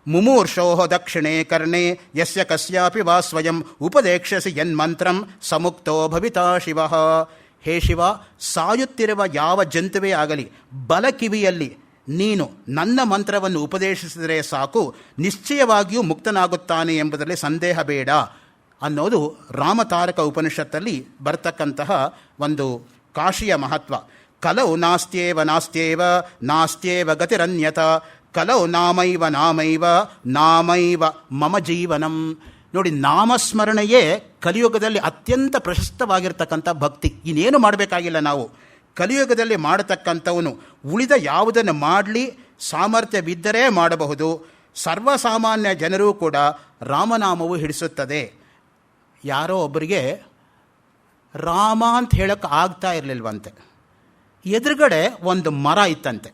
ಮುಮೂರ್ಷೋ ದಕ್ಷಿಣೇ ಕರ್ಣೆ ಯಸ್ಯ ಕಸ್ಯಾಪಿ ವಾ ಸ್ವಯಂ ಉಪದೇಕ್ಷಸಿ ಯನ್ಮಂತ್ರಂ ಸಮುಕ್ತೋ ಭವಿತಾ ಶಿವ. ಹೇ ಶಿವ, ಸಾಯುತ್ತಿರುವ ಯಾವ ಜಂತುವೇ ಆಗಲಿ ಬಲ ಕಿವಿಯಲ್ಲಿ ನೀನು ನನ್ನ ಮಂತ್ರವನ್ನು ಉಪದೇಶಿಸಿದರೆ ಸಾಕು, ನಿಶ್ಚಯವಾಗಿಯೂ ಮುಕ್ತನಾಗುತ್ತಾನೆ ಎಂಬುದರಲ್ಲಿ ಸಂದೇಹ ಬೇಡ ಅನ್ನೋದು ರಾಮತಾರಕ ಉಪನಿಷತ್ತಲ್ಲಿ ಬರ್ತಕ್ಕಂತಹ ಒಂದು ಕಾಶಿಯ ಮಹತ್ವ. ಕಲೌ ನಾಸ್ತ್ಯೇವ ನಾಸ್ತ್ಯೇವ ನಾಸ್ತ್ಯೇವ ಗತಿರನ್ಯತ ಕಲೌ ನಾಮೈವ ನಾಮೈವ ನಾಮೈವ ಮಮ ಜೀವನಂ. ನೋಡಿ, ನಾಮಸ್ಮರಣೆಯೇ ಕಲಿಯುಗದಲ್ಲಿ ಅತ್ಯಂತ ಪ್ರಶಸ್ತವಾಗಿರ್ತಕ್ಕಂಥ ಭಕ್ತಿ. ಇನ್ನೇನು ಮಾಡಬೇಕಾಗಿಲ್ಲ ನಾವು. ಕಲಿಯುಗದಲ್ಲಿ ಮಾಡತಕ್ಕಂಥವನು ಉಳಿದ ಯಾವುದನ್ನು ಮಾಡಲಿ ಸಾಮರ್ಥ್ಯವಿದ್ದರೆ ಮಾಡಬಹುದು. ಸರ್ವಸಾಮಾನ್ಯ ಜನರೂ ಕೂಡ ರಾಮನಾಮವು ಹಿಡಿಸುತ್ತದೆ. ಯಾರೋ ಒಬ್ಬರಿಗೆ ರಾಮ ಅಂತ ಹೇಳೋಕ್ಕೆ ಆಗ್ತಾ ಇರಲಿಲ್ವಂತೆ. ಎದುರುಗಡೆ ಒಂದು ಮರ ಇತ್ತಂತೆ.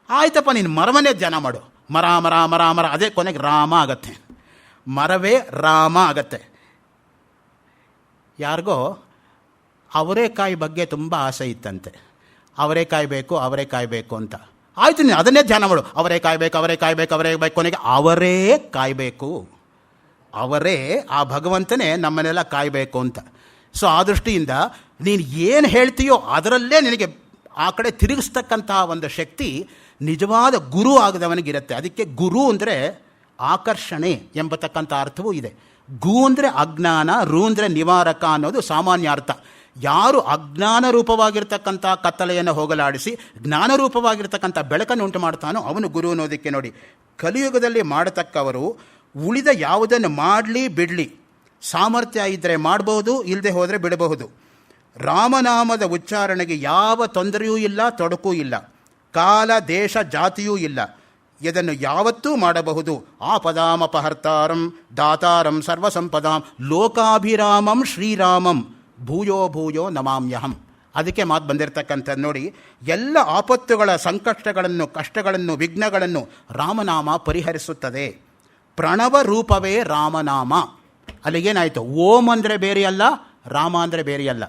ಆಯ್ತಪ್ಪ, ನೀನು ಮರವನ್ನೇ ಧ್ಯಾನ ಮಾಡು, ಮರ ಮರ ಮರ ಮರ, ಅದೇ ಕೊನೆಗೆ ರಾಮ ಆಗತ್ತೆ, ಮರವೇ ರಾಮ ಆಗತ್ತೆ. ಯಾರಿಗೋ ಅವರೇಕಾಯಿ ಬಗ್ಗೆ ತುಂಬ ಆಸೆ ಇತ್ತಂತೆ. ಅವರೇಕಾಯಿ ಬೇಕು ಅಂತ. ಆಯಿತು, ನೀನು ಅದನ್ನೇ ಧ್ಯಾನ ಮಾಡು, ಅವರೇ ಕಾಯಬೇಕು, ಕೊನೆಗೆ ಅವರೇ ಕಾಯಬೇಕು. ಅವರೇ ಆ ಭಗವಂತನೇ ನಮ್ಮನ್ನೆಲ್ಲ ಕಾಯಬೇಕು ಅಂತ. ಸೊ ಆ ದೃಷ್ಟಿಯಿಂದ ನೀನು ಏನು ಹೇಳ್ತೀಯೋ ಅದರಲ್ಲೇ ನಿನಗೆ ಆ ಕಡೆ ತಿರುಗಿಸ್ತಕ್ಕಂತಹ ಒಂದು ಶಕ್ತಿ ನಿಜವಾದ ಗುರು ಆಗದವನಿಗಿರುತ್ತೆ. ಅದಕ್ಕೆ ಗುರು ಅಂದರೆ ಆಕರ್ಷಣೆ ಎಂಬತಕ್ಕಂಥ ಅರ್ಥವೂ ಇದೆ. ಗು ಅಂದರೆ ಅಜ್ಞಾನ, ರು ಅಂದರೆ ನಿವಾರಕ ಅನ್ನೋದು ಸಾಮಾನ್ಯ ಅರ್ಥ. ಯಾರು ಅಜ್ಞಾನ ರೂಪವಾಗಿರ್ತಕ್ಕಂಥ ಕತ್ತಲೆಯನ್ನು ಹೋಗಲಾಡಿಸಿ ಜ್ಞಾನರೂಪವಾಗಿರ್ತಕ್ಕಂಥ ಬೆಳಕನ್ನು ಉಂಟು ಮಾಡ್ತಾನೋ ಅವನು ಗುರು ಅನ್ನೋದಕ್ಕೆ ನೋಡಿ. ಕಲಿಯುಗದಲ್ಲಿ ಮಾಡತಕ್ಕವರು ಉಳಿದ ಯಾವುದನ್ನು ಮಾಡಲಿ ಬಿಡಲಿ, ಸಾಮರ್ಥ್ಯ ಇದ್ದರೆ ಮಾಡಬಹುದು, ಇಲ್ಲದೆ ಹೋದರೆ ಬಿಡಬಹುದು. ರಾಮನಾಮದ ಉಚ್ಚಾರಣೆಗೆ ಯಾವ ತೊಂದರೆಯೂ ಇಲ್ಲ, ತೊಡಕೂ ಇಲ್ಲ, ಕಾಲ ದೇಶ ಜಾತಿಯೂ ಇಲ್ಲ. ಇದನ್ನು ಯಾವತ್ತೂ ಮಾಡಬಹುದು. ಆಪದಾಮಪಹರ್ತಾರಂ ದಾತಾರಂ ಸರ್ವಸಂಪದಾಂ ಲೋಕಾಭಿರಾಮಂ ಶ್ರೀರಾಮಂ ಭೂಯೋ ಭೂಯೋ ನಮಾಮ್ಯಹಂ. ಅದಕ್ಕೆ ಮಾತು ಬಂದಿರತಕ್ಕಂಥದ್ದು ನೋಡಿ. ಎಲ್ಲ ಆಪತ್ತುಗಳ ಸಂಕಷ್ಟಗಳನ್ನು, ಕಷ್ಟಗಳನ್ನು, ವಿಘ್ನಗಳನ್ನು ರಾಮನಾಮ ಪರಿಹರಿಸುತ್ತದೆ. ಪ್ರಣವ ರೂಪವೇ ರಾಮನಾಮ. ಅಲ್ಲಿಗೇನಾಯಿತು? ಓಂ ಅಂದರೆ ಬೇರೆಯಲ್ಲ, ರಾಮ ಅಂದರೆ ಬೇರೆಯಲ್ಲ.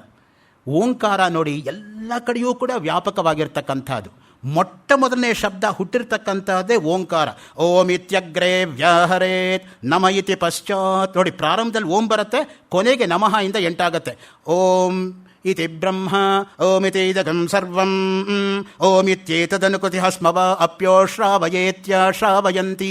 ಓಂಕಾರ ನೋಡಿ ಎಲ್ಲ ಕಡೆಯೂ ಕೂಡ ವ್ಯಾಪಕವಾಗಿರ್ತಕ್ಕಂಥದ್ದು. ಮೊಟ್ಟ ಮೊದಲನೇ ಶಬ್ದ ಹುಟ್ಟಿರ್ತಕ್ಕಂಥದ್ದೇ ಓಂಕಾರ. ಓಂ ಇತ್ಯಗ್ರೇ ವ್ಯಾಹರೇತ್ ನಮ ಇತಿ ಪಶ್ಚಾತ್. ನೋಡಿ, ಪ್ರಾರಂಭದಲ್ಲಿ ಓಂ ಬರುತ್ತೆ, ಕೊನೆಗೆ ನಮಃ ಇಂದ ಎಂಟಾಗತ್ತೆ. ಓಂ ಇತಿ ಬ್ರಹ್ಮ ಓಮಿತಿ ಇದಗಂ ಸರ್ವಂ ಓಮಿತ್ಯೇತದನುಕೃತಿ ಸ್ಮವ ಅಪ್ಯೋ ಶ್ರಾವಯೇತ್ಯ ಶ್ರಾವಯಂತಿ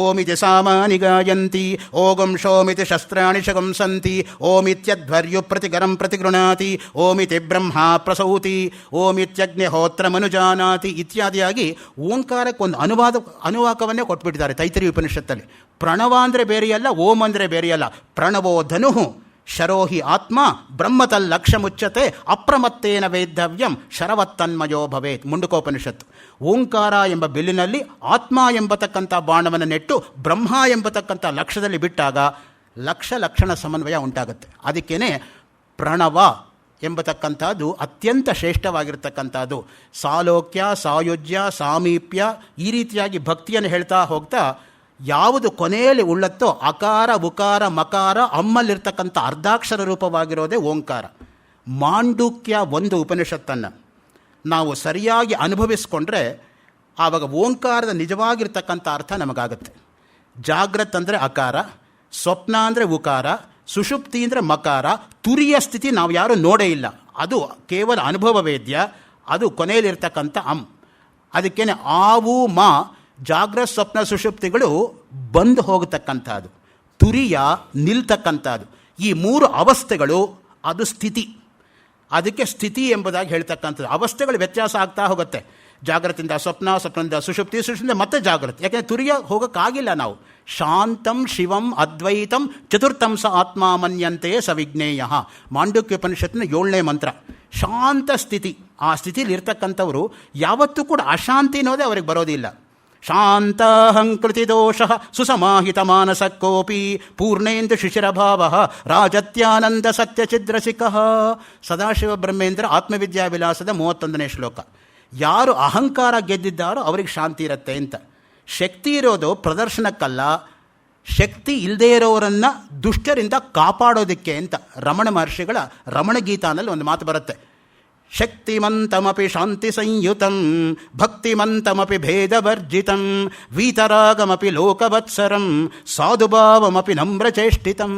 ಓಮಿತಿ ಸಾಮಾನಿ ಗಾಯಂತಿ ಓಗಂ ಶೋಮಿತಿ ಶಸ್ತ್ರಾಣಿ ಶಗಂಸಂತಿ ಓಮಿತ್ಯಧ್ವರ್ಯು ಪ್ರತಿಗರಂ ಪ್ರತಿಗೃಣಾತಿ ಓಮಿತಿ ಬ್ರಹ್ಮ ಪ್ರಸೌತಿ ಓಮಿತ್ಯಗ್ನಿಹೋತ್ರಮನುಜಾನಾತಿ ಇತ್ಯಾದಿಯಾಗಿ ಓಂಕಾರಕ್ಕೊಂದು ಅನುವಾಕವನ್ನೇ ಕೊಟ್ಬಿಟ್ಟಿದ್ದಾರೆ ತೈತರಿ ಉಪನಿಷತ್ತಲ್ಲಿ. ಪ್ರಣವ ಅಂದರೆ ಬೇರೆಯಲ್ಲ, ಓಂ ಅಂದರೆ ಬೇರೆಯಲ್ಲ. ಪ್ರಣವೋ ಧನುಃ ಶರೋಹಿ ಆತ್ಮ ಬ್ರಹ್ಮತಲ್ಲಕ್ಷ ಮುಚ್ಚತೆ ಅಪ್ರಮತ್ತೇನ ವೇದ್ದವ್ಯಂ ಶರವತ್ತನ್ಮಯೋ ಭವೇತ್. ಮುಂಡುಕೋಪನಿಷತ್ತು. ಓಂಕಾರ ಎಂಬ ಬಿಲ್ಲಿನಲ್ಲಿ ಆತ್ಮ ಎಂಬತಕ್ಕಂಥ ಬಾಣವನ್ನು ನೆಟ್ಟು ಬ್ರಹ್ಮ ಎಂಬತಕ್ಕಂಥ ಲಕ್ಷದಲ್ಲಿ ಬಿಟ್ಟಾಗ ಲಕ್ಷಣ ಸಮನ್ವಯ ಉಂಟಾಗುತ್ತೆ. ಅದಕ್ಕೇನೆ ಪ್ರಣವ ಎಂಬತಕ್ಕಂಥದ್ದು ಅತ್ಯಂತ ಶ್ರೇಷ್ಠವಾಗಿರ್ತಕ್ಕಂಥದ್ದು. ಸಾಲೋಕ್ಯ, ಸಾಯುಜ್ಯ, ಸಾಮೀಪ್ಯ ಈ ರೀತಿಯಾಗಿ ಭಕ್ತಿಯನ್ನು ಹೇಳ್ತಾ ಹೋಗ್ತಾ ಯಾವುದು ಕೊನೆಯಲ್ಲಿ ಉಳ್ಳತ್ತೋ ಅಕಾರ, ಉಕಾರ, ಮಕಾರ ಅಮ್ಮಲ್ಲಿರ್ತಕ್ಕಂಥ ಅರ್ಧಾಕ್ಷರ ರೂಪವಾಗಿರೋದೇ ಓಂಕಾರ. ಮಾಂಡುಕ್ಯ ಒಂದು ಉಪನಿಷತ್ತನ್ನು ನಾವು ಸರಿಯಾಗಿ ಅನುಭವಿಸ್ಕೊಂಡ್ರೆ ಆವಾಗ ಓಂಕಾರದ ನಿಜವಾಗಿರ್ತಕ್ಕಂಥ ಅರ್ಥ ನಮಗಾಗುತ್ತೆ. ಜಾಗ್ರತ್ ಅಂದರೆ ಅಕಾರ, ಸ್ವಪ್ನ ಅಂದರೆ ಉಕಾರ, ಸುಷುಪ್ತಿ ಅಂದರೆ ಮಕಾರ. ತುರಿಯ ಸ್ಥಿತಿ ನಾವು ಯಾರೂ ನೋಡೇ ಇಲ್ಲ, ಅದು ಕೇವಲ ಅನುಭವ ವೇದ್ಯ, ಅದು ಕೊನೆಯಲ್ಲಿರ್ತಕ್ಕಂಥ ಅದಕ್ಕೇನೆ ಆವು ಮಾ ಜಾಗ್ರತ್ ಸ್ವಪ್ನ ಸುಷುಪ್ತಿಗಳು ಬಂದು ಹೋಗತಕ್ಕಂಥದ್ದು, ತುರಿಯ ನಿಲ್ತಕ್ಕಂಥದ್ದು. ಈ ಮೂರು ಅವಸ್ಥೆಗಳು ಅದು ಸ್ಥಿತಿ. ಅದಕ್ಕೆ ಸ್ಥಿತಿ ಎಂಬುದಾಗಿ ಹೇಳ್ತಕ್ಕಂಥದ್ದು. ಅವಸ್ಥೆಗಳು ವ್ಯತ್ಯಾಸ ಆಗ್ತಾ ಹೋಗುತ್ತೆ. ಜಾಗ್ರತಿಂದ ಸ್ವಪ್ನ, ಸ್ವಪ್ನದಿಂದ ಸುಷುಪ್ತಿ, ಸುಷುಪ್ತಿಯಿಂದ ಮತ್ತೆ ಜಾಗೃತಿ. ಯಾಕೆಂದರೆ ತುರಿಯ ಹೋಗೋಕ್ಕಾಗಿಲ್ಲ ನಾವು. ಶಾಂತಂ ಶಿವಂ ಅದ್ವೈತಂ ಚತುರ್ಥಂ ಸ ಆತ್ಮ ಮನ್ಯಂತೆ ಸವಿಜ್ಞೇಯ. ಮಾಂಡುಕ್ಯ ಉಪನಿಷತ್ತಿನ 7ನೇ ಮಂತ್ರ. ಶಾಂತ ಸ್ಥಿತಿ. ಆ ಸ್ಥಿತಿಯಲ್ಲಿ ಇರ್ತಕ್ಕಂಥವರು ಯಾವತ್ತೂ ಕೂಡ ಅಶಾಂತಿ ಅನ್ನೋದೇ ಅವ್ರಿಗೆ ಬರೋದಿಲ್ಲ. ಶಾಂತಾಹಂಕೃತಿ ದೋಷ ಸುಸಮಾಹಿತ ಮಾನಸ ಕೋಪಿ ಪೂರ್ಣೇಂದು ಶಿಶಿರಭಾವ ರಾಜತ್ಯಾನಂದ ಸತ್ಯಚಿದ್ರಸಿಕ. ಸದಾಶಿವ ಬ್ರಹ್ಮೇಂದ್ರ ಆತ್ಮವಿದ್ಯಾವಿಲಾಸದ 31ನೇ ಶ್ಲೋಕ. ಯಾರು ಅಹಂಕಾರ ಗೆದ್ದಿದ್ದಾರೋ ಅವ್ರಿಗೆ ಶಾಂತಿ ಇರುತ್ತೆ ಅಂತ. ಶಕ್ತಿ ಇರೋದು ಪ್ರದರ್ಶನಕ್ಕಲ್ಲ, ಶಕ್ತಿ ಇಲ್ಲದೇ ಇರೋರನ್ನು ದುಷ್ಟರಿಂದ ಕಾಪಾಡೋದಕ್ಕೆ ಅಂತ. ರಮಣ ಮಹರ್ಷಿಗಳ ರಮಣಗೀತಾನಲ್ಲಿ ಒಂದು ಮಾತು ಬರುತ್ತೆ. ಶಕ್ತಿಮಂತಮಪಿ ಶಾಂತಿ ಸಂಯುತಂ ಭಕ್ತಿಮಂತಮಪಿ ಭೇದವರ್ಜಿತಂ ವೀತರಾಗಮಪಿ ಲೋಕವತ್ಸರಂ ಸಾಧುಭಾವಮಪಿ ನಮ್ರಚೇಷ್ಟಿತಂ.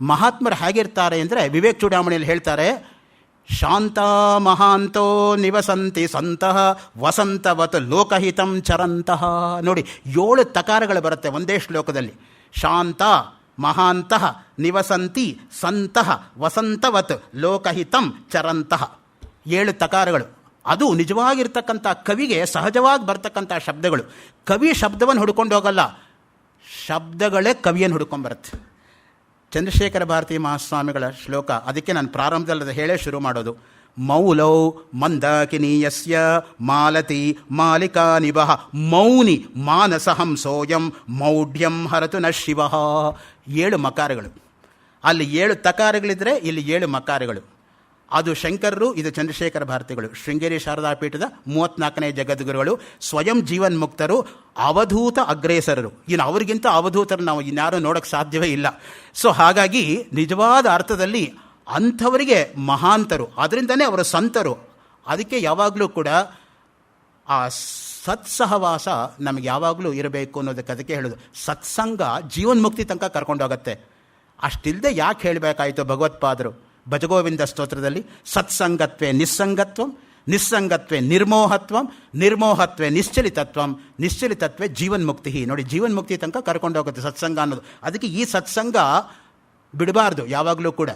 ಮಹಾತ್ಮರು ಹೇಗಿರ್ತಾರೆ ಅಂದರೆ ವಿವೇಕ್ ಚೂಡಾಮಣಿಯಲ್ಲಿ ಹೇಳ್ತಾರೆ, ಶಾಂತ ಮಹಾಂತೋ ನಿವಸಂತಿ ಸಂತಃ ವಸಂತವತ್ ಲೋಕಹಿತಂ ಚರಂತಹ. ನೋಡಿ, 7 ತಕಾರಗಳು ಬರುತ್ತೆ ಒಂದೇ ಶ್ಲೋಕದಲ್ಲಿ. ಶಾಂತ ಮಹಾಂತಃ ನಿವಸಂತಿ ಸಂತಃ ವಸಂತವತ್ ಲೋಕಹಿತಂ ಚರಂತಹ. 7 ತಕಾರಗಳು. ಅದು ನಿಜವಾಗಿರ್ತಕ್ಕಂಥ ಕವಿಗೆ ಸಹಜವಾಗಿ ಬರ್ತಕ್ಕಂಥ ಶಬ್ದಗಳು. ಕವಿ ಶಬ್ದವನ್ನು ಹುಡ್ಕೊಂಡು ಹೋಗಲ್ಲ, ಶಬ್ದಗಳೇ ಕವಿಯನ್ನು ಹುಡ್ಕೊಂಡ್ಬರುತ್ತೆ. ಚಂದ್ರಶೇಖರ ಭಾರತಿ ಮಹಾಸ್ವಾಮಿಗಳ ಶ್ಲೋಕ. ಅದಕ್ಕೆ ನಾನು ಪ್ರಾರಂಭದಲ್ಲಿ ಹೇಳೇ ಶುರು ಮಾಡೋದು. ಮೌಲೌ ಮಂದಾಕಿನೀಯಸ್ಯ ಮಾಲತಿ ಮಾಲಿಕಾ ನಿವಹ ಮೌನಿ ಮಾನಸಹಂಸೋಯಂ ಮೌಢ್ಯಂ ಹರತು ನ ಶಿವ. 7 ಮಕಾರಗಳು. ಅಲ್ಲಿ 7 ತಕಾರಗಳಿದ್ದರೆ ಇಲ್ಲಿ 7 ಮಕಾರಗಳು. ಅದು ಶಂಕರರು, ಇದು ಚಂದ್ರಶೇಖರ ಭಾರತಿಗಳು. ಶೃಂಗೇರಿ ಶಾರದಾ ಪೀಠದ 34ನೇ ಜಗದ್ಗುರುಗಳು, ಸ್ವಯಂ ಜೀವನ್ಮುಕ್ತರು, ಅವಧೂತ ಅಗ್ರೇಸರರು. ಇನ್ನು ಅವರಿಗಿಂತ ಅವಧೂತರು ನಾವು ಇನ್ಯಾರೂ ನೋಡೋಕ್ಕೆ ಸಾಧ್ಯವೇ ಇಲ್ಲ. ಸೊ ಹಾಗಾಗಿ ನಿಜವಾದ ಅರ್ಥದಲ್ಲಿ ಅಂಥವರಿಗೆ ಮಹಾಂತರು, ಅದರಿಂದನೇ ಅವರು ಸಂತರು. ಅದಕ್ಕೆ ಯಾವಾಗಲೂ ಕೂಡ ಆ ಸತ್ಸಹವಾಸ ನಮಗೆ ಯಾವಾಗಲೂ ಇರಬೇಕು ಅನ್ನೋದಕ್ಕೆ ಅದಕ್ಕೆ ಹೇಳೋದು. ಸತ್ಸಂಗ ಜೀವನ್ಮುಕ್ತಿ ತನಕ ಕರ್ಕೊಂಡೋಗತ್ತೆ. ಅಷ್ಟಿಲ್ಲದೆ ಯಾಕೆ ಹೇಳಬೇಕಾಯಿತು ಭಗವತ್ಪಾದರು ಭಜಗೋವಿಂದ ಸ್ತೋತ್ರದಲ್ಲಿ? ಸತ್ಸಂಗತ್ವೇ ನಿಸ್ಸಂಗತ್ವಂ, ನಿಸ್ಸಂಗತ್ವೇ ನಿರ್ಮೋಹತ್ವಂ, ನಿರ್ಮೋಹತ್ವೇ ನಿಶ್ಚಲಿತತ್ವಂ, ನಿಶ್ಚಲಿತತ್ವೇ ಜೀವನ್ಮುಕ್ತಿ. ನೋಡಿ, ಜೀವನ್ಮುಕ್ತಿ ತನಕ ಕರ್ಕೊಂಡು ಹೋಗುತ್ತೆ ಸತ್ಸಂಗ ಅನ್ನೋದು. ಅದಕ್ಕೆ ಈ ಸತ್ಸಂಗ ಬಿಡಬಾರ್ದು ಯಾವಾಗಲೂ ಕೂಡ.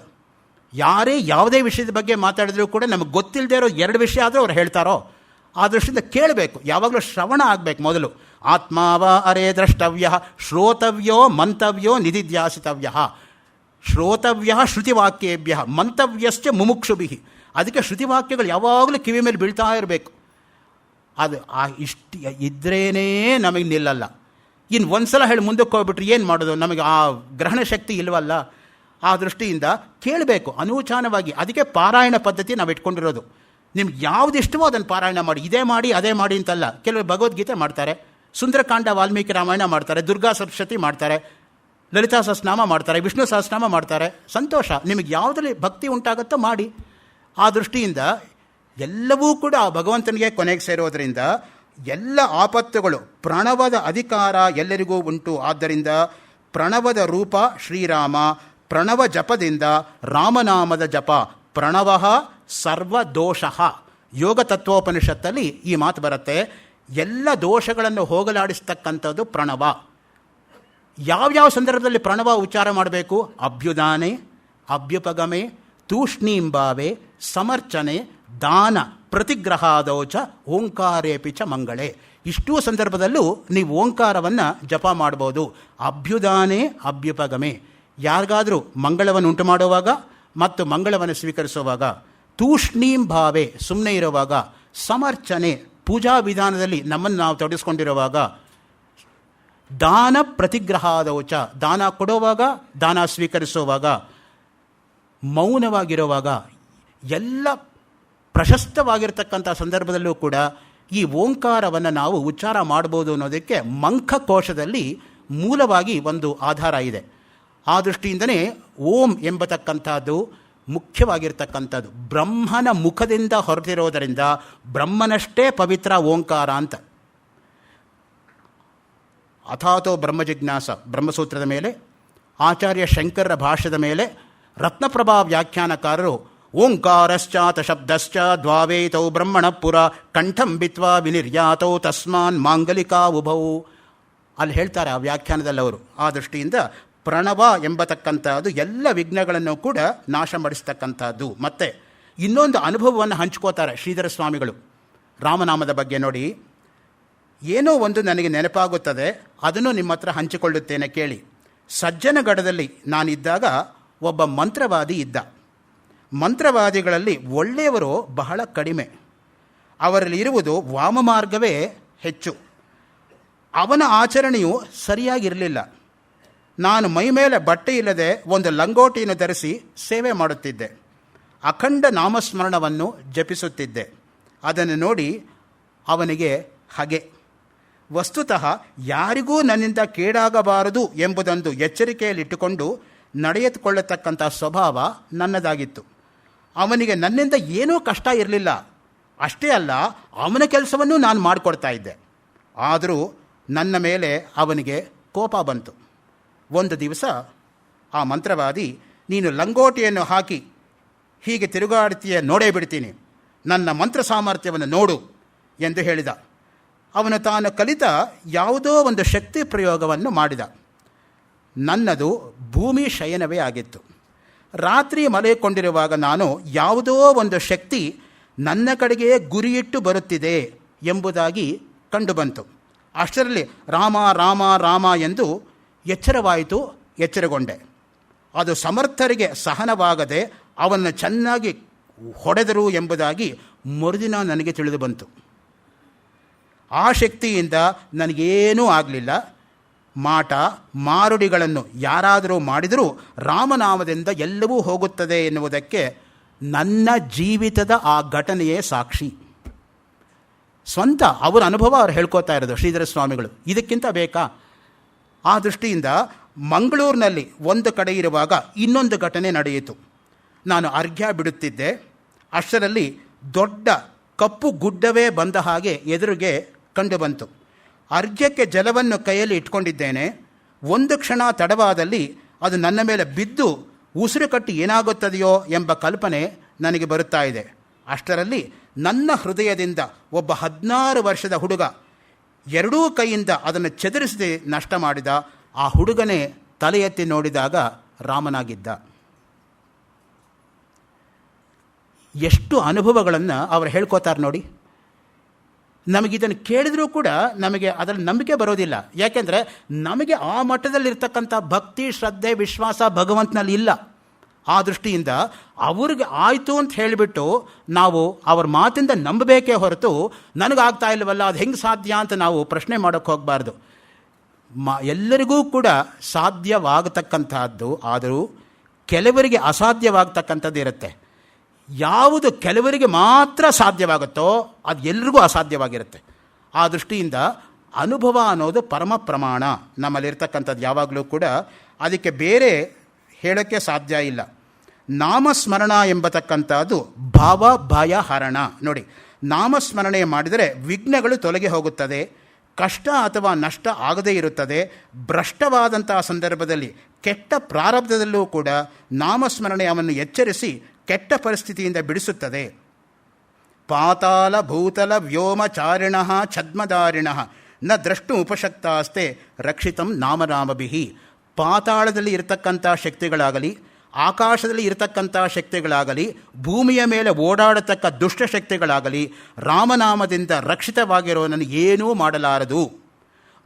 ಯಾರೇ ಯಾವುದೇ ವಿಷಯದ ಬಗ್ಗೆ ಮಾತಾಡಿದ್ರೂ ಕೂಡ ನಮಗೆ ಗೊತ್ತಿಲ್ಲದೆ ಇರೋ 2 ವಿಷಯ ಆದರೂ ಅವ್ರು ಹೇಳ್ತಾರೋ, ಆ ದೃಷ್ಟಿಯಿಂದ ಕೇಳಬೇಕು. ಯಾವಾಗಲೂ ಶ್ರವಣ ಆಗಬೇಕು ಮೊದಲು. ಆತ್ಮಾವ ಅರೇ ದ್ರಷ್ಟವ್ಯ ಶ್ರೋತವ್ಯೋ ಮಂತವ್ಯೋ ನಿಧಿಧ್ಯಾಸಿತವ್ಯ. ಶ್ರೋತವ್ಯ ಶ್ರುತಿವಾಕ್ಯೇಭ್ಯ ಮಂತವ್ಯಶ್ಚ ಮುಮುಕ್ಷುಭಿ. ಅದಕ್ಕೆ ಶ್ರುತಿವಾಕ್ಯಗಳು ಯಾವಾಗಲೂ ಕಿವಿ ಮೇಲೆ ಬೀಳ್ತಾ ಇರಬೇಕು. ಅದು ಇಷ್ಟು ಇದ್ರೇ ನಮಗೆ ನಿಲ್ಲಲ್ಲ. ಇನ್ನು ಒಂದು ಸಲ ಹೇಳಿ ಮುಂದಕ್ಕೆ ಹೋಗ್ಬಿಟ್ರೆ ಏನು ಮಾಡೋದು? ನಮಗೆ ಆ ಗ್ರಹಣ ಶಕ್ತಿ ಇಲ್ವಲ್ಲ. ಆ ದೃಷ್ಟಿಯಿಂದ ಕೇಳಬೇಕು ಅನೂಚಾನವಾಗಿ. ಅದಕ್ಕೆ ಪಾರಾಯಣ ಪದ್ಧತಿ ನಾವು ಇಟ್ಕೊಂಡಿರೋದು. ನಿಮ್ಗೆ ಯಾವುದು ಇಷ್ಟವೋ ಅದನ್ನು ಪಾರಾಯಣ ಮಾಡಿ. ಇದೇ ಮಾಡಿ ಅದೇ ಮಾಡಿ ಅಂತಲ್ಲ. ಕೆಲವರು ಭಗವದ್ಗೀತೆ ಮಾಡ್ತಾರೆ, ಸುಂದರಕಾಂಡ ವಾಲ್ಮೀಕಿ ರಾಮಾಯಣ ಮಾಡ್ತಾರೆ, ದುರ್ಗಾ ಸಪ್ತಶತಿ ಮಾಡ್ತಾರೆ, ಲಲಿತಾ ಸಹಸ್ರನಾಮ ಮಾಡ್ತಾರೆ, ವಿಷ್ಣು ಸಹಸ್ರನಾಮ ಮಾಡ್ತಾರೆ. ಸಂತೋಷ. ನಿಮಗೆ ಯಾವುದರಲ್ಲಿ ಭಕ್ತಿ ಉಂಟಾಗುತ್ತೋ ಮಾಡಿ. ಆ ದೃಷ್ಟಿಯಿಂದ ಎಲ್ಲವೂ ಕೂಡ ಆ ಭಗವಂತನಿಗೆ ಕೊನೆಗೆ ಸೇರೋದರಿಂದ ಎಲ್ಲ ಆಪತ್ತುಗಳು, ಪ್ರಣವದ ಅಧಿಕಾರ ಎಲ್ಲರಿಗೂ ಉಂಟು. ಆದ್ದರಿಂದ ಪ್ರಣವದ ರೂಪ ಶ್ರೀರಾಮ. ಪ್ರಣವ ಜಪದಿಂದ ರಾಮನಾಮದ ಜಪ. ಪ್ರಣವ ಸರ್ವದೋಷ. ಯೋಗ ತತ್ವೋಪನಿಷತ್ತಲ್ಲಿ ಈ ಮಾತು ಬರುತ್ತೆ. ಎಲ್ಲ ದೋಷಗಳನ್ನು ಹೋಗಲಾಡಿಸ್ತಕ್ಕಂಥದ್ದು ಪ್ರಣವ. ಯಾವ್ಯಾವ ಸಂದರ್ಭದಲ್ಲಿ ಪ್ರಣವ ಉಚ್ಚಾರ ಮಾಡಬೇಕು? ಅಭ್ಯುದಾನೆ, ಅಭ್ಯುಪಗಮೆ, ತೂಷ್ಣೀಂಬಾವೆ, ಸಮರ್ಚನೆ, ದಾನ, ಪ್ರತಿಗ್ರಹಾದೌಚ, ಓಂಕಾರೇಪಿ ಚ ಮಂಗಳೇ. ಇಷ್ಟೂ ಸಂದರ್ಭದಲ್ಲೂ ನೀವು ಓಂಕಾರವನ್ನು ಜಪ ಮಾಡ್ಬೋದು. ಅಭ್ಯುದಾನೆ, ಅಭ್ಯುಪಗಮೆ. ಯಾರಿಗಾದರೂ ಮಂಗಳವನ್ನು ಉಂಟು ಮಾಡುವಾಗ ಮತ್ತು ಮಂಗಳವನ್ನು ಸ್ವೀಕರಿಸುವಾಗ. ತೂಷ್ಣೀಂ ಭಾವೆ, ಸುಮ್ಮನೆ ಇರುವಾಗ. ಸಮರ್ಚನೆ, ಪೂಜಾ ವಿಧಾನದಲ್ಲಿ ನಮ್ಮನ್ನು ನಾವು ತೊಡಗಿಸ್ಕೊಂಡಿರುವಾಗ. ದಾನ ಪ್ರತಿಗ್ರಹಾದೌಚ, ದಾನ ಕೊಡುವಾಗ, ದಾನ ಸ್ವೀಕರಿಸುವಾಗ, ಮೌನವಾಗಿರುವಾಗ, ಎಲ್ಲ ಪ್ರಶಸ್ತವಾಗಿರ್ತಕ್ಕಂಥ ಸಂದರ್ಭದಲ್ಲೂ ಕೂಡ ಈ ಓಂಕಾರವನ್ನು ನಾವು ಉಚ್ಚಾರ ಮಾಡ್ಬೋದು ಅನ್ನೋದಕ್ಕೆ ಮಂಖಕೋಶದಲ್ಲಿ ಮೂಲವಾಗಿ ಒಂದು ಆಧಾರ ಇದೆ. ಆ ದೃಷ್ಟಿಯಿಂದನೇ ಓಂ ಎಂಬತಕ್ಕಂಥದ್ದು ಮುಖ್ಯವಾಗಿರ್ತಕ್ಕಂಥದ್ದು. ಬ್ರಹ್ಮನ ಮುಖದಿಂದ ಹೊರಟಿರೋದರಿಂದ ಬ್ರಹ್ಮನಷ್ಟೇ ಪವಿತ್ರ ಓಂಕಾರ ಅಂತ. ಅಥಾತೋ ಬ್ರಹ್ಮಜಿಜ್ಞಾಸ ಬ್ರಹ್ಮಸೂತ್ರದ ಮೇಲೆ, ಆಚಾರ್ಯ ಶಂಕರರ ಭಾಷ್ಯದ ಮೇಲೆ ರತ್ನಪ್ರಭಾ ವ್ಯಾಖ್ಯಾನಕಾರರು ಓಂಕಾರಶ್ಚಾತ ಶಬ್ದಶ್ಚ ದ್ವಾವೇತೌ ಬ್ರಹ್ಮಣ ಪುರ ಕಂಠಂ ಬಿತ್ವಾ ವಿನಿರ್ಯಾತೌ ತಸ್ಮಾನ್ ಮಾಂಗಲಿಕಾ ಉಭೌ ಅಲ್ಲಿ ಹೇಳ್ತಾರೆ ಆ ವ್ಯಾಖ್ಯಾನದಲ್ಲಿ ಅವರು. ಆ ದೃಷ್ಟಿಯಿಂದ ಪ್ರಣವ ಎಂಬತಕ್ಕಂಥದ್ದು ಎಲ್ಲ ವಿಘ್ನಗಳನ್ನು ಕೂಡ ನಾಶ ಮಾಡಿಸ್ತಕ್ಕಂಥದ್ದು. ಮತ್ತು ಇನ್ನೊಂದು ಅನುಭವವನ್ನು ಹಂಚ್ಕೋತಾರೆ ಶ್ರೀಧರ ಸ್ವಾಮಿಗಳು ರಾಮನಾಮದ ಬಗ್ಗೆ. ನೋಡಿ, ಏನೋ ಒಂದು ನನಗೆ ನೆನಪಾಗುತ್ತದೆ, ಅದನ್ನು ನಿಮ್ಮ ಹತ್ರ ಹಂಚಿಕೊಳ್ಳುತ್ತೇನೆ ಕೇಳಿ. ಸಜ್ಜನಗಡದಲ್ಲಿ ನಾನಿದ್ದಾಗ ಒಬ್ಬ ಮಂತ್ರವಾದಿ ಇದ್ದ. ಮಂತ್ರವಾದಿಗಳಲ್ಲಿ ಒಳ್ಳೆಯವರು ಬಹಳ ಕಡಿಮೆ. ಅವರಲ್ಲಿ ಇರುವುದು ವಾಮಮಾರ್ಗವೇ ಹೆಚ್ಚು. ಅವನ ಆಚರಣೆಯು ಸರಿಯಾಗಿರಲಿಲ್ಲ. ನಾನು ಮೈಮೇಲೆ ಬಟ್ಟೆ ಇಲ್ಲದೆ ಒಂದು ಲಂಗೋಟಿಯನ್ನು ಧರಿಸಿ ಸೇವೆ ಮಾಡುತ್ತಿದ್ದೆ. ಅಖಂಡ ನಾಮಸ್ಮರಣವನ್ನು ಜಪಿಸುತ್ತಿದ್ದೆ. ಅದನ್ನು ನೋಡಿ ಅವನಿಗೆ ಹಗೆ. ವಸ್ತುತಃ ಯಾರಿಗೂ ನನ್ನಿಂದ ಕೇಡಾಗಬಾರದು ಎಂಬುದೊಂದು ಎಚ್ಚರಿಕೆಯಲ್ಲಿಟ್ಟುಕೊಂಡು ನಡೆಯಕೊಳ್ಳತಕ್ಕಂಥ ಸ್ವಭಾವ ನನ್ನದಾಗಿತ್ತು. ಅವನಿಗೆ ನನ್ನಿಂದ ಏನೂ ಕಷ್ಟ ಇರಲಿಲ್ಲ. ಅಷ್ಟೇ ಅಲ್ಲ, ಅವನ ಕೆಲಸವನ್ನು ನಾನು ಮಾಡಿಕೊಡ್ತಾ ಇದ್ದೆ. ಆದರೂ ನನ್ನ ಮೇಲೆ ಅವನಿಗೆ ಕೋಪ ಬಂತು. ಒಂದು ದಿವಸ ಆ ಮಂತ್ರವಾದಿ, ನೀನು ಲಂಗೋಟಿಯನ್ನು ಹಾಕಿ ಹೀಗೆ ತಿರುಗಾಡ್ತೀಯ, ನೋಡೇ ಬಿಡ್ತೀನಿ, ನನ್ನ ಮಂತ್ರ ಸಾಮರ್ಥ್ಯವನ್ನು ನೋಡು ಎಂದು ಹೇಳಿದ. ಅವನು ತಾನು ಕಲಿತ ಯಾವುದೋ ಒಂದು ಶಕ್ತಿ ಪ್ರಯೋಗವನ್ನು ಮಾಡಿದ. ನನ್ನದು ಭೂಮಿ ಶಯನವೇ ಆಗಿತ್ತು. ರಾತ್ರಿ ಮಲೆಕೊಂಡಿರುವಾಗ ನಾನು ಯಾವುದೋ ಒಂದು ಶಕ್ತಿ ನನ್ನ ಕಡೆಗೆ ಗುರಿಯಿಟ್ಟು ಬರುತ್ತಿದೆ ಎಂಬುದಾಗಿ ಕಂಡುಬಂತು. ಅಷ್ಟರಲ್ಲಿ ರಾಮ ರಾಮ ರಾಮ ಎಂದು ಎಚ್ಚರವಾಯಿತು. ಎಚ್ಚರಗೊಂಡೆ. ಅದು ಸಮರ್ಥರಿಗೆ ಸಹನವಾಗದೆ ಅವನ್ನು ಚೆನ್ನಾಗಿ ಹೊಡೆದರು ಎಂಬುದಾಗಿ ಮರುದಿನ ನನಗೆ ತಿಳಿದು ಬಂತು. ಆ ಶಕ್ತಿಯಿಂದ ನನಗೇನೂ ಆಗಲಿಲ್ಲ. ಮಾಟ ಮಾರುಡಿಗಳನ್ನು ಯಾರಾದರೂ ಮಾಡಿದರೂ ರಾಮನಾಮದಿಂದ ಎಲ್ಲವೂ ಹೋಗುತ್ತದೆ ಎನ್ನುವುದಕ್ಕೆ ನನ್ನ ಜೀವಿತದ ಆ ಘಟನೆಯೇ ಸಾಕ್ಷಿ. ಸ್ವಂತ ಅವರ ಅನುಭವ ಅವ್ರು ಹೇಳ್ಕೋತಾ ಇರೋದು ಶ್ರೀಧರ ಸ್ವಾಮಿಗಳು. ಇದಕ್ಕಿಂತ ಬೇಕಾ? ಆ ದೃಷ್ಟಿಯಿಂದ ಮಂಗಳೂರಿನಲ್ಲಿ ಒಂದು ಕಡೆ ಇರುವಾಗ ಇನ್ನೊಂದು ಘಟನೆ ನಡೆಯಿತು. ನಾನು ಅರ್ಘ್ಯ ಬಿಡುತ್ತಿದ್ದೆ. ಅಷ್ಟರಲ್ಲಿ ದೊಡ್ಡ ಕಪ್ಪು ಗುಡ್ಡವೇ ಬಂದ ಹಾಗೆ ಎದುರಿಗೆ ಕಂಡುಬಂತು. ಅರ್ಘ್ಯಕ್ಕೆ ಜಲವನ್ನು ಕೈಯಲ್ಲಿ ಇಟ್ಕೊಂಡಿದ್ದೇನೆ. ಒಂದು ಕ್ಷಣ ತಡವಾದಲ್ಲಿ ಅದು ನನ್ನ ಮೇಲೆ ಬಿದ್ದು ಉಸಿರು ಕಟ್ಟಿ ಏನಾಗುತ್ತದೆಯೋ ಎಂಬ ಕಲ್ಪನೆ ನನಗೆ ಬರುತ್ತಾ ಇದೆ. ಅಷ್ಟರಲ್ಲಿ ನನ್ನ ಹೃದಯದಿಂದ ಒಬ್ಬ 16 ವರ್ಷದ ಹುಡುಗ ಎರಡೂ ಕೈಯಿಂದ ಅದನ್ನು ಚದುರಿಸಿ ನಷ್ಟ ಮಾಡಿದ. ಆ ಹುಡುಗನೇ ತಲೆ ಎತ್ತಿ ನೋಡಿದಾಗ ರಾಮನಾಗಿದ್ದ. ಎಷ್ಟು ಅನುಭವಗಳನ್ನು ಅವರು ಹೇಳ್ಕೋತಾರೆ ನೋಡಿ. ನಮಗಿದನ್ನು ಕೇಳಿದರೂ ಕೂಡ ನಮಗೆ ಅದರಲ್ಲಿ ನಂಬಿಕೆ ಬರೋದಿಲ್ಲ. ಯಾಕೆಂದರೆ ನಮಗೆ ಆ ಮಟ್ಟದಲ್ಲಿರ್ತಕ್ಕಂಥ ಭಕ್ತಿ, ಶ್ರದ್ಧೆ, ವಿಶ್ವಾಸ ಭಗವಂತನಲ್ಲಿ ಇಲ್ಲ. ಆ ದೃಷ್ಟಿಯಿಂದ ಅವ್ರಿಗೆ ಆಯಿತು ಅಂತ ಹೇಳಿಬಿಟ್ಟು ನಾವು ಅವ್ರ ಮಾತಿಂದ ನಂಬಬೇಕೇ ಹೊರತು ನನಗಾಗ್ತಾ ಇಲ್ಲವಲ್ಲ, ಅದು ಹೆಂಗೆ ಸಾಧ್ಯ ಅಂತ ನಾವು ಪ್ರಶ್ನೆ ಮಾಡೋಕ್ಕೆ ಹೋಗಬಾರ್ದು. ಎಲ್ಲರಿಗೂ ಕೂಡ ಸಾಧ್ಯವಾಗತಕ್ಕಂತಹದ್ದು, ಆದರೂ ಕೆಲವರಿಗೆ ಅಸಾಧ್ಯವಾಗತಕ್ಕಂಥದ್ದು ಇರುತ್ತೆ. ಯಾವುದು ಕೆಲವರಿಗೆ ಮಾತ್ರ ಸಾಧ್ಯವಾಗುತ್ತೋ ಅದು ಎಲ್ರಿಗೂ ಅಸಾಧ್ಯವಾಗಿರುತ್ತೆ. ಆ ದೃಷ್ಟಿಯಿಂದ ಅನುಭವ ಅನ್ನೋದು ಪರಮ ಪ್ರಮಾಣ ನಮ್ಮಲ್ಲಿರ್ತಕ್ಕಂಥದ್ದು. ಯಾವಾಗಲೂ ಕೂಡ ಅದಕ್ಕೆ ಬೇರೆ ಹೇಳೋಕ್ಕೆ ಸಾಧ್ಯ ಇಲ್ಲ. ನಾಮಸ್ಮರಣ ಎಂಬತಕ್ಕಂಥದ್ದು ಭಾವ ಭಯ ಹರಣ. ನೋಡಿ, ನಾಮಸ್ಮರಣೆ ಮಾಡಿದರೆ ವಿಘ್ನಗಳು ತೊಲಗಿ ಹೋಗುತ್ತದೆ, ಕಷ್ಟ ಅಥವಾ ನಷ್ಟ ಆಗದೇ ಇರುತ್ತದೆ. ಭ್ರಷ್ಟವಾದಂತಹ ಸಂದರ್ಭದಲ್ಲಿ, ಕೆಟ್ಟ ಪ್ರಾರಬ್ಧದಲ್ಲೂ ಕೂಡ ನಾಮಸ್ಮರಣೆ ಅವನ್ನು ಎಚ್ಚರಿಸಿ ಕೆಟ್ಟ ಪರಿಸ್ಥಿತಿಯಿಂದ ಬಿಡಿಸುತ್ತದೆ. ಪಾತಾಲ ಭೂತಲ ವ್ಯೋಮಚಾರಿಣ ಛದ್ಮದಾರಿಣ ನ ದ್ರಷ್ಟು ಉಪಶಕ್ತಾಸ್ತೆ ರಕ್ಷಿತಂ ನಾಮರಾಮಭಿಹಿ. ಪಾತಾಳದಲ್ಲಿ ಇರತಕ್ಕಂಥ ಶಕ್ತಿಗಳಾಗಲಿ, ಆಕಾಶದಲ್ಲಿ ಇರತಕ್ಕಂಥ ಶಕ್ತಿಗಳಾಗಲಿ, ಭೂಮಿಯ ಮೇಲೆ ಓಡಾಡತಕ್ಕ ದುಷ್ಟಶಕ್ತಿಗಳಾಗಲಿ ರಾಮನಾಮದಿಂದ ರಕ್ಷಿತವಾಗಿರೋನನ್ನು ಏನೂ ಮಾಡಲಾರದು.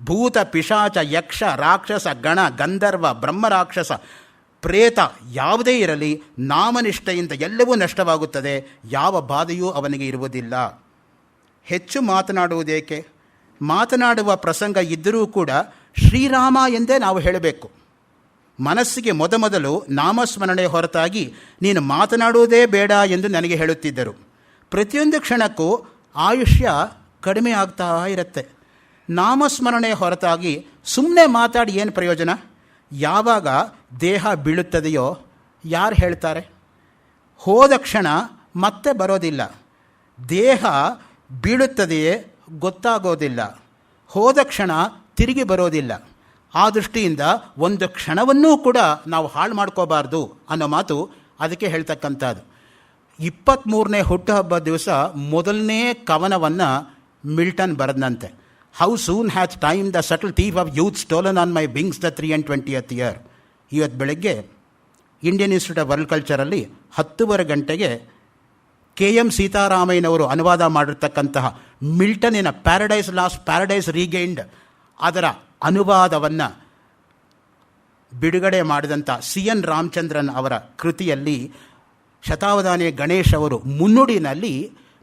ಭೂತ ಪಿಶಾಚ ಯಕ್ಷ ರಾಕ್ಷಸ ಗಣ ಗಂಧರ್ವ ಬ್ರಹ್ಮರಾಕ್ಷಸ ಪ್ರೇತ ಯಾವುದೇ ಇರಲಿ ನಾಮನಿಷ್ಠೆಯಿಂದ ಎಲ್ಲವೂ ನಷ್ಟವಾಗುತ್ತದೆ. ಯಾವ ಬಾಧೆಯೂ ಅವನಿಗೆ ಇರುವುದಿಲ್ಲ. ಹೆಚ್ಚು ಮಾತನಾಡುವುದೇಕೆ? ಮಾತನಾಡುವ ಪ್ರಸಂಗ ಇದ್ದರೂ ಕೂಡ ಶ್ರೀರಾಮ ಎಂದೇ ನಾವು ಹೇಳಬೇಕು. ಮನಸ್ಸಿಗೆ ಮೊದಮೊದಲು ನಾಮಸ್ಮರಣೆ ಹೊರತಾಗಿ ನೀನು ಮಾತನಾಡುವುದೇ ಬೇಡ ಎಂದು ನನಗೆ ಹೇಳುತ್ತಿದ್ದರು. ಪ್ರತಿಯೊಂದು ಕ್ಷಣಕ್ಕೂ ಆಯುಷ್ಯ ಕಡಿಮೆ ಆಗ್ತಾ ಇರುತ್ತೆ. ನಾಮಸ್ಮರಣೆ ಹೊರತಾಗಿ ಸುಮ್ಮನೆ ಮಾತಾಡಿ ಏನು ಪ್ರಯೋಜನ? ಯಾವಾಗ ದೇಹ ಬೀಳುತ್ತದೆಯೋ ಯಾರು ಹೇಳ್ತಾರೆ? ಹೋದ ಕ್ಷಣ ಮತ್ತೆ ಬರೋದಿಲ್ಲ. ದೇಹ ಬೀಳುತ್ತದೆಯೇ ಗೊತ್ತಾಗೋದಿಲ್ಲ, ಹೋದ ಕ್ಷಣ ತಿರುಗಿ ಬರೋದಿಲ್ಲ. ಆ ದೃಷ್ಟಿಯಿಂದ ಒಂದು ಕ್ಷಣವನ್ನೂ ಕೂಡ ನಾವು ಹಾಳು ಮಾಡ್ಕೋಬಾರ್ದು ಅನ್ನೋ ಮಾತು ಅದಕ್ಕೆ ಹೇಳ್ತಕ್ಕಂಥದ್ದು. 23ನೇ ಹುಟ್ಟುಹಬ್ಬ ದಿವಸ ಮೊದಲನೇ ಕವನವನ್ನು ಮಿಲ್ಟನ್ ಬರೆದಂತೆ. How soon has time the subtle thief of youth stolen on my wings the 320th year. ಇವತ್ತು ಬೆಳಗ್ಗೆ ಇಂಡಿಯನ್ ಇನ್ಸ್ಟಿಟ್ಯೂಟ್ ಆಫ್ ವರ್ಲ್ಡ್ ಕಲ್ಚರಲ್ಲಿ 10:30 ಗಂಟೆಗೆ KM ಸೀತಾರಾಮಯ್ಯನವರು ಅನುವಾದ ಮಾಡಿರ್ತಕ್ಕಂತಹ ಮಿಲ್ಟನ್ನಿನ ಪ್ಯಾರಡೈಸ್ ಲಾಸ್ಟ್ ಪ್ಯಾರಡೈಸ್ ರೀಗೈನ್ಡ್ ಅದರ ಅನುವಾದವನ್ನು ಬಿಡುಗಡೆ ಮಾಡಿದಂಥ CN ರಾಮಚಂದ್ರನ್ ಅವರ ಕೃತಿಯಲ್ಲಿ ಶತಾವಧಾನಿ ಗಣೇಶ್ ಅವರು ಮುನ್ನುಡಿನಲ್ಲಿ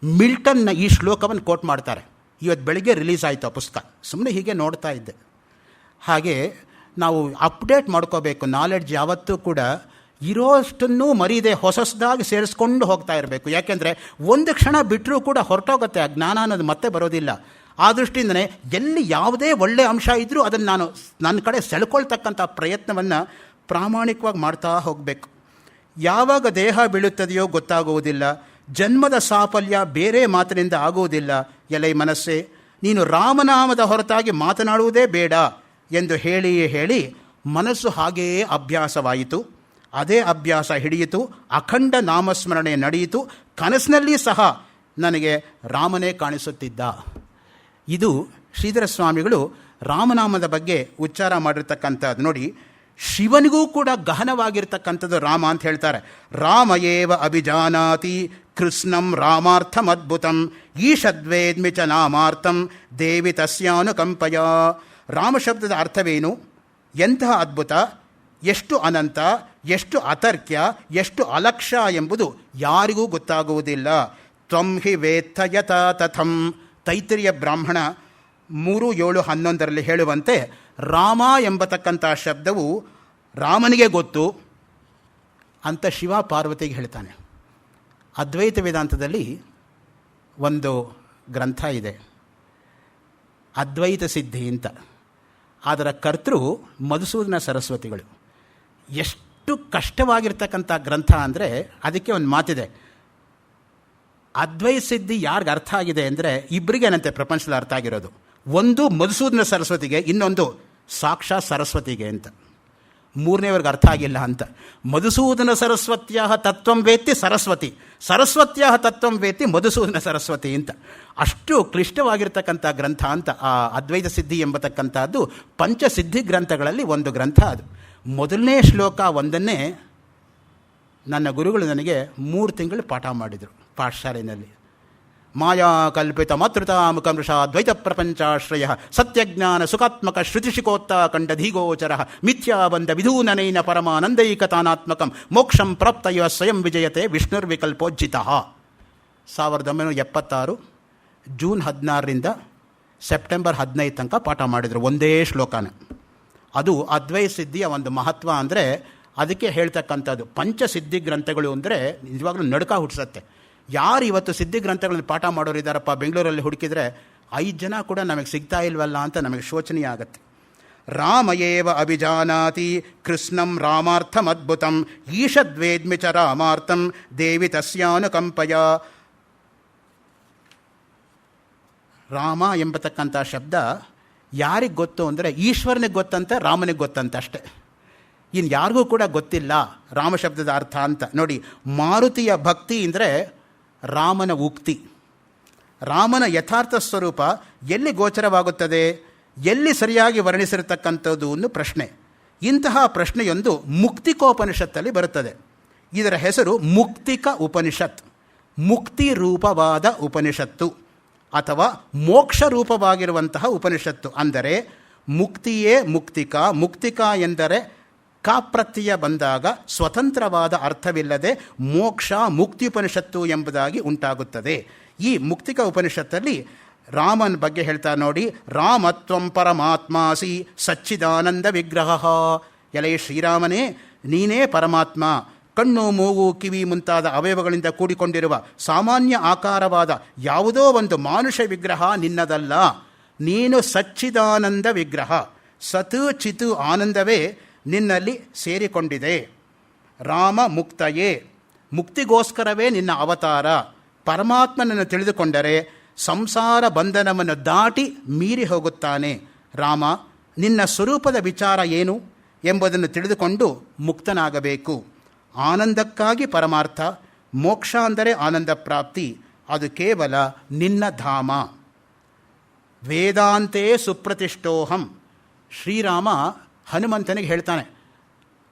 ಮಿಲ್ಟನ್ನ ಈ ಶ್ಲೋಕವನ್ನು ಕೋಟ್ ಮಾಡ್ತಾರೆ. ಇವತ್ತು ಬೆಳಗ್ಗೆ ರಿಲೀಸ್ ಆಯಿತು ಆ ಪುಸ್ತಕ. ಸುಮ್ಮನೆ ಹೀಗೆ ನೋಡ್ತಾ ಇದ್ದೆ. ಹಾಗೆ ನಾವು ಅಪ್ಡೇಟ್ ಮಾಡ್ಕೋಬೇಕು. ನಾಲೆಡ್ಜ್ ಯಾವತ್ತೂ ಕೂಡ ಇರೋಷ್ಟನ್ನೂ ಮರೀದೆ ಹೊಸದಾಗಿ ಸೇರಿಸ್ಕೊಂಡು ಹೋಗ್ತಾ ಇರಬೇಕು. ಯಾಕೆಂದರೆ ಒಂದು ಕ್ಷಣ ಬಿಟ್ಟರೂ ಕೂಡ ಹೊರಟೋಗುತ್ತೆ, ಆ ಜ್ಞಾನ ಅನ್ನೋದು ಮತ್ತೆ ಬರೋದಿಲ್ಲ. ಆ ದೃಷ್ಟಿಯಿಂದಲೇ ಎಲ್ಲಿ ಯಾವುದೇ ಒಳ್ಳೆಯ ಅಂಶ ಇದ್ದರೂ ಅದನ್ನು ನಾನು ನನ್ನ ಕಡೆ ಸೆಳ್ಕೊಳ್ತಕ್ಕಂಥ ಪ್ರಯತ್ನವನ್ನು ಪ್ರಾಮಾಣಿಕವಾಗಿ ಮಾಡ್ತಾ ಹೋಗಬೇಕು. ಯಾವಾಗ ದೇಹ ಬೀಳುತ್ತದೆಯೋ ಗೊತ್ತಾಗುವುದಿಲ್ಲ. ಜನ್ಮದ ಸಾಫಲ್ಯ ಬೇರೆ ಮಾತಿನಿಂದ ಆಗುವುದಿಲ್ಲ. ಎಲೈ ಮನಸ್ಸೇ, ನೀನು ರಾಮನಾಮದ ಹೊರತಾಗಿ ಮಾತನಾಡುವುದೇ ಬೇಡ ಎಂದು ಹೇಳಿ ಮನಸ್ಸು ಹಾಗೆಯೇ ಅಭ್ಯಾಸವಾಯಿತು. ಅದೇ ಅಭ್ಯಾಸ ಹಿಡಿಯಿತು. ಅಖಂಡ ನಾಮಸ್ಮರಣೆ ನಡೆಯಿತು. ಕನಸಿನಲ್ಲಿ ಸಹ ನನಗೆ ರಾಮನೇ ಕಾಣಿಸುತ್ತಿದ್ದ. ಇದು ಶ್ರೀಧರ ಸ್ವಾಮಿಗಳು ರಾಮನಾಮದ ಬಗ್ಗೆ ಉಚ್ಚಾರ ಮಾಡಿರ್ತಕ್ಕಂಥದ್ದು. ನೋಡಿ, ಶಿವನಿಗೂ ಕೂಡ ಗಹನವಾಗಿರ್ತಕ್ಕಂಥದ್ದು ರಾಮ ಅಂತ ಹೇಳ್ತಾರೆ. ರಾಮ ಏವ ಅಭಿಜಾನಾತಿ ಕೃಷ್ಣಂ ರಾಮಾರ್ಥಮದ್ಭುತಂ ಈಷದ್ವೇದ್ಮಿ ಚ ನಾಮಾರ್ಥಂ ದೇವಿ ತಸ್ಯಾನುಕಂಪಯ. ರಾಮ ಶಬ್ದದ ಅರ್ಥವೇನು? ಎಂತಹ ಅದ್ಭುತ, ಎಷ್ಟು ಅನಂತ, ಎಷ್ಟು ಅತರ್ಕ್ಯ, ಎಷ್ಟು ಅಲಕ್ಷ್ಯ ಎಂಬುದು ಯಾರಿಗೂ ಗೊತ್ತಾಗುವುದಿಲ್ಲ. ತ್ವಂ ಹಿ ವೇತ್ತ ಯಥಾ ತಥಂ. ತೈತ್ರಿಯ ಬ್ರಾಹ್ಮಣ 3:7-11 ಹೇಳುವಂತೆ ರಾಮ ಎಂಬತಕ್ಕಂಥ ಶಬ್ದವು ರಾಮನಿಗೆ ಗೊತ್ತು ಅಂತ ಶಿವ ಪಾರ್ವತಿಗೆ ಹೇಳ್ತಾನೆ. ಅದ್ವೈತ ವೇದಾಂತದಲ್ಲಿ ಒಂದು ಗ್ರಂಥ ಇದೆ, ಅದ್ವೈತ ಸಿದ್ಧಿ ಅಂತ. ಅದರ ಕರ್ತೃ ಮಧುಸೂದನ ಸರಸ್ವತಿಗಳು. ಎಷ್ಟು ಕಷ್ಟವಾಗಿರ್ತಕ್ಕಂಥ ಗ್ರಂಥ ಅಂದರೆ ಅದಕ್ಕೆ ಒಂದು ಮಾತಿದೆ. ಅದ್ವೈತ ಸಿದ್ಧಿ ಯಾರಿಗೆ ಅರ್ಥ ಆಗಿದೆ ಅಂದರೆ ಇಬ್ಬರಿಗೇನಂತೆ ಪ್ರಪಂಚದಲ್ಲಿ ಅರ್ಥ ಆಗಿರೋದು. ಒಂದು ಮಧುಸೂದನ ಸರಸ್ವತಿಗೆ, ಇನ್ನೊಂದು ಸಾಕ್ಷಾತ್ ಸರಸ್ವತಿಗೆ ಅಂತ. ಮೂರನೇವ್ರಿಗೆ ಅರ್ಥ ಆಗಿಲ್ಲ ಅಂತ. ಮಧುಸೂದನ ಸರಸ್ವತ್ಯ ತತ್ವಂ ವೇತ್ತಿ ಸರಸ್ವತಿ, ಸರಸ್ವತ್ಯ ತತ್ವಂ ವೇತ್ತಿ ಮಧುಸೂದನ ಸರಸ್ವತಿ ಅಂತ. ಅಷ್ಟು ಕ್ಲಿಷ್ಟವಾಗಿರ್ತಕ್ಕಂಥ ಗ್ರಂಥ ಅಂತ ಆ ಅದ್ವೈತ ಸಿದ್ಧಿ ಎಂಬತಕ್ಕಂಥದ್ದು ಪಂಚಸಿದ್ಧಿ ಗ್ರಂಥಗಳಲ್ಲಿ ಒಂದು ಗ್ರಂಥ ಅದು. ಮೊದಲನೇ ಶ್ಲೋಕ ಒಂದನ್ನೇ ನನ್ನ ಗುರುಗಳು ನನಗೆ 3 ತಿಂಗಳು ಪಾಠ ಮಾಡಿದರು ಪಾಠಶಾಲೆಯಲ್ಲಿ. ಮಾಯಾ ಕಲ್ಪಿತ ಮಾತೃತಾಮುಖಮೃಷ ದ್ವೈತ ಪ್ರಪಂಚಾಶ್ರಯ ಸತ್ಯಜ್ಞಾನ ಸುಖಾತ್ಮಕ ಶ್ರುತಿಶಿಖೋತ್ತ ಕಂಡಧೀಗೋಚರ ಮಿಥ್ಯಾಬಂಧ ವಿಧೂನನೈನ ಪರಮಾನಂದೈಕತಾನಾತ್ಮಕಂ ಮೋಕ್ಷಂ ಪ್ರಾಪ್ತಯ ಸ್ವಯಂ ವಿಜಯತೆ ವಿಷ್ಣುರ್ವಿಕಲ್ಪೋಜ್ಜಿತ. 1976 ಜೂನ್ 16ರಿಂದ ಸೆಪ್ಟೆಂಬರ್ 15 ತನಕ ಪಾಠ ಮಾಡಿದರು, ಒಂದೇ ಶ್ಲೋಕನ. ಅದು ಅದ್ವೈತ ಸಿದ್ಧಿಯ ಒಂದು ಮಹತ್ವ. ಅಂದರೆ ಅದಕ್ಕೆ ಹೇಳ್ತಕ್ಕಂಥದ್ದು ಪಂಚಸಿದ್ಧಿ ಗ್ರಂಥಗಳು ಅಂದರೆ ನಿಜವಾಗ್ಲೂ ನಡುಕ ಹುಟ್ಟಿಸತ್ತೆ. ಯಾರು ಇವತ್ತು ಸಿದ್ಧಿ ಗ್ರಂಥಗಳನ್ನು ಪಾಠ ಮಾಡೋರಿದ್ದಾರಪ್ಪ ಬೆಂಗಳೂರಲ್ಲಿ ಹುಡುಕಿದ್ರೆ 5 ಜನ ಕೂಡ ನಮಗೆ ಸಿಗ್ತಾ ಇಲ್ವಲ್ಲ ಅಂತ ನಮಗೆ ಶೋಚನೀಯ ಆಗುತ್ತೆ. ರಾಮಯೇವ ಅಭಿಜಾನಾತಿ ಕೃಷ್ಣಂ ರಾಮಾರ್ಥಮದ್ಭುತಂ ಈಶದ್ವೇದ್ಮಿ ಚ ರಾಮಾರ್ಥಂ ದೇವಿ ತಸ್ಯಾನುಕಂಪಯ. ರಾಮ ಎಂಬತಕ್ಕಂಥ ಶಬ್ದ ಯಾರಿಗೆ ಗೊತ್ತು ಅಂದರೆ ಈಶ್ವರನಿಗೆ ಗೊತ್ತಂತೆ, ರಾಮನಿಗೆ ಗೊತ್ತಂತೆ ಅಷ್ಟೆ. ಇನ್ನು ಯಾರಿಗೂ ಕೂಡ ಗೊತ್ತಿಲ್ಲ ರಾಮ ಶಬ್ದದ ಅರ್ಥ ಅಂತ. ನೋಡಿ, ಮಾರುತಿಯ ಭಕ್ತಿ ಅಂದರೆ ರಾಮನ ಉಕ್ತಿ. ರಾಮನ ಯಥಾರ್ಥ ಸ್ವರೂಪ ಎಲ್ಲಿ ಗೋಚರವಾಗುತ್ತದೆ, ಎಲ್ಲಿ ಸರಿಯಾಗಿ ವರ್ಣಿಸಿರತಕ್ಕಂಥದ್ದು ಒಂದು ಪ್ರಶ್ನೆ. ಇಂತಹ ಪ್ರಶ್ನೆಯೊಂದು ಮುಕ್ತಿಕೋಪನಿಷತ್ತಲ್ಲಿ ಬರುತ್ತದೆ. ಇದರ ಹೆಸರು ಮುಕ್ತಿಕ ಉಪನಿಷತ್, ಮುಕ್ತಿ ರೂಪವಾದ ಉಪನಿಷತ್ತು ಅಥವಾ ಮೋಕ್ಷ ರೂಪವಾಗಿರುವಂತಹ ಉಪನಿಷತ್ತು. ಅಂದರೆ ಮುಕ್ತಿಯೇ ಮುಕ್ತಿಕ. ಮುಕ್ತಿಕ ಎಂದರೆ ಕಾಪ್ರತ್ಯಯ ಬಂದಾಗ ಸ್ವತಂತ್ರವಾದ ಅರ್ಥವಿಲ್ಲದೆ ಮೋಕ್ಷ ಮುಕ್ತಿ ಉಪನಿಷತ್ತು ಎಂಬುದಾಗಿ ಉಂಟಾಗುತ್ತದೆ. ಈ ಮುಕ್ತಿಕ ಉಪನಿಷತ್ತಲ್ಲಿ ರಾಮನ ಬಗ್ಗೆ ಹೇಳ್ತಾ ನೋಡಿ, ರಾಮತ್ವಂ ಪರಮಾತ್ಮಾಸಿ ಸಚ್ಚಿದಾನಂದ ವಿಗ್ರಹ. ಎಲೆ ಶ್ರೀರಾಮನೇ, ನೀನೇ ಪರಮಾತ್ಮ. ಕಣ್ಣು ಮೂಗು ಕಿವಿ ಮುಂತಾದ ಅವಯವಗಳಿಂದ ಕೂಡಿಕೊಂಡಿರುವ ಸಾಮಾನ್ಯ ಆಕಾರವಾದ ಯಾವುದೋ ಒಂದು ಮಾನುಷ ವಿಗ್ರಹ ನಿನ್ನದಲ್ಲ. ನೀನು ಸಚ್ಚಿದಾನಂದ ವಿಗ್ರಹ. ಸತ್ ಚಿತ್ ಆನಂದವೇ ನಿನ್ನಲ್ಲಿ ಸೇರಿಕೊಂಡಿದೆ. ರಾಮ ಮುಕ್ತಯೇ, ಮುಕ್ತಿಗೋಸ್ಕರವೇ ನಿನ್ನ ಅವತಾರ. ಪರಮಾತ್ಮನನ್ನು ತಿಳಿದುಕೊಂಡರೆ ಸಂಸಾರ ಬಂಧನವನ್ನು ದಾಟಿ ಮೀರಿ ಹೋಗುತ್ತಾನೆ. ರಾಮ, ನಿನ್ನ ಸ್ವರೂಪದ ವಿಚಾರ ಏನು ಎಂಬುದನ್ನು ತಿಳಿದುಕೊಂಡು ಮುಕ್ತನಾಗಬೇಕು. ಆನಂದಕ್ಕಾಗಿ ಪರಮಾರ್ಥ. ಮೋಕ್ಷ ಅಂದರೆ ಆನಂದ ಪ್ರಾಪ್ತಿ. ಅದು ಕೇವಲ ನಿನ್ನ ಧಾಮ. ವೇದಾಂತೇ ಸುಪ್ರತಿಷ್ಠೋಹಂ. ಶ್ರೀರಾಮ ಹನುಮಂತನಿಗೆ ಹೇಳ್ತಾನೆ,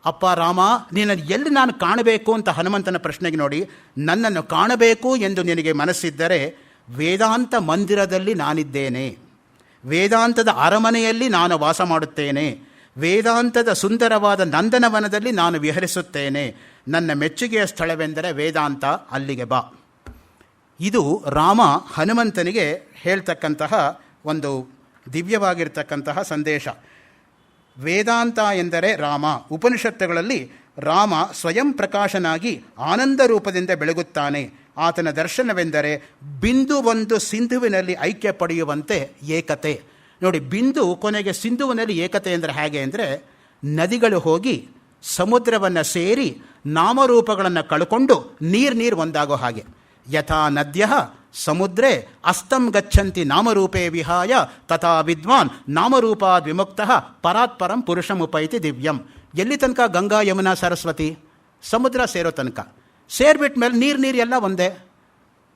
ಅಪ್ಪ ರಾಮ, ನಿನ್ನನ್ನು ಎಲ್ಲಿ ನಾನು ಕಾಣಬೇಕು ಅಂತ ಹನುಮಂತನ ಪ್ರಶ್ನೆಗೆ ನೋಡಿ, ನನ್ನನ್ನು ಕಾಣಬೇಕು ಎಂದು ನಿನಗೆ ಮನಸ್ಸಿದ್ದರೆ ವೇದಾಂತ ಮಂದಿರದಲ್ಲಿ ನಾನಿದ್ದೇನೆ. ವೇದಾಂತದ ಅರಮನೆಯಲ್ಲಿ ನಾನು ವಾಸ ಮಾಡುತ್ತೇನೆ. ವೇದಾಂತದ ಸುಂದರವಾದ ನಂದನವನದಲ್ಲಿ ನಾನು ವಿಹರಿಸುತ್ತೇನೆ. ನನ್ನ ಮೆಚ್ಚುಗೆಯ ಸ್ಥಳವೆಂದರೆ ವೇದಾಂತ, ಅಲ್ಲಿಗೆ ಬಾ. ಇದು ರಾಮ ಹನುಮಂತನಿಗೆ ಹೇಳ್ತಕ್ಕಂತಹ ಒಂದು ದಿವ್ಯವಾಗಿರ್ತಕ್ಕಂತಹ ಸಂದೇಶ. ವೇದಾಂತ ಎಂದರೆ ರಾಮ. ಉಪನಿಷತ್ತುಗಳಲ್ಲಿ ರಾಮ ಸ್ವಯಂ ಪ್ರಕಾಶನಾಗಿ ಆನಂದ ರೂಪದಿಂದ ಬೆಳಗುತ್ತಾನೆ. ಆತನ ದರ್ಶನವೆಂದರೆ ಬಿಂದು ಒಂದು ಸಿಂಧುವಿನಲ್ಲಿ ಐಕ್ಯ ಪಡೆಯುವಂತೆ ಏಕತೆ. ನೋಡಿ, ಬಿಂದು ಕೊನೆಗೆ ಸಿಂಧುವಿನಲ್ಲಿ ಏಕತೆ ಅಂದರೆ ಹೇಗೆ ಅಂದರೆ, ನದಿಗಳು ಹೋಗಿ ಸಮುದ್ರವನ್ನು ಸೇರಿ ನಾಮರೂಪಗಳನ್ನು ಕಳ್ಕೊಂಡು ನೀರು ಒಂದಾಗೋ ಹಾಗೆ. ಯಥಾ ನದ್ಯ ಸಮುದ್ರೇ ಅಸ್ತಂ ಗಚ್ಚಂತಿ ನಾಮರೂಪೇ ವಿಹಾಯ ತಥಾ ವಿದ್ವಾನ್ ನಾಮರೂಪಾದ್ ವಿಮುಕ್ತಃ ಪರಾತ್ಪರಂ ಪುರುಷಮುಪೈತಿ ದಿವ್ಯಂ. ಎಲ್ಲಿ ತನಕ ಗಂಗಾ ಯಮುನಾ ಸರಸ್ವತಿ? ಸಮುದ್ರ ಸೇರೋ ತನಕ. ಸೇರ್ಬಿಟ್ಟ ಮೇಲೆ ನೀರು ಎಲ್ಲ ಒಂದೇ.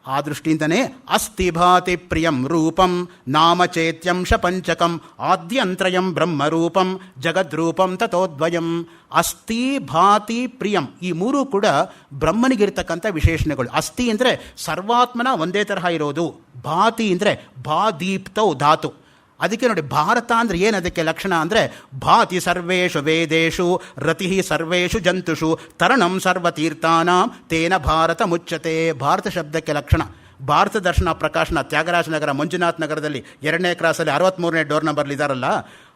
ಆ ದೃಷ್ಟಿಯಿಂದನೇ ಅಸ್ತಿ ಭಾತಿ ಪ್ರಿಯಂ ರೂಪಂ ನಾಮಚೇತ್ಯಂಶ ಪಂಚಕಂ ಆದ್ಯಂತ್ರಯಂ ಬ್ರಹ್ಮರೂಪಂ ಜಗದ್ರೂಪಂ ತಥೋದ್ವಯಂ. ಅಸ್ಥಿ ಭಾತಿ ಪ್ರಿಯಂ, ಈ ಮೂರೂ ಕೂಡ ಬ್ರಹ್ಮನಿಗಿರ್ತಕ್ಕಂಥ ವಿಶೇಷಣಗಳು. ಅಸ್ಥಿ ಅಂದರೆ ಸರ್ವಾತ್ಮನ ಒಂದೇ ತರಹ ಇರೋದು. ಭಾತಿ ಅಂದರೆ ಭಾದೀಪ್ತೌ ಧಾತು. ಅದಕ್ಕೆ ನೋಡಿ, ಭಾರತ ಅಂದರೆ ಏನು ಅದಕ್ಕೆ ಲಕ್ಷಣ ಅಂದರೆ, ಭಾತಿ ಸರ್ವೇಷು ವೇದೇಶು ರತಿ ಸರ್ವೇಷು ಜಂತುಷು ತರಣಂ ಸರ್ವತೀರ್ಥಾನಾಂ ತೇನ ಭಾರತ ಮುಚ್ಚತೆ. ಭಾರತ ಶಬ್ದಕ್ಕೆ ಲಕ್ಷಣ. ಭಾರತ ದರ್ಶನ ಪ್ರಕಾಶನ ತ್ಯಾಗರಾಜನಗರ ಮಂಜುನಾಥ್ ನಗರದಲ್ಲಿ 2ನೇ ಕ್ರಾಸಲ್ಲಿ 63ನೇ ಡೋರ್ ನಂಬರ್ಲಿ ಇದ್ದಾರಲ್ಲ,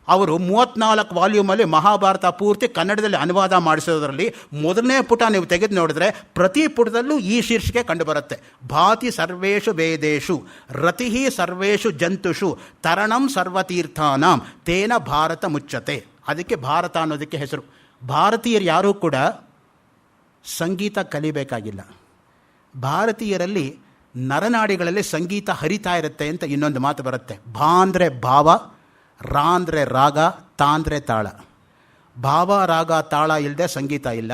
ಅವರು 34 ವಾಲ್ಯೂಮಲ್ಲಿ ಮಹಾಭಾರತ ಪೂರ್ತಿ ಕನ್ನಡದಲ್ಲಿ ಅನುವಾದ ಮಾಡಿಸೋದ್ರಲ್ಲಿ ಮೊದಲನೇ ಪುಟ ನೀವು ತೆಗೆದು ನೋಡಿದ್ರೆ ಪ್ರತಿ ಪುಟದಲ್ಲೂ ಈ ಶೀರ್ಷಿಕೆ ಕಂಡುಬರುತ್ತೆ. ಭಾತಿ ಸರ್ವೇಷು ವೇದೇಶು ರತಿ ಸರ್ವೇಷು ಜಂತುಷು ತರಣಂ ಸರ್ವತೀರ್ಥಾನಾಂ ತೇನ ಭಾರತ ಮುಚ್ಚತೆ. ಅದಕ್ಕೆ ಭಾರತ ಅನ್ನೋದಕ್ಕೆ ಹೆಸರು. ಭಾರತೀಯರು ಯಾರೂ ಕೂಡ ಸಂಗೀತ ಕಲಿಬೇಕಾಗಿಲ್ಲ. ಭಾರತೀಯರಲ್ಲಿ ನರನಾಡಿಗಳಲ್ಲಿ ಸಂಗೀತ ಹರಿತಾ ಇರುತ್ತೆ ಅಂತ ಇನ್ನೊಂದು ಮಾತು ಬರುತ್ತೆ. ಭಾ ಅಂದರೆ ಭಾವ, ರಾ ಅಂದರೆ ರಾಗ, ತಾ ಅಂದರೆ ತಾಳ. ಭಾವ ರಾಗ ತಾಳ ಇಲ್ಲದೆ ಸಂಗೀತ ಇಲ್ಲ.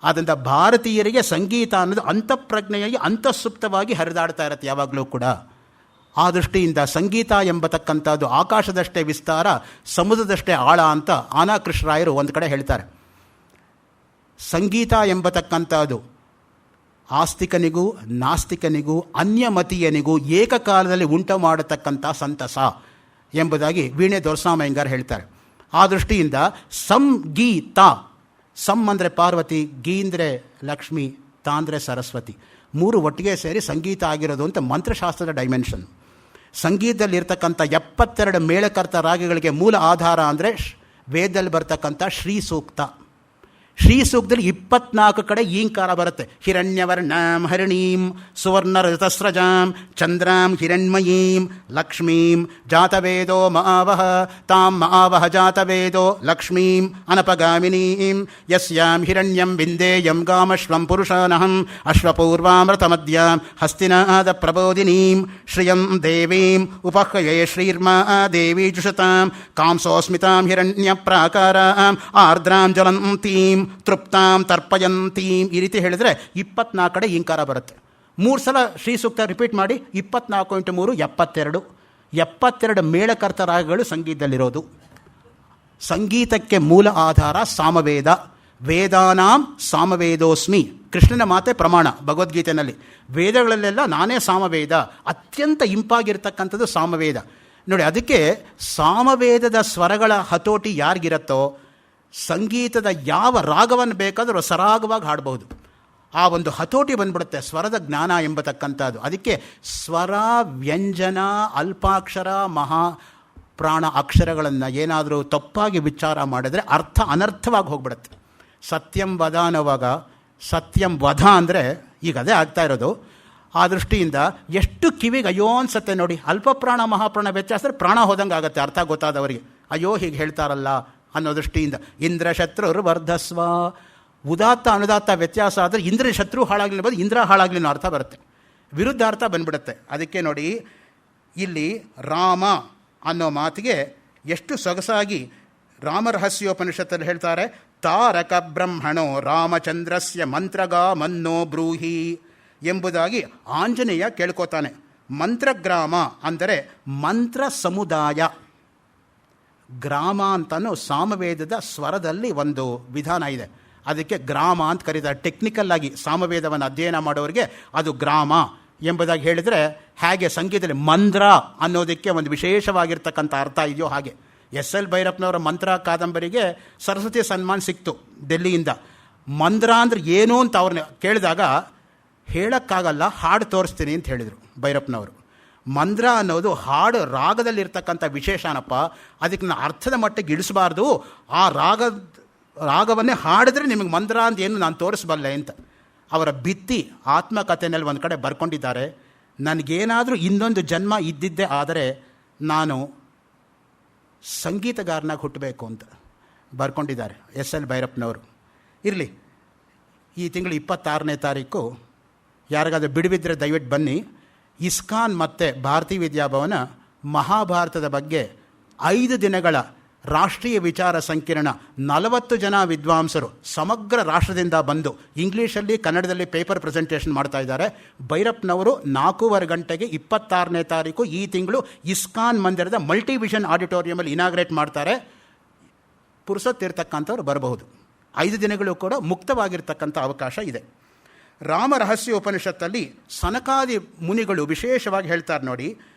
ಆದ್ದರಿಂದ ಭಾರತೀಯರಿಗೆ ಸಂಗೀತ ಅನ್ನೋದು ಅಂತಃಪ್ರಜ್ಞೆಯಾಗಿ ಅಂತಃಸುಪ್ತವಾಗಿ ಹರಿದಾಡ್ತಾ ಇರುತ್ತೆ ಯಾವಾಗಲೂ ಕೂಡ. ಆ ದೃಷ್ಟಿಯಿಂದ ಸಂಗೀತ ಎಂಬತಕ್ಕಂಥದ್ದು ಆಕಾಶದಷ್ಟೇ ವಿಸ್ತಾರ, ಸಮುದ್ರದಷ್ಟೇ ಆಳ ಅಂತ ಆನಾ ಕೃಷ್ಣರಾಯರು ಒಂದು ಕಡೆ ಹೇಳ್ತಾರೆ. ಸಂಗೀತ ಎಂಬತಕ್ಕಂಥದ್ದು ಆಸ್ತಿಕನಿಗೂ ನಾಸ್ತಿಕನಿಗೂ ಅನ್ಯಮತೀಯನಿಗೂ ಏಕಕಾಲದಲ್ಲಿ ಉಂಟು ಮಾಡತಕ್ಕಂಥ ಸಂತಸ ಎಂಬುದಾಗಿ ವೀಣೆ ದೊರಸಾಮಯ್ಯಂಗಾರ್ ಹೇಳ್ತಾರೆ. ಆ ದೃಷ್ಟಿಯಿಂದ ಸಂಗೀತ, ಸಮ್ ಅಂದರೆ ಪಾರ್ವತಿ, ಗೀ ಅಂದರೆ ಲಕ್ಷ್ಮಿ, ತಾ ಅಂದರೆ ಸರಸ್ವತಿ, ಮೂರು ಒಟ್ಟಿಗೆ ಸೇರಿ ಸಂಗೀತ ಆಗಿರೋದು ಅಂತ ಮಂತ್ರಶಾಸ್ತ್ರದ ಡೈಮೆನ್ಷನ್. ಸಂಗೀತದಲ್ಲಿರ್ತಕ್ಕಂಥ 72 ಮೇಳಕರ್ತ ರಾಗಗಳಿಗೆ ಮೂಲ ಆಧಾರ ಅಂದರೆ ವೇದದಲ್ಲಿ ಬರ್ತಕ್ಕಂಥ ಶ್ರೀ ಸೂಕ್ತ. ಶ್ರೀ ಸೂಕ್ತದಲ್ಲಿ 24 ಕಡೆ ಈಂಕಾರ ಬರುತ್ತೆ. ಹಿರಣ್ಯವರ್ಣಾಂ ಹರಿಣೀಂ ಸುವರ್ಣ ಋತಸ್ರಜಾಂ ಚಂದ್ರಾಂ ಹಿರಣ್ಮಯೀಂ ಲಕ್ಷ್ಮೀಂ ಜಾತವೇದೋ ಮಾವಹ ತಾಂ ಮಾವಹ ಜಾತವೇದೋ ಲಕ್ಷ್ಮೀಂ ಅನಪಗಾಮಿನೀಂ ಯಸ್ಯಾಂ ಹಿರಣ್ಯಂ ವಿಂದೇಯಂ ಗಾಮಶ್ವಂ ಪುರುಷಾನಹಂ ಅಶ್ವಪೂರ್ವಾಮೃತಮದ್ಯಾಂ ಹಸ್ತಿನಾದ ಪ್ರಬೋಧಿನೀಂ ಶ್ರಿಯಂ ದೇವೀಂ ಉಪಹ್ಯಯೇ ಶ್ರೀರ್ಮಾ ದೇವಿ ಜುಷತಾಂ ಕಾಂಸೋಸ್ಮಿತಾಂ ಹಿರಣ್ಯ ಪ್ರಾಕಾರಾಂ ಆರ್ದ್ರಾಂ ಜ್ವಲಂತೀಂ ತೃಪ್ತಾಂ ತರ್ಪಯಂತೀಂ. ಈ ರೀತಿ ಹೇಳಿದರೆ 24 ಕಡೆ ಈಂಕಾರ ಬರುತ್ತೆ. 3 ಸಲ ಶ್ರೀ ಸೂಕ್ತ ರಿಪೀಟ್ ಮಾಡಿ 24 × 3 72 ಮೇಳಕರ್ತ ರಾಗಗಳು ಸಂಗೀತದಲ್ಲಿರೋದು. ಸಂಗೀತಕ್ಕೆ ಮೂಲ ಆಧಾರ ಸಾಮವೇದ. ವೇದಾನಾಂ ಸಾಮವೇದೋಸ್ಮಿ, ಕೃಷ್ಣನ ಮಾತೆ ಪ್ರಮಾಣ ಭಗವದ್ಗೀತೆಯಲ್ಲಿ. ವೇದಗಳಲ್ಲೆಲ್ಲ ನಾನೇ ಸಾಮವೇದ, ಅತ್ಯಂತ ಇಂಪಾಗಿರ್ತಕ್ಕಂಥದ್ದು ಸಾಮವೇದ. ನೋಡಿ, ಅದಕ್ಕೆ ಸಾಮವೇದದ ಸ್ವರಗಳ ಹತೋಟಿ ಯಾರಿಗಿರುತ್ತೋ ಸಂಗೀತದ ಯಾವ ರಾಗವನ್ನು ಬೇಕಾದರೂ ಸರಾಗವಾಗಿ ಹಾಡಬಹುದು. ಆ ಒಂದು ಹತೋಟಿ ಬಂದ್ಬಿಡುತ್ತೆ, ಸ್ವರದ ಜ್ಞಾನ ಎಂಬತಕ್ಕಂಥದ್ದು. ಅದಕ್ಕೆ ಸ್ವರ, ವ್ಯಂಜನ, ಅಲ್ಪಾಕ್ಷರ, ಮಹಾಪ್ರಾಣ ಅಕ್ಷರಗಳನ್ನು ಏನಾದರೂ ತಪ್ಪಾಗಿ ವಿಚಾರ ಮಾಡಿದ್ರೆ ಅರ್ಥ ಅನರ್ಥವಾಗಿ ಹೋಗ್ಬಿಡುತ್ತೆ. ಸತ್ಯಂ ವದ ಅನ್ನೋವಾಗ ಸತ್ಯಂ ವಧ ಅಂದರೆ ಈಗ ಅದೇ ಆಗ್ತಾ ಇರೋದು. ಆ ದೃಷ್ಟಿಯಿಂದ ಎಷ್ಟು ಕಿವಿಗೆ ಅಯ್ಯೋ ಅನ್ಸತ್ತೆ ನೋಡಿ. ಅಲ್ಪಪ್ರಾಣ ಮಹಾಪ್ರಾಣ ವ್ಯತ್ಯಾಸ ಪ್ರಾಣ ಹೋದಂಗೆ ಆಗುತ್ತೆ ಅರ್ಥ ಗೊತ್ತಾದವರಿಗೆ. ಅಯ್ಯೋ ಹೀಗೆ ಹೇಳ್ತಾರಲ್ಲ ಅನ್ನೋ ದೃಷ್ಟಿಯಿಂದ. ಇಂದ್ರ ಶತ್ರುರ್ ವರ್ಧಸ್ವ, ಉದಾತ್ತ ಅನುದಾತ್ತ ವ್ಯತ್ಯಾಸ ಆದರೆ ಇಂದ್ರ ಶತ್ರು ಹಾಳಾಗ್ಲಿ ಬಂದು ಇಂದ್ರ ಹಾಳಾಗ್ಲಿ ಅರ್ಥ ಬರುತ್ತೆ, ವಿರುದ್ಧ ಅರ್ಥ ಬಂದ್ಬಿಡುತ್ತೆ. ಅದಕ್ಕೆ ನೋಡಿ, ಇಲ್ಲಿ ರಾಮ ಅನ್ನೋ ಮಾತಿಗೆ ಎಷ್ಟು ಸೊಗಸಾಗಿ ರಾಮರಹಸ್ಯೋಪನಿಷತ್ತಲ್ಲಿ ಹೇಳ್ತಾರೆ. ತಾರಕ ಬ್ರಹ್ಮಣೋ ರಾಮಚಂದ್ರಸ್ಯ ಮಂತ್ರಗಾ ಮನ್ನೋ ಬ್ರೂಹಿ ಎಂಬುದಾಗಿ ಆಂಜನೇಯ ಕೇಳ್ಕೋತಾನೆ. ಮಂತ್ರಗ್ರಾಮ ಅಂದರೆ ಮಂತ್ರ ಸಮುದಾಯ. ಗ್ರಾಮ ಅಂತಲೂ ಸಾಮವೇದದ ಸ್ವರದಲ್ಲಿ ಒಂದು ವಿಧಾನ ಇದೆ, ಅದಕ್ಕೆ ಗ್ರಾಮ ಅಂತ ಕರೀತಾರೆ. ಟೆಕ್ನಿಕಲ್ ಆಗಿ ಸಾಮವೇದವನ್ನು ಅಧ್ಯಯನ ಮಾಡೋರಿಗೆ ಅದು ಗ್ರಾಮ ಎಂಬುದಾಗಿ ಹೇಳಿದರೆ, ಹೇಗೆ ಸಂಗೀತದಲ್ಲಿ ಮಂದ್ರ ಅನ್ನೋದಕ್ಕೆ ಒಂದು ವಿಶೇಷವಾಗಿರ್ತಕ್ಕಂಥ ಅರ್ಥ ಇದೆಯೋ ಹಾಗೆ. ಎಸ್.ಎಲ್. ಭೈರಪ್ಪನವರ ಮಂತ್ರ ಕಾದಂಬರಿಗೆ ಸರಸ್ವತಿ ಸನ್ಮಾನ ಸಿಕ್ತು ಡೆಲ್ಲಿಯಿಂದ. ಮಂದ್ರ ಅಂದರೆ ಏನು ಅಂತ ಅವ್ರನ್ನ ಕೇಳಿದಾಗ ಹೇಳೋಕ್ಕಾಗಲ್ಲ, ಹಾಡು ತೋರಿಸ್ತೀನಿ ಅಂತ ಹೇಳಿದರು ಭೈರಪ್ಪನವರು. ಮಂದ್ರ ಅನ್ನೋದು ಹಾಡು ರಾಗದಲ್ಲಿರ್ತಕ್ಕಂಥ ವಿಶೇಷನಪ್ಪ, ಅದಕ್ಕೆ ನಾನು ಅರ್ಥದ ಮಟ್ಟಿಗೆ ಇಳಿಸಬಾರ್ದು, ಆ ರಾಗವನ್ನೇ ಹಾಡಿದ್ರೆ ನಿಮಗೆ ಮಂದ್ರ ಅಂತ ಏನು ನಾನು ತೋರಿಸಬಲ್ಲೆ ಅಂತ ಅವರ ಭಿತ್ತಿ ಆತ್ಮಕಥೆಯಲ್ಲಿ ಒಂದು ಕಡೆ ಬರ್ಕೊಂಡಿದ್ದಾರೆ. ನನಗೇನಾದರೂ ಇನ್ನೊಂದು ಜನ್ಮ ಇದ್ದಿದ್ದೇ ಆದರೆ ನಾನು ಸಂಗೀತಗಾರನಾಗಿ ಹುಟ್ಟಬೇಕು ಅಂತ ಬರ್ಕೊಂಡಿದ್ದಾರೆ ಎಸ್.ಎಲ್. ಭೈರಪ್ಪನವರು. ಇರಲಿ, ಈ ತಿಂಗಳು 26ನೇ ತಾರೀಕು ಯಾರಿಗಾದ್ರೂ ಬಿಡುವಿದ್ರೆ ದಯವಿಟ್ಟು ಬನ್ನಿ. ಇಸ್ಕಾನ್ ಮತ್ತು ಭಾರತೀಯ ವಿದ್ಯಾಭವನ ಮಹಾಭಾರತದ ಬಗ್ಗೆ 5 ದಿನಗಳ ರಾಷ್ಟ್ರೀಯ ವಿಚಾರ ಸಂಕಿರಣ, 40 ಜನ ವಿದ್ವಾಂಸರು ಸಮಗ್ರ ರಾಷ್ಟ್ರದಿಂದ ಬಂದು ಇಂಗ್ಲೀಷಲ್ಲಿ ಕನ್ನಡದಲ್ಲಿ ಪೇಪರ್ ಪ್ರೆಸೆಂಟೇಷನ್ ಮಾಡ್ತಾ ಇದ್ದಾರೆ. ಭೈರಪ್ಪನವರು 4:15 ಗಂಟೆಗೆ 26ನೇ ತಾರೀಕು ಈ ತಿಂಗಳು ಇಸ್ಕಾನ್ ಮಂದಿರದ ಮಲ್ಟಿವಿಷನ್ ಆಡಿಟೋರಿಯಮಲ್ಲಿ ಇನಾಗ್ರೇಟ್ ಮಾಡ್ತಾರೆ. ಪುರುಸತ್ತಿರ್ತಕ್ಕಂಥವ್ರು ಬರಬಹುದು. 5 ದಿನಗಳು ಕೂಡ ಮುಕ್ತವಾಗಿರ್ತಕ್ಕಂಥ ಅವಕಾಶ ಇದೆ. ರಾಮ ರಹಸ್ಯ ಉಪನಿಷತ್ತಲ್ಲಿ ಸನಕಾದಿ ಮುನಿಗಳು ವಿಶೇಷವಾಗಿ ಹೇಳ್ತಾರೆ ನೋಡಿ,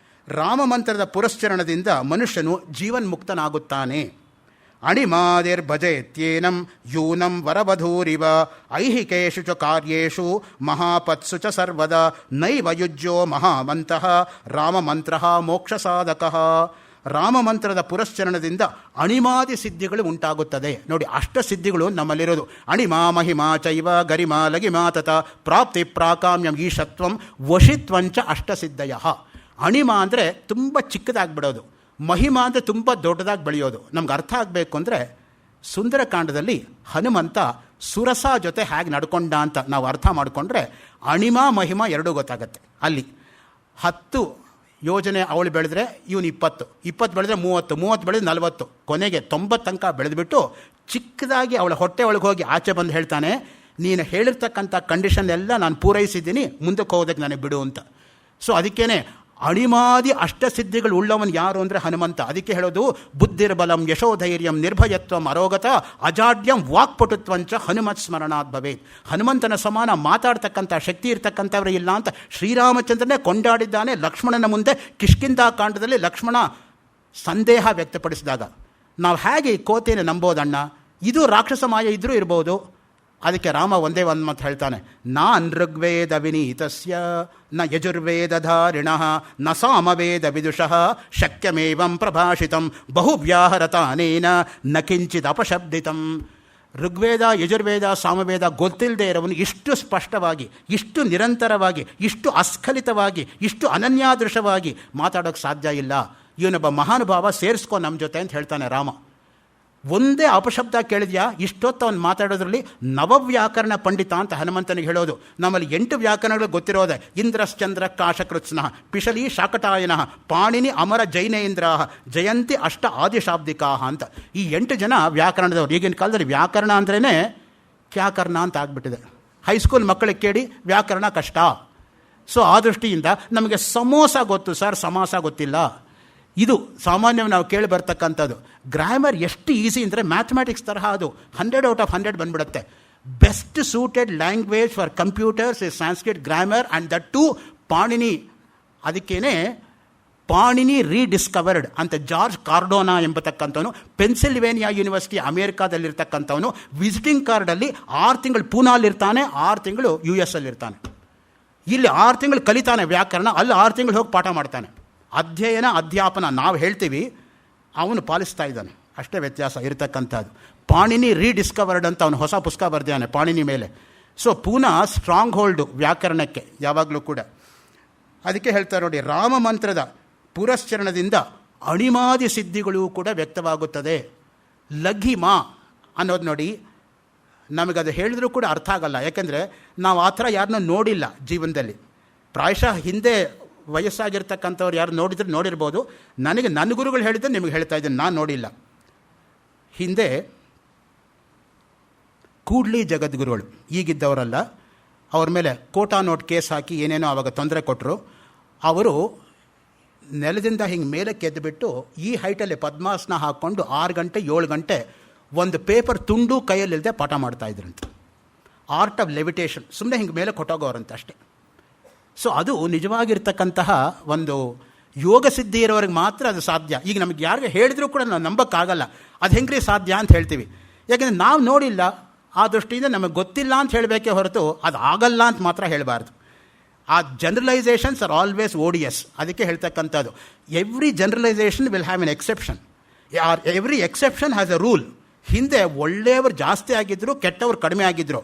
ರಾಮ ಮಂತ್ರದ ಪುರಸ್ಚರಣದಿಂದ ಮನುಷ್ಯನು ಜೀವನ್ಮುಕ್ತನಾಗುತ್ತಾನೆ. ಅಣಿಮಾದಿರ್ ಭಜಯತ್ಯೇನಂ ಯೂನಂ ವರವಧೂರಿವ ಐಹಿಕೇಶು ಚ ಕಾರ್ಯೇಷು ಮಹಾಪತ್ಸು ಚ ಸರ್ವದ ನೈವ ಯುಜ್ಯೋ ಮಹಾಮಂತಃ ರಾಮಮಂತ್ರ ಮೋಕ್ಷ ಸಾಧಕಃ. ರಾಮಮಂತ್ರದ ಪುರಸ್ಚರಣದಿಂದ ಅಣಿಮಾದಿ ಸಿದ್ಧಿಗಳು ಉಂಟಾಗುತ್ತದೆ. ನೋಡಿ, ಅಷ್ಟಸಿದ್ಧಿಗಳು ನಮ್ಮಲ್ಲಿರೋದು. ಅಣಿಮಾ ಮಹಿಮಾ ಚೈವ ಗರಿಮಾ ಲಗಿಮಾ ತತ ಪ್ರಾಪ್ತಿ ಪ್ರಾಕಾಮ್ಯಂ ಈಶತ್ವಂ ವಶಿತ್ವಂಚ ಅಷ್ಟಸಿದ್ಧಯ. ಅಣಿಮಾ ಅಂದರೆ ತುಂಬ ಚಿಕ್ಕದಾಗಿಬಿಡೋದು, ಮಹಿಮಾ ಅಂದರೆ ತುಂಬ ದೊಡ್ಡದಾಗಿ ಬೆಳೆಯೋದು. ನಮ್ಗೆ ಅರ್ಥ ಆಗಬೇಕು ಅಂದರೆ ಸುಂದರಕಾಂಡದಲ್ಲಿ ಹನುಮಂತ ಸುರಸ ಜೊತೆ ಹೇಗೆ ನಡ್ಕೊಂಡ ಅಂತ ನಾವು ಅರ್ಥ ಮಾಡಿಕೊಂಡ್ರೆ ಅಣಿಮಾ ಮಹಿಮಾ ಎರಡೂ ಗೊತ್ತಾಗತ್ತೆ. ಅಲ್ಲಿ 10 ಯೋಜನೆ ಅವಳು ಬೆಳೆದ್ರೆ ಇವನು 20 ಬೆಳೆದ್ರೆ 30 ಬೆಳೆದ್ರೆ 40, ಕೊನೆಗೆ 90 ತನಕ ಬೆಳೆದುಬಿಟ್ಟು ಚಿಕ್ಕದಾಗಿ ಅವಳ ಹೊಟ್ಟೆ ಒಳಗೆ ಹೋಗಿ ಆಚೆ ಬಂದು ಹೇಳ್ತಾನೆ, ನೀನು ಹೇಳಿರ್ತಕ್ಕಂಥ ಕಂಡೀಷನ್ ಎಲ್ಲ ನಾನು ಪೂರೈಸಿದ್ದೀನಿ, ಮುಂದಕ್ಕೆ ಹೋಗೋದಕ್ಕೆ ನನಗೆ ಬಿಡು ಅಂತ. ಸೊ ಅದಕ್ಕೇ ಅಣಿಮಾದಿ ಅಷ್ಟಸಿದ್ಧಿಗಳು ಉಳ್ಳವನು ಯಾರು ಅಂದರೆ ಹನುಮಂತ. ಅದಕ್ಕೆ ಹೇಳೋದು ಬುದ್ಧಿರ್ಬಲಂ ಯಶೋಧೈರ್ಯಂ ನಿರ್ಭಯತ್ವಂ ಅರೋಗತ ಅಜಾಡ್ಯಂ ವಾಕ್ಪಟುತ್ವಂಚ ಹನುಮತ್ ಸ್ಮರಣಾತ್ ಭವೇತ್. ಹನುಮಂತನ ಸಮಾನ ಮಾತಾಡ್ತಕ್ಕಂಥ ಶಕ್ತಿ ಇರ್ತಕ್ಕಂಥವ್ರು ಇಲ್ಲ ಅಂತ ಶ್ರೀರಾಮಚಂದ್ರನೇ ಕೊಂಡಾಡಿದ್ದಾನೆ ಲಕ್ಷ್ಮಣನ ಮುಂದೆ ಕಿಷ್ಕಿಂಧಾ ಕಾಂಡದಲ್ಲಿ. ಲಕ್ಷ್ಮಣ ಸಂದೇಹ ವ್ಯಕ್ತಪಡಿಸಿದಾಗ ನಾವು ಹೇಗೆ ಈ ಕೋತೆಯನ್ನು ನಂಬೋದಣ್ಣ, ಇದು ರಾಕ್ಷಸ ಮಾಯ ಇದ್ರೂ ಇರ್ಬೋದು. ಅದಕ್ಕೆ ರಾಮ ಒಂದೇ ಒಂದು ಮಾತು ಹೇಳ್ತಾನೆ, ನಾನ್ ಋಗ್ವೇದ ವಿನೀತಸ್ಯ ನ ಯಜುರ್ವೇದಧಾರಿಣಃ ನ ಸಾಮವೇದ ವಿದುಷಃ ಶಕ್ಯಮೇವಂ ಪ್ರಭಾಷಿತಂ ಬಹುವ್ಯಾಹರತಾನೇನ ನ ಕಿಂಚಿತ್ ಅಪಶಬ್ದಿತಂ. ಋಗ್ವೇದ ಯಜುರ್ವೇದ ಸಾಮವೇದ ಗೊತ್ತಿಲ್ಲದೆ ಇರೋವನು ಇಷ್ಟು ಸ್ಪಷ್ಟವಾಗಿ, ಇಷ್ಟು ನಿರಂತರವಾಗಿ, ಇಷ್ಟು ಅಸ್ಖಲಿತವಾಗಿ, ಇಷ್ಟು ಅನನ್ಯಾದೃಶವಾಗಿ ಮಾತಾಡೋಕ್ಕೆ ಸಾಧ್ಯ ಇಲ್ಲ. ಇವನೊಬ್ಬ ಮಹಾನುಭಾವ, ಸೇರಿಸ್ಕೊ ನಮ್ಮ ಜೊತೆ ಅಂತ ಹೇಳ್ತಾನೆ ರಾಮ. ಒಂದೇ ಅಪಶಬ್ದ ಕೇಳಿದ್ಯಾ, ಇಷ್ಟೊತ್ತು ಅವನು ಮಾತಾಡೋದ್ರಲ್ಲಿ ನವವ್ಯಾಕರಣ ಪಂಡಿತ ಅಂತ ಹನುಮಂತನಿಗೆ ಹೇಳೋದು. ನಮ್ಮಲ್ಲಿ 8 ವ್ಯಾಕರಣಗಳು ಗೊತ್ತಿರೋದೆ. ಇಂದ್ರಶ್ಚಂದ್ರ ಕಾಶಕೃತ್ಸ್ನಃ ಪಿಶಲಿ ಶಾಕಟಾಯನಃ ಪಾಣಿನಿ ಅಮರ ಜೈನೇಂದ್ರ ಜಯಂತಿ ಅಷ್ಟ ಆದಿಶಾಬ್ದಿಕಾ ಅಂತ ಈ 8 ಜನ ವ್ಯಾಕರಣದವರು. ಈಗಿನ ಕಾಲದಲ್ಲಿ ವ್ಯಾಕರಣ ಅಂದ್ರೇ ಕ್ಯಾಕರ್ಣ ಅಂತ ಆಗ್ಬಿಟ್ಟಿದೆ. ಹೈಸ್ಕೂಲ್ ಮಕ್ಕಳಿಗೆ ಕೇಳಿ ವ್ಯಾಕರಣ ಕಷ್ಟ. ಸೊ ಆ ದೃಷ್ಟಿಯಿಂದ ನಮಗೆ ಸಮೋಸ ಗೊತ್ತು ಸರ್, ಸಮಾಸ ಗೊತ್ತಿಲ್ಲ. ಇದು ಸಾಮಾನ್ಯವಾಗಿ ನಾವು ಕೇಳಿ ಬರ್ತಕ್ಕಂಥದ್ದು. ಗ್ರಾಮರ್ ಎಷ್ಟು ಈಸಿ ಅಂದರೆ ಮ್ಯಾಥಮೆಟಿಕ್ಸ್ ತರಹ ಅದು 100 ಔಟ್ ಆಫ್ 100 ಬಂದ್ಬಿಡುತ್ತೆ. Best suited language for computers is Sanskrit grammar and that too Panini. ಅದಕ್ಕೇನೆ ಪಾಣಿನಿ ರೀಡಿಸ್ಕವರ್ಡ್ ಅಂತ ಜಾರ್ಜ್ ಕಾರ್ಡೋನಾ ಎಂಬತಕ್ಕಂಥವನು ಪೆನ್ಸಿಲ್ವೇನಿಯಾ ಯೂನಿವರ್ಸಿಟಿ ಅಮೇರಿಕಾದಲ್ಲಿರ್ತಕ್ಕಂಥವನು ವಿಸಿಟಿಂಗ್ ಕಾರ್ಡಲ್ಲಿ 6 ತಿಂಗಳು ಪೂನಾಲಿರ್ತಾನೆ, 6 ತಿಂಗಳು US ಅಲ್ಲಿರ್ತಾನೆ. ಇಲ್ಲಿ 6 ತಿಂಗಳು ಕಲಿತಾನೆ ವ್ಯಾಕರಣ, ಅಲ್ಲಿ 6 ತಿಂಗಳು ಹೋಗಿ ಪಾಠ ಮಾಡ್ತಾನೆ. ಅಧ್ಯಯನ ಅಧ್ಯಾಪನ ನಾವು ಹೇಳ್ತೀವಿ, ಅವನು ಪಾಲಿಸ್ತಾ ಇದ್ದಾನೆ. ಅಷ್ಟೇ ವ್ಯತ್ಯಾಸ ಇರತಕ್ಕಂಥದ್ದು. ಪಾಣಿನಿ ರೀಡಿಸ್ಕವರ್ಡ್ ಅಂತ ಅವನು ಹೊಸ ಪುಸ್ತಕ ಬರೆದಿದ್ದಾನೆ ಪಾಣಿನಿ ಮೇಲೆ. ಸೊ ಪೂನಾ ಸ್ಟ್ರಾಂಗ್ ಹೋಲ್ಡು ವ್ಯಾಕರಣಕ್ಕೆ ಯಾವಾಗಲೂ ಕೂಡ. ಅದಕ್ಕೆ ಹೇಳ್ತಾರೆ ನೋಡಿ, ರಾಮ ಮಂತ್ರದ ಪುರಶ್ಚರಣದಿಂದ ಅಣಿಮಾದಿ ಸಿದ್ಧಿಗಳು ಕೂಡ ವ್ಯಕ್ತವಾಗುತ್ತದೆ. ಲಘಿಮಾ ಅನ್ನೋದು ನೋಡಿ, ನಮಗದು ಹೇಳಿದ್ರೂ ಕೂಡ ಅರ್ಥ ಆಗಲ್ಲ. ಯಾಕೆಂದರೆ ನಾವು ಆ ಥರ ಯಾರನ್ನೂ ನೋಡಿಲ್ಲ ಜೀವನದಲ್ಲಿ. ಪ್ರಾಯಶಃ ಹಿಂದೆ ವಯಸ್ಸಾಗಿರ್ತಕ್ಕಂಥವ್ರು ಯಾರು ನೋಡಿದ್ರೆ ನೋಡಿರ್ಬೋದು. ನನಗೆ ನನ್ನ ಗುರುಗಳು ಹೇಳಿದ್ರೆ ನಿಮಗೆ ಹೇಳ್ತಾ ಇದ್ದೀನಿ, ನಾನು ನೋಡಿಲ್ಲ. ಹಿಂದೆ ಕೂಡ್ಲಿ ಜಗದ್ಗುರುಗಳು, ಈಗಿದ್ದವರಲ್ಲ, ಅವ್ರ ಮೇಲೆ ಕೋಟಾ ನೋಟ್ ಕೇಸ್ ಹಾಕಿ ಏನೇನೋ ಆವಾಗ ತೊಂದರೆ ಕೊಟ್ಟರು. ಅವರು ನೆಲದಿಂದ ಹಿಂಗೆ ಮೇಲಕ್ಕೆ ಎದ್ದುಬಿಟ್ಟು ಈ ಹೈಟಲ್ಲಿ ಪದ್ಮಾಸನ ಹಾಕ್ಕೊಂಡು 6 ಗಂಟೆ 7 ಗಂಟೆ ಒಂದು ಪೇಪರ್ ತುಂಡು ಕೈಯಲ್ಲಿಲ್ಲದೆ ಪಾಠ ಮಾಡ್ತಾಯಿದ್ರಂತೆ. Art of levitation. ಸುಮ್ಮನೆ ಹಿಂಗೆ ಮೇಲೆ ಕೊಟ್ಟೋಗೋರಂತೆ ಅಷ್ಟೇ. ಸೊ ಅದು ನಿಜವಾಗಿರ್ತಕ್ಕಂತಹ ಒಂದು ಯೋಗ ಸಿದ್ಧಿ ಇರೋರಿಗೆ ಮಾತ್ರ ಅದು ಸಾಧ್ಯ. ಈಗ ನಮಗೆ ಯಾರಿಗೆ ಹೇಳಿದ್ರೂ ಕೂಡ ನಾವು ನಂಬೋಕ್ಕಾಗಲ್ಲ. ಅದು ಹೆಂಗ್ರಿ ಸಾಧ್ಯ ಅಂತ ಹೇಳ್ತೀವಿ, ಯಾಕೆಂದರೆ ನಾವು ನೋಡಿಲ್ಲ. ಆ ದೃಷ್ಟಿಯಿಂದ ನಮಗೆ ಗೊತ್ತಿಲ್ಲ ಅಂತ ಹೇಳಬೇಕೇ ಹೊರತು ಅದು ಆಗಲ್ಲ ಅಂತ ಮಾತ್ರ ಹೇಳಬಾರ್ದು. ಆ ಜನರಲೈಸೇಷನ್ಸ್ ಆರ್ ಆಲ್ವೇಸ್ ಓಡಿಯಸ್. ಅದಕ್ಕೆ ಹೇಳ್ತಕ್ಕಂಥದ್ದು, every generalisation will have an exception, or every exception has a rule. ಹಿಂದೆ ಒಳ್ಳೆಯವರು ಜಾಸ್ತಿ ಆಗಿದ್ದರು, ಕೆಟ್ಟವ್ರು ಕಡಿಮೆ ಆಗಿದ್ದರು.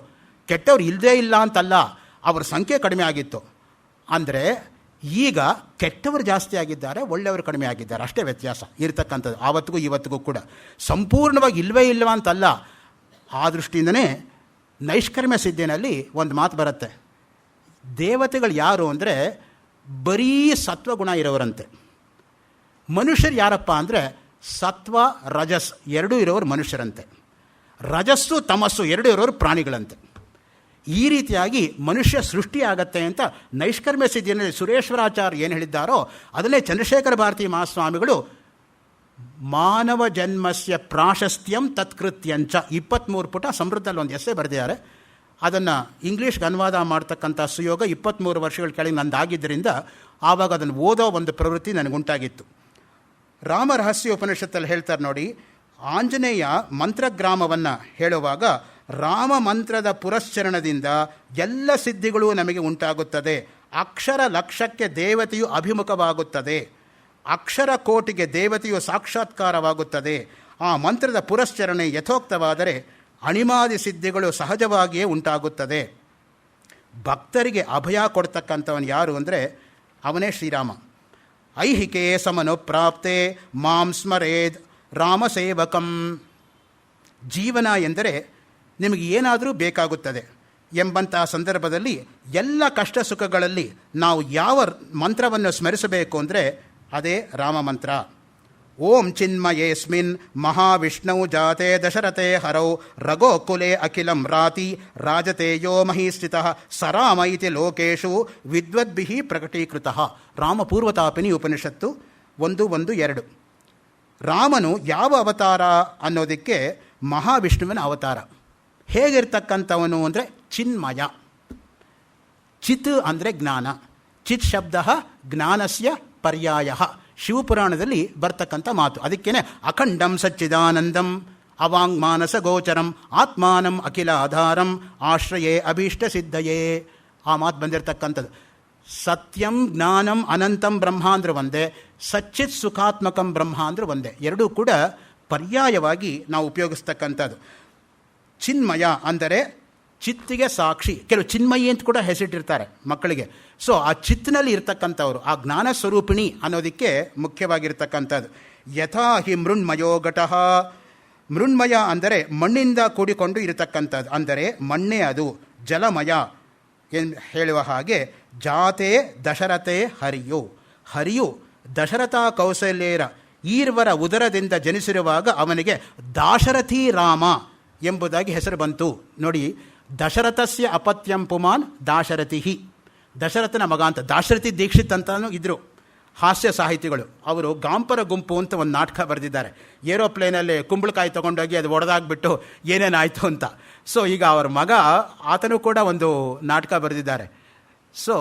ಕೆಟ್ಟವ್ರು ಇಲ್ಲದೇ ಇಲ್ಲ ಅಂತಲ್ಲ, ಅವ್ರ ಸಂಖ್ಯೆ ಕಡಿಮೆ ಆಗಿತ್ತು. ಅಂದರೆ ಈಗ ಕೆಟ್ಟವರು ಜಾಸ್ತಿ ಆಗಿದ್ದಾರೆ, ಒಳ್ಳೆಯವರು ಕಡಿಮೆ ಆಗಿದ್ದಾರೆ, ಅಷ್ಟೇ ವ್ಯತ್ಯಾಸ ಇರತಕ್ಕಂಥದ್ದು. ಆವತ್ತಿಗೂ ಇವತ್ತಿಗೂ ಕೂಡ ಸಂಪೂರ್ಣವಾಗಿ ಇಲ್ಲವೇ ಇಲ್ಲವ ಅಂತಲ್ಲ. ಆ ದೃಷ್ಟಿಯಿಂದನೇ ನೈಷ್ಕರ್ಮ್ಯ ಸಿದ್ಧಿನಲ್ಲಿ ಒಂದು ಮಾತು ಬರುತ್ತೆ. ದೇವತೆಗಳು ಯಾರು ಅಂದರೆ ಬರೀ ಸತ್ವಗುಣ ಇರೋರಂತೆ. ಮನುಷ್ಯರು ಯಾರಪ್ಪ ಅಂದರೆ ಸತ್ವ ರಜಸ್ ಎರಡೂ ಇರೋರು ಮನುಷ್ಯರಂತೆ. ರಜಸ್ಸು ತಮಸ್ಸು ಎರಡೂ ಇರೋರು ಪ್ರಾಣಿಗಳಂತೆ. ಈ ರೀತಿಯಾಗಿ ಮನುಷ್ಯ ಸೃಷ್ಟಿಯಾಗತ್ತೆ ಅಂತ ನೈಷ್ಕರ್ಮ್ಯ ಸಿದ್ಧಿಯಲ್ಲಿ ಸುರೇಶ್ವರಾಚಾರ್ಯ ಏನು ಹೇಳಿದ್ದಾರೋ ಅದನ್ನೇ ಚಂದ್ರಶೇಖರ ಭಾರತಿ ಮಹಾಸ್ವಾಮಿಗಳು ಮಾನವ ಜನ್ಮಸ್ಯ ಪ್ರಾಶಸ್ತ್ಯಂ ತತ್ಕೃತ್ಯಂಚ 23 ಪುಟ ಸಮೃದ್ಧದಲ್ಲಿ ಒಂದು ಎಸ್ಸೆ ಬರೆದಿದ್ದಾರೆ. ಅದನ್ನು ಇಂಗ್ಲೀಷ್ಗೆ ಅನುವಾದ ಮಾಡ್ತಕ್ಕಂಥ ಸುಯೋಗ 23 ವರ್ಷಗಳ ಕೆಳಗೆ ನಂದಾಗಿದ್ದರಿಂದ ಆವಾಗ ಅದನ್ನು ಓದೋ ಒಂದು ಪ್ರವೃತ್ತಿ ನನಗುಂಟಾಗಿತ್ತು. ರಾಮರಹಸ್ಯ ಉಪನಿಷತ್ತಲ್ಲಿ ಹೇಳ್ತಾರೆ ನೋಡಿ, ಆಂಜನೇಯ ಮಂತ್ರಗ್ರಾಮವನ್ನು ಹೇಳುವಾಗ ರಾಮ ಮಂತ್ರದ ಪುರಶ್ಚರಣದಿಂದ ಎಲ್ಲ ಸಿದ್ಧಿಗಳು ನಮಗೆ ಉಂಟಾಗುತ್ತದೆ. ಅಕ್ಷರ ಲಕ್ಷಕ್ಕೆ ದೇವತೆಯು ಅಭಿಮುಖವಾಗುತ್ತದೆ, ಅಕ್ಷರ ಕೋಟಿಗೆ ದೇವತೆಯು ಸಾಕ್ಷಾತ್ಕಾರವಾಗುತ್ತದೆ. ಆ ಮಂತ್ರದ ಪುರಶ್ಚರಣೆ ಯಥೋಕ್ತವಾದರೆ ಅಣಿಮಾದಿ ಸಿದ್ಧಿಗಳು ಸಹಜವಾಗಿಯೇ ಉಂಟಾಗುತ್ತದೆ. ಭಕ್ತರಿಗೆ ಅಭಯ ಕೊಡ್ತಕ್ಕಂಥವನು ಯಾರು ಅಂದರೆ ಅವನೇ ಶ್ರೀರಾಮ. ಐಹಿಕೇ ಸಮನುಪ್ರಾಪ್ತೆ ಮಾಂ ಸ್ಮರೇದ್ ರಾಮಸೇವಕಂ. ಜೀವನ ಎಂದರೆ ನಿಮಗೆ ಏನಾದರೂ ಬೇಕಾಗುತ್ತದೆ ಎಂಬಂತಹ ಸಂದರ್ಭದಲ್ಲಿ ಎಲ್ಲ ಕಷ್ಟ ಸುಖಗಳಲ್ಲಿ ನಾವು ಯಾವ ಮಂತ್ರವನ್ನು ಸ್ಮರಿಸಬೇಕು ಅಂದರೆ ಅದೇ ರಾಮ ಮಂತ್ರ. ಓಂ ಚಿನ್ಮಯೇಸ್ಮಿನ್ ಮಹಾವಿಷ್ಣು ಜಾತೆ ದಶರಥೆ ಹರೌ ರಘೋಕುಲೆ ಅಖಿಲಂ ರಾತಿ ರಾಜತೇಯೋ ಮಹೀಸ್ಥಿತಃ ಸರಾಮ ಇತಿ ಲೋಕೇಶು ವಿದ್ವದ್ಭಿಃ ಪ್ರಕಟೀಕೃತಃ. ರಾಮಪೂರ್ವತಾಪಿನಿ ಉಪನಿಷತ್ತು 1:1-2. ರಾಮನು ಯಾವ ಅವತಾರ ಅನ್ನೋದಕ್ಕೆ ಮಹಾವಿಷ್ಣುವಿನ ಅವತಾರ. ಹೇಗಿರ್ತಕ್ಕಂಥವನು ಅಂದರೆ ಚಿನ್ಮಯ. ಚಿತ್ ಅಂದರೆ ಜ್ಞಾನ. ಚಿತ್ ಶಬ್ದ ಜ್ಞಾನಸ್ಯ ಪರ್ಯಾಯ. ಶಿವಪುರಾಣದಲ್ಲಿ ಬರ್ತಕ್ಕಂಥ ಮಾತು. ಅದಕ್ಕೇನೆ ಅಖಂಡಂ ಸಚ್ಚಿದಾನಂದಂ ಅವಾಂಗ್ಮಾನಸ ಗೋಚರಂ ಆತ್ಮಾನಂ ಅಖಿಲ ಆಧಾರಂ ಆಶ್ರಯೇ ಅಭೀಷ್ಟ ಸಿದ್ಧಯೇ. ಆ ಮಾತು ಬಂದಿರತಕ್ಕಂಥದ್ದು. ಸತ್ಯಂ ಜ್ಞಾನಂ ಅನಂತಂ ಬ್ರಹ್ಮ ಅಂದ್ರೆ ಒಂದೇ, ಸಚ್ಚಿತ್ ಸುಖಾತ್ಮಕಂ ಬ್ರಹ್ಮ ಅಂದ್ರೆ ಒಂದೇ. ಎರಡೂ ಕೂಡ ಪರ್ಯಾಯವಾಗಿ ನಾವು ಉಪಯೋಗಿಸ್ತಕ್ಕಂಥದ್ದು. ಚಿನ್ಮಯ ಅಂದರೆ ಚಿತ್ತಿಗೆ ಸಾಕ್ಷಿ. ಕೆಲವು ಚಿನ್ಮಯಿ ಅಂತ ಕೂಡ ಹೆಸರಿಟ್ಟಿರ್ತಾರೆ ಮಕ್ಕಳಿಗೆ. ಸೊ ಆ ಚಿತ್ತಿನಲ್ಲಿ ಇರ್ತಕ್ಕಂಥವ್ರು, ಆ ಜ್ಞಾನ ಸ್ವರೂಪಿಣಿ ಅನ್ನೋದಕ್ಕೆ ಮುಖ್ಯವಾಗಿರ್ತಕ್ಕಂಥದ್ದು. ಯಥಾ ಹಿ ಮೃಣ್ಮಯೋ ಘಟಃ. ಮೃಣ್ಮಯ ಅಂದರೆ ಮಣ್ಣಿಂದ ಕೂಡಿಕೊಂಡು ಇರತಕ್ಕಂಥದ್ದು, ಅಂದರೆ ಮಣ್ಣೇ ಅದು. ಜಲಮಯ ಎಂದು ಹೇಳುವ ಹಾಗೆ ಜಾತೆ ದಶರಥೆ ಹರಿಯು. ಹರಿಯು ದಶರಥ ಕೌಸಲ್ಯರ ಈರ್ವರ ಉದರದಿಂದ ಜನಿಸಿರುವಾಗ ಅವನಿಗೆ ದಾಶರಥಿ ರಾಮ ಎಂಬುದಾಗಿ ಹೆಸರು ಬಂತು. ನೋಡಿ, ದಶರಥಸ್ಯ ಅಪತ್ಯಂ ಪುಮಾನ್ ದಾಶರಥಿ. ದಶರಥನ ಮಗ ಅಂತ. ದಾಶರಥಿ ದೀಕ್ಷಿತ್ ಅಂತಲೂ ಇದ್ದರು ಹಾಸ್ಯ ಸಾಹಿತಿಗಳು. ಅವರು ಗಾಂಪರ ಗುಂಪು ಅಂತ ಒಂದು ನಾಟಕ ಬರೆದಿದ್ದಾರೆ. ಏರೋಪ್ಲೇನಲ್ಲಿ ಕುಂಬಳಕಾಯಿ ತೊಗೊಂಡೋಗಿ ಅದು ಒಡೆದಾಗ್ಬಿಟ್ಟು ಏನೇನಾಯಿತು ಅಂತ. ಸೊ ಈಗ ಅವರ ಮಗ ಆತನೂ ಕೂಡ ಒಂದು ನಾಟಕ ಬರೆದಿದ್ದಾರೆ. ಸೊ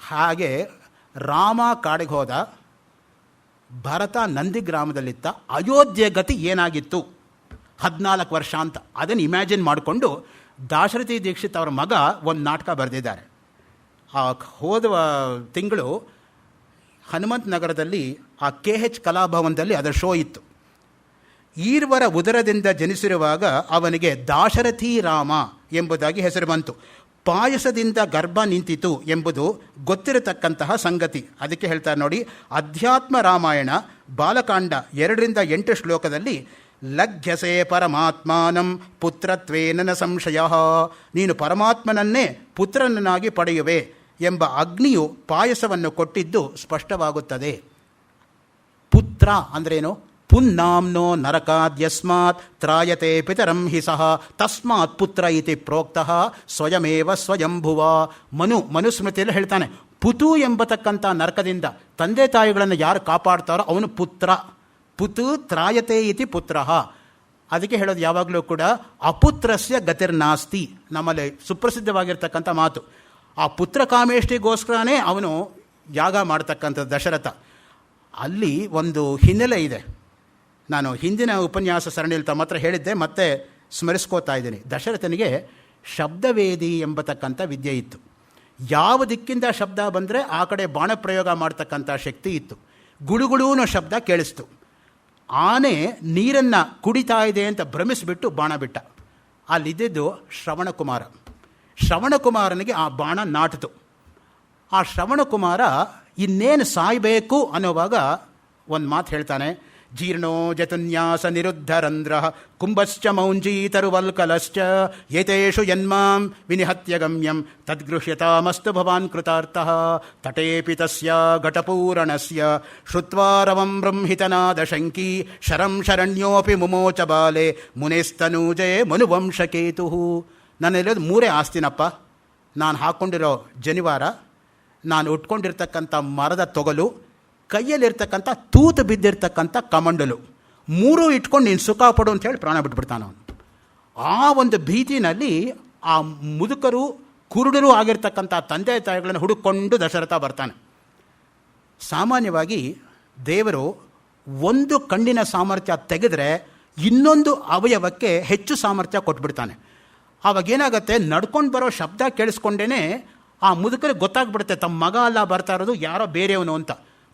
ಹಾಗೆ ರಾಮ ಕಾಡಿಗೆ ಹೋದ, ಭರತ ನಂದಿಗ್ರಾಮದಲ್ಲಿತ್ತ. ಅಯೋಧ್ಯೆ ಗತಿ ಏನಾಗಿತ್ತು 14 ವರ್ಷ ಅಂತ ಅದನ್ನು ಇಮ್ಯಾಜಿನ್ ಮಾಡಿಕೊಂಡು ದಾಶರಥಿ ದೀಕ್ಷಿತ್ ಅವರ ಮಗ ಒಂದು ನಾಟಕ ಬರೆದಿದ್ದಾರೆ. ಹೋದ ತಿಂಗಳು ಹನುಮಂತ ನಗರದಲ್ಲಿ ಆ KH ಕಲಾಭವನದಲ್ಲಿ ಅದರ ಶೋ ಇತ್ತು. ಈರ್ವರ ಉದರದಿಂದ ಜನಿಸಿರುವಾಗ ಅವನಿಗೆ ದಾಶರಥಿ ರಾಮ ಎಂಬುದಾಗಿ ಹೆಸರು ಬಂತು. ಪಾಯಸದಿಂದ ಗರ್ಭ ನಿಂತಿತು ಎಂಬುದು ಗೊತ್ತಿರತಕ್ಕಂತಹ ಸಂಗತಿ. ಅದಕ್ಕೆ ಹೇಳ್ತಾರೆ ನೋಡಿ, ಅಧ್ಯಾತ್ಮ ರಾಮಾಯಣ ಬಾಲಕಾಂಡ 2-8 ಶ್ಲೋಕದಲ್ಲಿ ಲಘ್ಯಸೆ ಪರಮಾತ್ಮಾನಂ ಪುತ್ರತ್ವೇನ ಸಂಶಯ. ನೀನು ಪರಮಾತ್ಮನನ್ನೇ ಪುತ್ರನನ್ನಾಗಿ ಪಡೆಯುವೆ ಎಂಬ ಅಗ್ನಿಯು ಪಾಯಸವನ್ನು ಕೊಟ್ಟಿದ್ದು ಸ್ಪಷ್ಟವಾಗುತ್ತದೆ. ಪುತ್ರ ಅಂದ್ರೇನು? ಪುನ್ನಾಂನೋ ನರಕಾದ್ಯಸ್ಮಾತ್ ತ್ರಾಯತೆ ಪಿತರಂ ಹಿ ಸಹ ತಸ್ಮಾತ್ ಪುತ್ರ ಇತಿ ಪ್ರೋಕ್ತಃ ಸ್ವಯಮೇವ ಸ್ವಯಂಭುವ. ಮನುಸ್ಮೃತಿಯಲ್ಲಿ ಹೇಳ್ತಾನೆ, ಪುತು ಎಂಬತಕ್ಕಂಥ ನರಕದಿಂದ ತಂದೆ ತಾಯಿಗಳನ್ನು ಯಾರು ಕಾಪಾಡ್ತಾರೋ ಅವನು ಪುತ್ರ. ಪುತು ತ್ರಾಯತೆ ಇತಿ ಪುತ್ರ. ಅದಕ್ಕೆ ಹೇಳೋದು ಯಾವಾಗಲೂ ಕೂಡ ಅಪುತ್ರಸ್ಯ ಗತಿರ್ನಾಸ್ತಿ. ನಮ್ಮಲ್ಲಿ ಸುಪ್ರಸಿದ್ಧವಾಗಿರ್ತಕ್ಕಂಥ ಮಾತು. ಆ ಪುತ್ರ ಕಾಮೇಷ್ಟಿಗೋಸ್ಕರನೇ ಅವನು ಯಾಗ ಮಾಡ್ತಕ್ಕಂಥದ್ದು ದಶರಥ. ಅಲ್ಲಿ ಒಂದು ಹಿನ್ನೆಲೆ ಇದೆ. ನಾನು ಹಿಂದಿನ ಉಪನ್ಯಾಸ ಸರಣಿಯಲ್ಲಿ ತಮ್ಮ ಹತ್ರ ಹೇಳಿದ್ದೆ, ಮತ್ತೆ ಸ್ಮರಿಸ್ಕೋತಾ ಇದ್ದೀನಿ. ದಶರಥನಿಗೆ ಶಬ್ದವೇದಿ ಎಂಬತಕ್ಕಂಥ ವಿದ್ಯೆ ಇತ್ತು. ಯಾವ ದಿಕ್ಕಿಂದ ಶಬ್ದ ಬಂದರೆ ಆ ಕಡೆ ಬಾಣ ಪ್ರಯೋಗ ಮಾಡ್ತಕ್ಕಂಥ ಶಕ್ತಿ ಇತ್ತು. ಗುಳುಗುಳು ಅನ್ನೋ ಶಬ್ದ ಕೇಳಿಸ್ತು. ಆನೆ ನೀರನ್ನು ಕುಡಿತಾ ಇದೆ ಅಂತ ಭ್ರಮಿಸಿಬಿಟ್ಟು ಬಾಣ ಬಿಟ್ಟ. ಅಲ್ಲಿದ್ದಿದ್ದು ಶ್ರವಣಕುಮಾರ. ಶ್ರವಣಕುಮಾರನಿಗೆ ಆ ಬಾಣ ನಾಟಿತು. ಆ ಶ್ರವಣಕುಮಾರ ಇನ್ನೇನು ಸಾಯಬೇಕು ಅನ್ನೋವಾಗ ಒಂದು ಮಾತು ಹೇಳ್ತಾನೆ, ಜೀರ್ಣೋ ಜತುನ್ಯಾಸ ನಿರುದ್ಧರಂಧ್ರ ಕುಂಭಶ್ಚ ಮೌಂಜೀತರುವಲ್ಕಲಶ್ಚ ಏತೇಷು ಯನ್ಮಾಂ ವಿನಿಹತ್ಯ ಗಮ್ಯಂ ತದ್ಗೃಹ್ಯತಾಮಸ್ತು ಭವಾನ್ ಕೃತಾರ್ಥಃ ತಟೇಪಿ ತಸ್ಯ ಘಟಪೂರಣಸ್ಯ ಶ್ರುತ್ವಾರವಂ ಬ್ರಹ್ಮಿತನಾದ ಶಂಕಿ ಶರಂ ಶರಣ್ಯೋಪಿ ಮುಮೋಚ ಬಾಲೆ ಮುನೇಸ್ತನೂಜೇ ಮನುವಂಶಕೇತು. ನಾನು ಹೇಳೋದು 3 ಆಸ್ತಿನಪ್ಪ. ನಾನು ಹಾಕ್ಕೊಂಡಿರೋ ಜನಿವಾರ, ನಾನು ಉಟ್ಕೊಂಡಿರ್ತಕ್ಕಂಥ ಮರದ ತೊಗಲು, ಕೈಯಲ್ಲಿರ್ತಕ್ಕಂಥ ತೂತು ಬಿದ್ದಿರ್ತಕ್ಕಂಥ ಕಮಂಡಲು, 3 ಇಟ್ಕೊಂಡು ನೀನು ಸುಖ ಪಡು ಅಂತ ಹೇಳಿ ಪ್ರಾಣ ಬಿಟ್ಬಿಡ್ತಾನೆ ಅವನು. ಆ ಒಂದು ಭೀತಿನಲ್ಲಿ ಆ ಮುದುಕರು ಕುರುಡರು ಆಗಿರ್ತಕ್ಕಂಥ ತಂದೆ ತಾಯಿಗಳನ್ನು ಹುಡುಕೊಂಡು ದಶರಥ ಬರ್ತಾನೆ. ಸಾಮಾನ್ಯವಾಗಿ ದೇವರು ಒಂದು ಕಣ್ಣಿನ ಸಾಮರ್ಥ್ಯ ತೆಗೆದರೆ ಇನ್ನೊಂದು ಅವಯವಕ್ಕೆ ಹೆಚ್ಚು ಸಾಮರ್ಥ್ಯ ಕೊಟ್ಬಿಡ್ತಾನೆ. ಆವಾಗೇನಾಗತ್ತೆ, ನಡ್ಕೊಂಡು ಬರೋ ಶಬ್ದ ಕೇಳಿಸ್ಕೊಂಡೇ ಆ ಮುದುಕರಿಗೆ ಗೊತ್ತಾಗ್ಬಿಡುತ್ತೆ ತಮ್ಮ ಮಗ ಅಲ್ಲ ಬರ್ತಾ ಇರೋದು, ಯಾರೋ ಬೇರೆಯವನು ಅಂತ.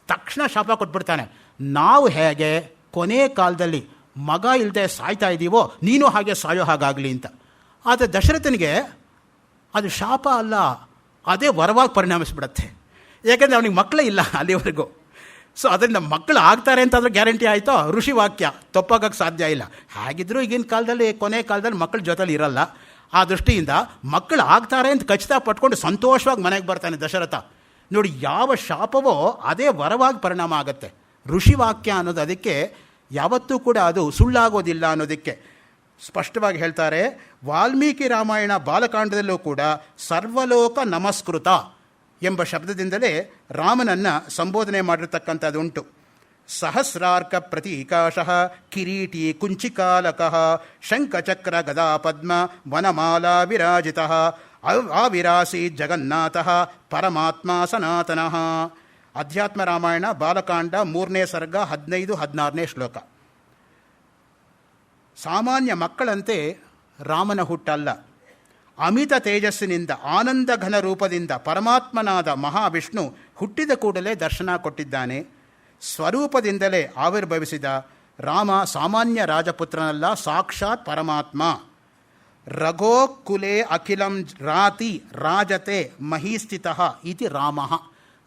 ತಕ್ಷಣ ಶಾಪ ಕೊಟ್ಬಿಡ್ತಾನೆ. ನಾವು ಹೇಗೆ ಕೊನೆ ಕಾಲದಲ್ಲಿ ಮಗ ಇಲ್ಲದೆ ಸಾಯ್ತಾ ಇದ್ದೀವೋ, ನೀನು ಹಾಗೆ ಸಾಯೋ ಹಾಗಾಗಲಿ ಅಂತ. ಆದರೆ ದಶರಥನಿಗೆ ಅದು ಶಾಪ ಅಲ್ಲ, ಅದೇ ವರವಾಗಿ ಪರಿಣಮಿಸ್ಬಿಡತ್ತೆ. ಯಾಕೆಂದರೆ ಅವನಿಗೆ ಮಕ್ಕಳೇ ಇಲ್ಲ ಅಲ್ಲಿವರೆಗೂ. ಸೊ ಅದರಿಂದ ಮಕ್ಕಳು ಆಗ್ತಾರೆ ಅಂತಂದ್ರೆ ಗ್ಯಾರಂಟಿ ಆಯಿತೋ? ಋಷಿ ವಾಕ್ಯ ತಪ್ಪಾಗಕ್ಕೆ ಸಾಧ್ಯ ಇಲ್ಲ. ಹಾಗಿದ್ರೂ ಈಗಿನ ಕಾಲದಲ್ಲಿ ಕೊನೆ ಕಾಲದಲ್ಲಿ ಮಕ್ಕಳ ಜೊತೆಲಿ ಇರಲ್ಲ. ಆ ದೃಷ್ಟಿಯಿಂದ ಮಕ್ಕಳು ಆಗ್ತಾರೆ ಅಂತ ಖಚಿತ ಪಟ್ಕೊಂಡು ಸಂತೋಷವಾಗಿ ಮನೆಗೆ ಬರ್ತಾನೆ ದಶರಥ. ನೋಡಿ, ಯಾವ ಶಾಪವೋ ಅದೇ ವರವಾಗಿ ಪರಿಣಾಮ ಆಗುತ್ತೆ. ಋಷಿವಾಕ್ಯ ಅನ್ನೋದು ಅದಕ್ಕೆ ಯಾವತ್ತೂ ಕೂಡ ಅದು ಸುಳ್ಳಾಗೋದಿಲ್ಲ ಅನ್ನೋದಕ್ಕೆ ಸ್ಪಷ್ಟವಾಗಿ ಹೇಳ್ತಾರೆ. ವಾಲ್ಮೀಕಿ ರಾಮಾಯಣ ಬಾಲಕಾಂಡದಲ್ಲೂ ಕೂಡ ಸರ್ವಲೋಕ ನಮಸ್ಕೃತ ಎಂಬ ಶಬ್ದದಿಂದಲೇ ರಾಮನನ್ನು ಸಂಬೋಧನೆ ಮಾಡಿರ್ತಕ್ಕಂಥದ್ದುಂಟು. ಸಹಸ್ರಾರ್ಕ ಪ್ರತೀಕಾಶಃ ಕಿರೀಟಿ ಕುಂಚಿಕಾಲಕಃ ಶಂಖಚಕ್ರ ಗದಾ ಪದ್ಮ ವನಮಾಲಾ ವಿರಾಜಿತಃ ಆವಿರಾಸಿ ಜಗನ್ನಾಥಃ ಪರಮಾತ್ಮ ಸನಾತನಃ. ಅಧ್ಯಾತ್ಮ ರಾಮಾಯಣ ಬಾಲಕಾಂಡ 3ನೇ ಸರ್ಗ 15-16ನೇ ಶ್ಲೋಕ. ಸಾಮಾನ್ಯ ಮಕ್ಕಳಂತೆ ರಾಮನ ಹುಟ್ಟಲ್ಲ. ಅಮಿತ ತೇಜಸ್ಸಿನಿಂದ ಆನಂದ ಘನ ರೂಪದಿಂದ ಪರಮಾತ್ಮನಾದ ಮಹಾವಿಷ್ಣು ಹುಟ್ಟಿದ ಕೂಡಲೇ ದರ್ಶನ ಕೊಟ್ಟಿದ್ದಾನೆ. ಸ್ವರೂಪದಿಂದಲೇ ಆವಿರ್ಭವಿಸಿದ ರಾಮ ಸಾಮಾನ್ಯ ರಾಜಪುತ್ರನಲ್ಲ, ಸಾಕ್ಷಾತ್ ಪರಮಾತ್ಮ. ರಘೋಕುಲೆ ಅಖಿಲಂ ರಾತಿ ರಾಜತೆ ಮಹೀಸ್ಥಿತಃ ಇತಿ ರಾಮಃ.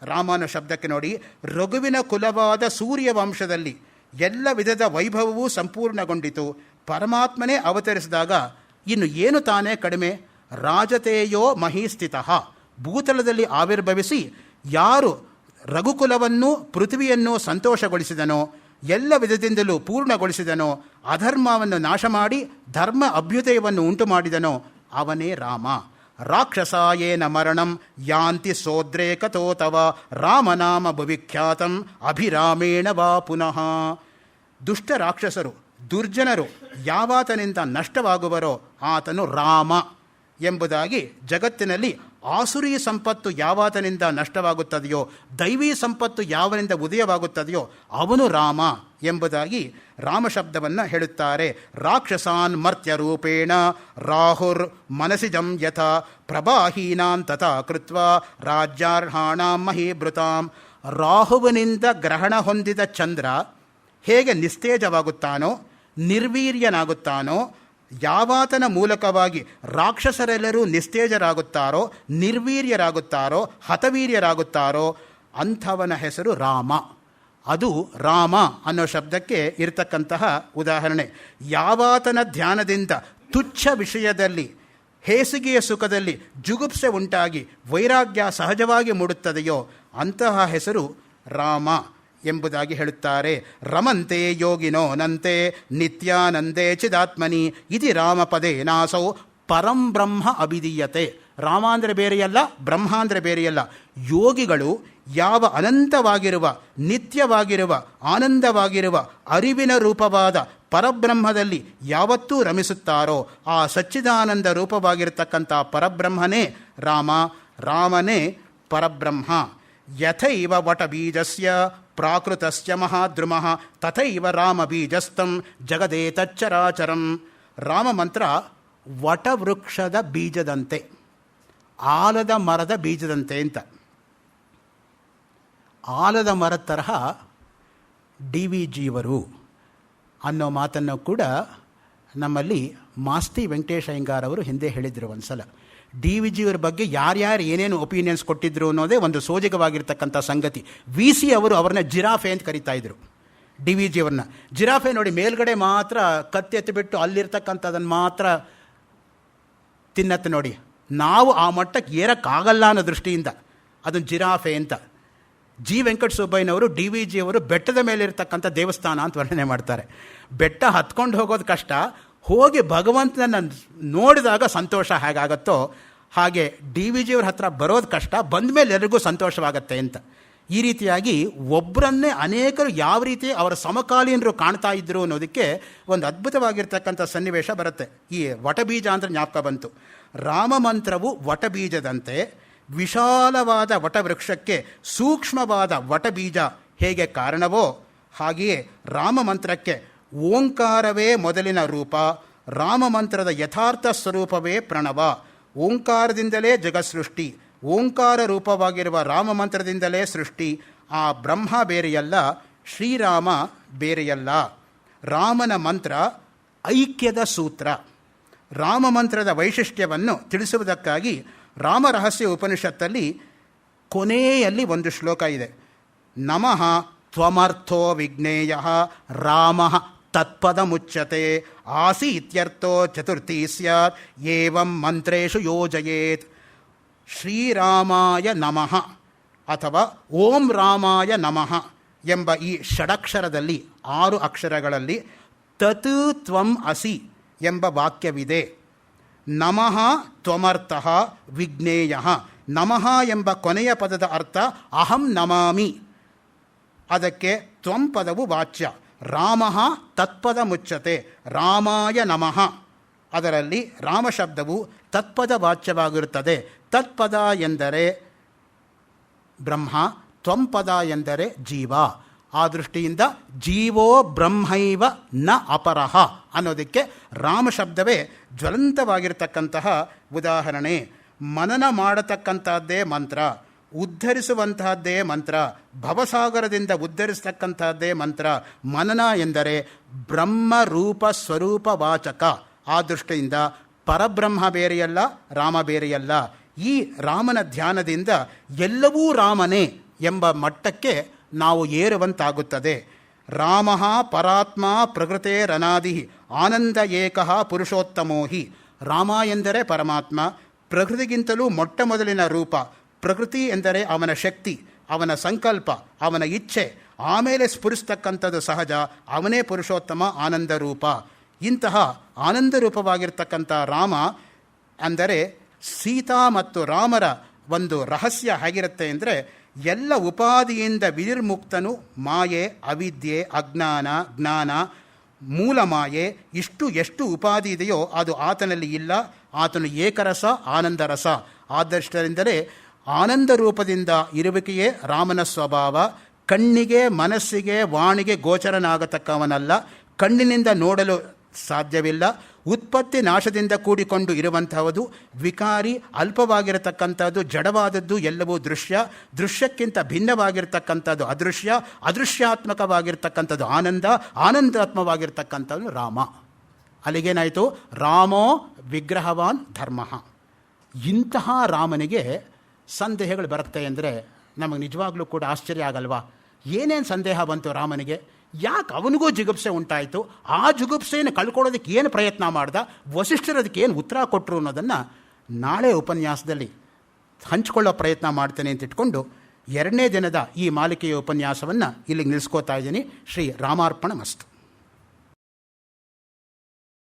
ರಾಮನ ಶಬ್ದಕ್ಕೆ ನೋಡಿ, ರಘುವಿನ ಕುಲವಾದ ಸೂರ್ಯ ವಂಶದಲ್ಲಿ ಎಲ್ಲ ವಿಧದ ವೈಭವವೂ ಸಂಪೂರ್ಣಗೊಂಡಿತು. ಪರಮಾತ್ಮನೇ ಅವತರಿಸಿದಾಗ ಇನ್ನು ಏನು ತಾನೇ ಕಡಿಮೆ. ರಾಜತೆಯೋ ಮಹೀಸ್ಥಿತಃ, ಭೂತಲದಲ್ಲಿ ಆವಿರ್ಭವಿಸಿ ಯಾರು ರಘುಕುಲವನ್ನು ಪೃಥ್ವಿಯನ್ನು ಸಂತೋಷಗೊಳಿಸಿದನೋ, ಎಲ್ಲ ವಿಧದಿಂದಲೂ ಪೂರ್ಣಗೊಳಿಸಿದನೋ, ಅಧರ್ಮವನ್ನು ನಾಶ ಮಾಡಿ ಧರ್ಮ ಅಭ್ಯುದಯವನ್ನು ಉಂಟು ಮಾಡಿದನೋ ಅವನೇ ರಾಮ. ರಾಕ್ಷಸಾಯೇನ ಮರಣಂ ಯಾಂತಿ ಸೋದ್ರೇಕತೋ ತವ ರಾಮನಾಮ ಭುವಿಖ್ಯಾತಂ ಅಭಿರಾಮೇಣ ವಾ ಪುನಃ. ದುಷ್ಟ ರಾಕ್ಷಸರು ದುರ್ಜನರು ಯಾವಾತನಿಂದ ನಷ್ಟವಾಗುವರೋ ಆತನು ರಾಮ ಎಂಬುದಾಗಿ ಜಗತ್ತಿನಲ್ಲಿ ಆಸುರಿ ಸಂಪತ್ತು ಯಾವಾತನಿಂದ ನಷ್ಟವಾಗುತ್ತದೆಯೋ, ದೈವೀ ಸಂಪತ್ತು ಯಾವನಿಂದ ಉದಯವಾಗುತ್ತದೆಯೋ ಅವನು ರಾಮ ಎಂಬುದಾಗಿ ರಾಮಶಬ್ದವನ್ನು ಹೇಳುತ್ತಾರೆ. ರಾಕ್ಷಸಾನ್ ಮರ್ತ್ಯರೂಪೇಣ ರಾಹುರ್ ಮನಸಿಜಂ ಯಥಾ ಪ್ರಭಾಹೀನಾನ್ ತಥಾ ಕೃತ್ವಾ ರಾಜ್ಯಾರ್ಹಾಣಾಂ ಮಹೀಭೃತಾಂ. ರಾಹುವಿನಿಂದ ಗ್ರಹಣ ಹೊಂದಿದ ಚಂದ್ರ ಹೇಗೆ ನಿಸ್ತೇಜವಾಗುತ್ತಾನೋ, ನಿರ್ವೀರ್ಯನಾಗುತ್ತಾನೋ, ಯಾವಾತನ ಮೂಲಕವಾಗಿ ರಾಕ್ಷಸರೆಲ್ಲರೂ ನಿಸ್ತೇಜರಾಗುತ್ತಾರೋ, ನಿರ್ವೀರ್ಯರಾಗುತ್ತಾರೋ, ಹತವೀರ್ಯರಾಗುತ್ತಾರೋ ಅಂಥವನ ಹೆಸರು ರಾಮ. ಅದು ರಾಮ ಅನ್ನೋ ಶಬ್ದಕ್ಕೆ ಇರತಕ್ಕಂತಹ ಉದಾಹರಣೆ. ಯಾವಾತನ ಧ್ಯಾನದಿಂದ ತುಚ್ಛ ವಿಷಯದಲ್ಲಿ, ಹೇಸಿಗೆಯ ಸುಖದಲ್ಲಿ ಜುಗುಪ್ಸೆ ಉಂಟಾಗಿ ವೈರಾಗ್ಯ ಸಹಜವಾಗಿ ಮೂಡುತ್ತದೆಯೋ ಅಂತಹ ಹೆಸರು ರಾಮ ಎಂಬುದಾಗಿ ಹೇಳುತ್ತಾರೆ. ರಮಂತೆ ಯೋಗಿನೋ ನಂತೆ ನಿತ್ಯಾನಂದೇ ಚಿದಾತ್ಮನಿ ಇತಿ ರಾಮಪದೇ ನಾಸೌ ಪರಂ ಬ್ರಹ್ಮ ಅಭಿಧೀಯತೆ. ರಾಮ ಅಂದರೆ ಬೇರೆಯಲ್ಲ, ಬ್ರಹ್ಮ ಅಂದರೆ ಬೇರೆಯಲ್ಲ. ಯೋಗಿಗಳು ಯಾವ ಅನಂತವಾಗಿರುವ, ನಿತ್ಯವಾಗಿರುವ, ಆನಂದವಾಗಿರುವ ಅರಿವಿನ ರೂಪವಾದ ಪರಬ್ರಹ್ಮದಲ್ಲಿ ಯಾವತ್ತೂ ರಮಿಸುತ್ತಾರೋ ಆ ಸಚ್ಚಿದಾನಂದ ರೂಪವಾಗಿರತಕ್ಕಂಥ ಪರಬ್ರಹ್ಮನೇ ರಾಮ. ರಾಮನೇ ಪರಬ್ರಹ್ಮ. ಯಥೈವ ವಟಬೀಜಸ್ಯ ಪ್ರಾಕೃತಸ್ಯ ಮಹಾದ್ರುಮಃ ತಥೈವ ರಾಮಬೀಜಸ್ಥಂ ಜಗದೇತಚ್ಚರಾಚರಂ. ರಾಮ ಮಂತ್ರ ವಟವೃಕ್ಷದ ಬೀಜದಂತೆ, ಆಲದ ಮರದ ಬೀಜದಂತೆ ಅಂತ. ಆಲದ ಮರದ ತರಹ ಡಿ ವಿ ಜಿಯವರು ಅನ್ನೋ ಮಾತನ್ನು ಕೂಡ ನಮ್ಮಲ್ಲಿ ಮಾಸ್ತಿ ವೆಂಕಟೇಶ ಅಯ್ಯಂಗಾರ್ ಅವರು ಹಿಂದೆ ಹೇಳಿದರು ಒಂದು ಸಲ. ಡಿ ವಿ ಜಿಯವರ ಬಗ್ಗೆ ಯಾರ್ಯಾರು ಏನೇನು ಒಪಿನಿಯನ್ಸ್ ಕೊಟ್ಟಿದ್ರು ಅನ್ನೋದೇ ಒಂದು ಸೋಜಿಗವಾಗಿರ್ತಕ್ಕಂಥ ಸಂಗತಿ. ವಿ ಸಿ ಅವರು ಅವ್ರನ್ನ ಜಿರಾಫೆ ಅಂತ ಕರೀತಾ ಇದ್ರು. ಡಿ ವಿ ಜಿಯವ್ರನ್ನ ಜಿರಾಫೆ ನೋಡಿ, ಮೇಲ್ಗಡೆ ಮಾತ್ರ ಕತ್ತಿ ಎತ್ತಿಬಿಟ್ಟು ಅಲ್ಲಿರ್ತಕ್ಕಂಥದ್ದನ್ನು ಮಾತ್ರ ತಿನ್ನತ್ತೆ ನೋಡಿ. ನಾವು ಆ ಮಟ್ಟಕ್ಕೆ ಏರಕ್ಕಾಗಲ್ಲ ಅನ್ನೋ ದೃಷ್ಟಿಯಿಂದ ಅದನ್ನು ಜಿರಾಫೆ ಅಂತ. ಜಿ ವೆಂಕಟ ಸುಬ್ಬಯ್ಯನವರು ಡಿ ವಿ ಜಿಯವರು ಬೆಟ್ಟದ ಮೇಲೆ ಇರತಕ್ಕಂಥ ದೇವಸ್ಥಾನ ಅಂತ ವರ್ಣನೆ ಮಾಡ್ತಾರೆ. ಬೆಟ್ಟ ಹತ್ಕೊಂಡು ಹೋಗೋದು ಕಷ್ಟ, ಹೋಗಿ ಭಗವಂತನ ನೋಡಿದಾಗ ಸಂತೋಷ ಹೇಗಾಗತ್ತೋ ಹಾಗೆ ಡಿ ವಿ ಜಿಯವ್ರ ಹತ್ರ ಬರೋದು ಕಷ್ಟ, ಬಂದ ಮೇಲೆ ಎಲ್ಲರಿಗೂ ಸಂತೋಷವಾಗತ್ತೆ ಅಂತ. ಈ ರೀತಿಯಾಗಿ ಒಬ್ಬರನ್ನೇ ಅನೇಕರು ಯಾವ ರೀತಿ ಅವರ ಸಮಕಾಲೀನರು ಕಾಣ್ತಾ ಇದ್ದರು ಅನ್ನೋದಕ್ಕೆ ಒಂದು ಅದ್ಭುತವಾಗಿರ್ತಕ್ಕಂಥ ಸನ್ನಿವೇಶ ಬರುತ್ತೆ. ಈ ವಟಬೀಜ ಅಂದರೆ ಜ್ಞಾಪಕ ಬಂತು. ರಾಮ ಮಂತ್ರವು ವಟಬೀಜದಂತೆ ವಿಶಾಲವಾದ ವಟವೃಕ್ಷಕ್ಕೆ ಸೂಕ್ಷ್ಮವಾದ ವಟಬೀಜ ಹೇಗೆ ಕಾರಣವೋ ಹಾಗೆಯೇ ರಾಮ ಮಂತ್ರಕ್ಕೆ ಓಂಕಾರವೇ ಮೊದಲಿನ ರೂಪ. ರಾಮ ಮಂತ್ರದ ಯಥಾರ್ಥ ಸ್ವರೂಪವೇ ಪ್ರಣವ. ಓಂಕಾರದಿಂದಲೇ ಜಗತ್ಸೃಷ್ಟಿ, ಓಂಕಾರ ರೂಪವಾಗಿರುವ ರಾಮ ಮಂತ್ರದಿಂದಲೇ ಸೃಷ್ಟಿ. ಆ ಬ್ರಹ್ಮ ಬೇರೆಯಲ್ಲ, ಶ್ರೀರಾಮ ಬೇರೆಯಲ್ಲ. ರಾಮನ ಮಂತ್ರ ಐಕ್ಯದ ಸೂತ್ರ. ರಾಮ ಮಂತ್ರದ ವೈಶಿಷ್ಟ್ಯವನ್ನು ತಿಳಿಸುವುದಕ್ಕಾಗಿ ರಾಮರಹಸ್ಯ ಉಪನಿಷತ್ತಲ್ಲಿ ಕೊನೆಯಲ್ಲಿ ಒಂದು ಶ್ಲೋಕ ಇದೆ. ನಮಃ ತ್ವಮರ್ಥೋ ವಿಜ್ಞೇಯ ರಾಮ ತತ್ಪದ ಮುಚ್ಯತೆ ಆಸೀತ್ಯರ್ಥೋ ಚತುರ್ಥಿ ಸ್ಯಾತ್ ಏವಂ ಮಂತ್ರೇಷು ಯೋಜಯೇತ್. ಶ್ರೀರಾಮಾಯ ನಮಃ ಅಥವಾ ಓಂ ರಾಮಾಯ ನಮಃ ಎಂಬ ಈ ಷಡಕ್ಷರದಲ್ಲಿ 6 ಅಕ್ಷರಗಳಲ್ಲಿ ತತ್ ತ್ವಂ ಅಸಿ ಎಂಬ ವಾಕ್ಯವಿದೆ. ನಮಃ ತ್ವಮರ್ಥಃ ವಿಜ್ಞೇಯ. ನಮಃ ಎಂಬ ಕೊನೆಯ ಪದದ ಅರ್ಥ ಅಹಂ ನಮಾಮಿ. ಅದಕ್ಕೆ ತ್ವಂ ಪದವು ವಾಚ್ಯ. ರಾಮಃ ತತ್ಪದ ಮುಚ್ಚತೆ, ರಾಮಾಯ ನಮಃ. ಅದರಲ್ಲಿ ರಾಮ ಶಬ್ದವು ತತ್ಪದ ವಾಚ್ಯವಾಗಿರುತ್ತದೆ. ತತ್ಪದ ಎಂದರೆ ಬ್ರಹ್ಮ, ತ್ವಂಪದ ಎಂದರೆ ಜೀವ. ಆ ದೃಷ್ಟಿಯಿಂದ ಜೀವೋ ಬ್ರಹ್ಮೈವ ನ ಅಪರಃ ಅನ್ನೋದಕ್ಕೆ ರಾಮ ಶಬ್ದವೇ ಜ್ವಲಂತವಾಗಿರತಕ್ಕಂತಹ ಉದಾಹರಣೆ. ಮನನ ಮಾಡತಕ್ಕಂಥದ್ದೇ ಮಂತ್ರ, ಉದ್ಧರಿಸುವಂತಹದ್ದೇ ಮಂತ್ರ, ಭವಸಾಗರದಿಂದ ಉದ್ಧರಿಸ್ತಕ್ಕಂಥದ್ದೇ ಮಂತ್ರ. ಮನನ ಎಂದರೆ ಬ್ರಹ್ಮರೂಪ ಸ್ವರೂಪ ವಾಚಕ. ಆ ದೃಷ್ಟಿಯಿಂದ ಪರಬ್ರಹ್ಮ ಬೇರೆಯಲ್ಲ, ರಾಮ ಬೇರೆಯಲ್ಲ. ಈ ರಾಮನ ಧ್ಯಾನದಿಂದ ಎಲ್ಲವೂ ರಾಮನೇ ಎಂಬ ಮಟ್ಟಕ್ಕೆ ನಾವು ಏರುವಂತಾಗುತ್ತದೆ. ರಾಮ ಪರಾತ್ಮ ಪ್ರಕೃತೇರನಾದಿ ಆನಂದ ಏಕಃ ಪುರುಷೋತ್ತಮೋ ಹಿ. ರಾಮ ಎಂದರೆ ಪರಮಾತ್ಮ, ಪ್ರಕೃತಿಗಿಂತಲೂ ಮೊಟ್ಟ ಮೊದಲಿನ ರೂಪ. ಪ್ರಕೃತಿ ಎಂದರೆ ಅವನ ಶಕ್ತಿ, ಅವನ ಸಂಕಲ್ಪ, ಅವನ ಇಚ್ಛೆ, ಆಮೇಲೆ ಸ್ಫುರಿಸ್ತಕ್ಕಂಥದ್ದು ಸಹಜ. ಅವನೇ ಪುರುಷೋತ್ತಮ, ಆನಂದ ರೂಪ. ಇಂತಹ ಆನಂದ ರೂಪವಾಗಿರ್ತಕ್ಕಂಥ ರಾಮ ಅಂದರೆ ಸೀತಾ ಮತ್ತು ರಾಮರ ಒಂದು ರಹಸ್ಯ ಹೇಗಿರುತ್ತೆ ಅಂದರೆ, ಎಲ್ಲ ಉಪಾದಿಯಿಂದ ವಿನಿರ್ಮುಕ್ತನು, ಮಾಯೆ, ಅವಿದ್ಯೆ, ಅಜ್ಞಾನ, ಜ್ಞಾನ, ಮೂಲ ಮಾಯೆ, ಎಷ್ಟು ಉಪಾಧಿ ಇದೆಯೋ ಅದು ಆತನಲ್ಲಿ ಇಲ್ಲ. ಆತನು ಏಕರಸ, ಆನಂದರಸ. ಆದಷ್ಟರಿಂದಲೇ ಆನಂದ ರೂಪದಿಂದ ಇರುವಿಕೆಯೇ ರಾಮನ ಸ್ವಭಾವ. ಕಣ್ಣಿಗೆ, ಮನಸ್ಸಿಗೆ, ವಾಣಿಗೆ ಗೋಚರನಾಗತಕ್ಕವನಲ್ಲ. ಕಣ್ಣಿನಿಂದ ನೋಡಲು ಸಾಧ್ಯವಿಲ್ಲ. ಉತ್ಪತ್ತಿ ನಾಶದಿಂದ ಕೂಡಿಕೊಂಡು ಇರುವಂತಹದ್ದು, ವಿಕಾರಿ, ಅಲ್ಪವಾಗಿರತಕ್ಕಂಥದ್ದು, ಜಡವಾದದ್ದು ಎಲ್ಲವೂ ದೃಶ್ಯ. ದೃಶ್ಯಕ್ಕಿಂತ ಭಿನ್ನವಾಗಿರ್ತಕ್ಕಂಥದ್ದು ಅದೃಶ್ಯ. ಅದೃಶ್ಯಾತ್ಮಕವಾಗಿರ್ತಕ್ಕಂಥದ್ದು ಆನಂದ. ಆನಂದಾತ್ಮವಾಗಿರ್ತಕ್ಕಂಥದ್ದು ರಾಮ. ಅಲ್ಲಿಗೇನಾಯಿತು? ರಾಮೋ ವಿಗ್ರಹವಾನ್ ಧರ್ಮ. ಇಂತಹ ರಾಮನಿಗೆ ಸಂದೇಹಗಳು ಬರುತ್ತೆ ಅಂದರೆ ನಮಗೆ ನಿಜವಾಗ್ಲೂ ಕೂಡ ಆಶ್ಚರ್ಯ ಆಗಲ್ವಾ? ಏನೇನು ಸಂದೇಹ ಬಂತು ರಾಮನಿಗೆ? ಯಾಕೆ ಅವನಿಗೂ ಜಿಗುಪ್ಸೆ ಉಂಟಾಯಿತು? ಆ ಜಿಗುಪ್ಸೆಯನ್ನು ಕಳ್ಕೊಳ್ಳೋದಕ್ಕೆ ಏನು ಪ್ರಯತ್ನ ಮಾಡ್ದ? ವಸಿಷ್ಠರು ಅದಕ್ಕೆ ಏನು ಉತ್ತರ ಕೊಟ್ಟರು ಅನ್ನೋದನ್ನು ನಾಳೆ ಉಪನ್ಯಾಸದಲ್ಲಿ ಹಂಚಿಕೊಳ್ಳೋ ಪ್ರಯತ್ನ ಮಾಡ್ತೇನೆ ಅಂತ ಇಟ್ಕೊಂಡು 2ನೇ ದಿನದ ಈ ಮಾಲಿಕೆಯ ಉಪನ್ಯಾಸವನ್ನು ಇಲ್ಲಿಗೆ ನಿಲ್ಲಿಸ್ಕೋತಾ ಇದ್ದೀನಿ. ಶ್ರೀ ರಾಮಾರ್ಪಣ ಮಸ್ತು.